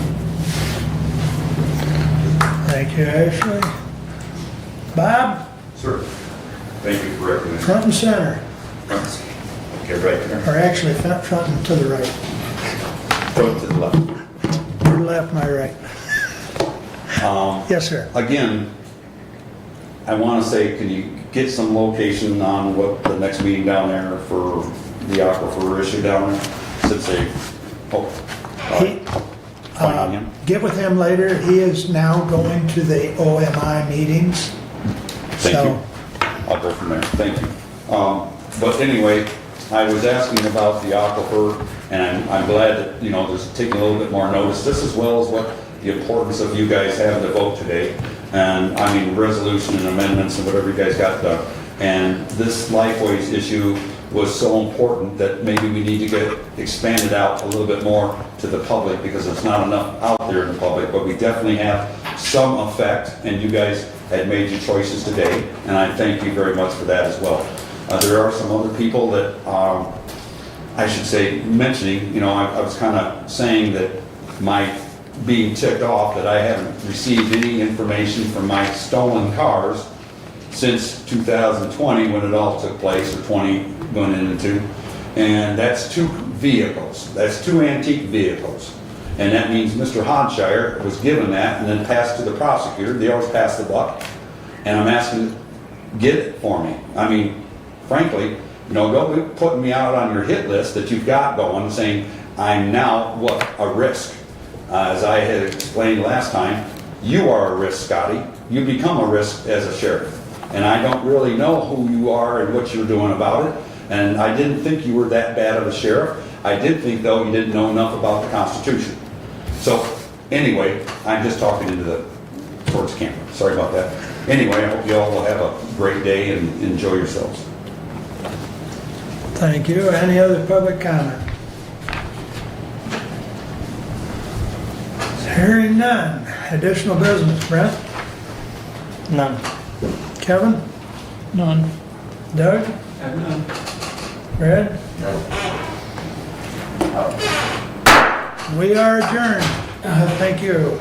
Thank you, Ashley. Bob, Sir, thank you for recognizing. front and center, Okay, right there. or actually front and to the right. Go to the left. Your left, my right. Yes, sir. Again, I want to say, can you get some location on what the next meeting down there for the aquifer issue down there? Since they, finding him. Get with him later. He is now going to the OMI meetings. Thank you. I'll go from there. Thank you. But anyway, I was asking about the aquifer, and I'm glad that, you know, there's taking a little bit more notice. This as well as what the importance of you guys having to vote today. And I mean, resolution and amendments and whatever you guys got done. And this Lifeways issue was so important that maybe we need to get expanded out a little bit more to the public, because there's not enough out there in the public, but we definitely have some effect, and you guys had made your choices today, and I thank you very much for that as well. There are some other people that, I should say, mentioning, you know, I was kind of saying that my being ticked off that I haven't received any information from my stolen cars since 2020 when it all took place, or 20 going into, and that's 2 vehicles. That's 2 antique vehicles. And that means Mr. Hodshire was given that and then passed to the prosecutor. They always pass the buck. And I'm asking, get it for me. I mean, frankly, you know, don't be putting me out on your hit list that you've got going, saying I'm now, what, a risk. As I had explained last time, you are a risk, Scotty. You become a risk as a sheriff. And I don't really know who you are and what you're doing about it. And I didn't think you were that bad of a sheriff. I did think, though, you didn't know enough about the Constitution. So, anyway, I'm just talking towards the camera. Sorry about that. Anyway, I hope you all will have a great day and enjoy yourselves. Thank you. Any other public comment? Hearing none. Additional business, Brent? None. Kevin? None. Doug? Have none. Brad? We are adjourned. Thank you.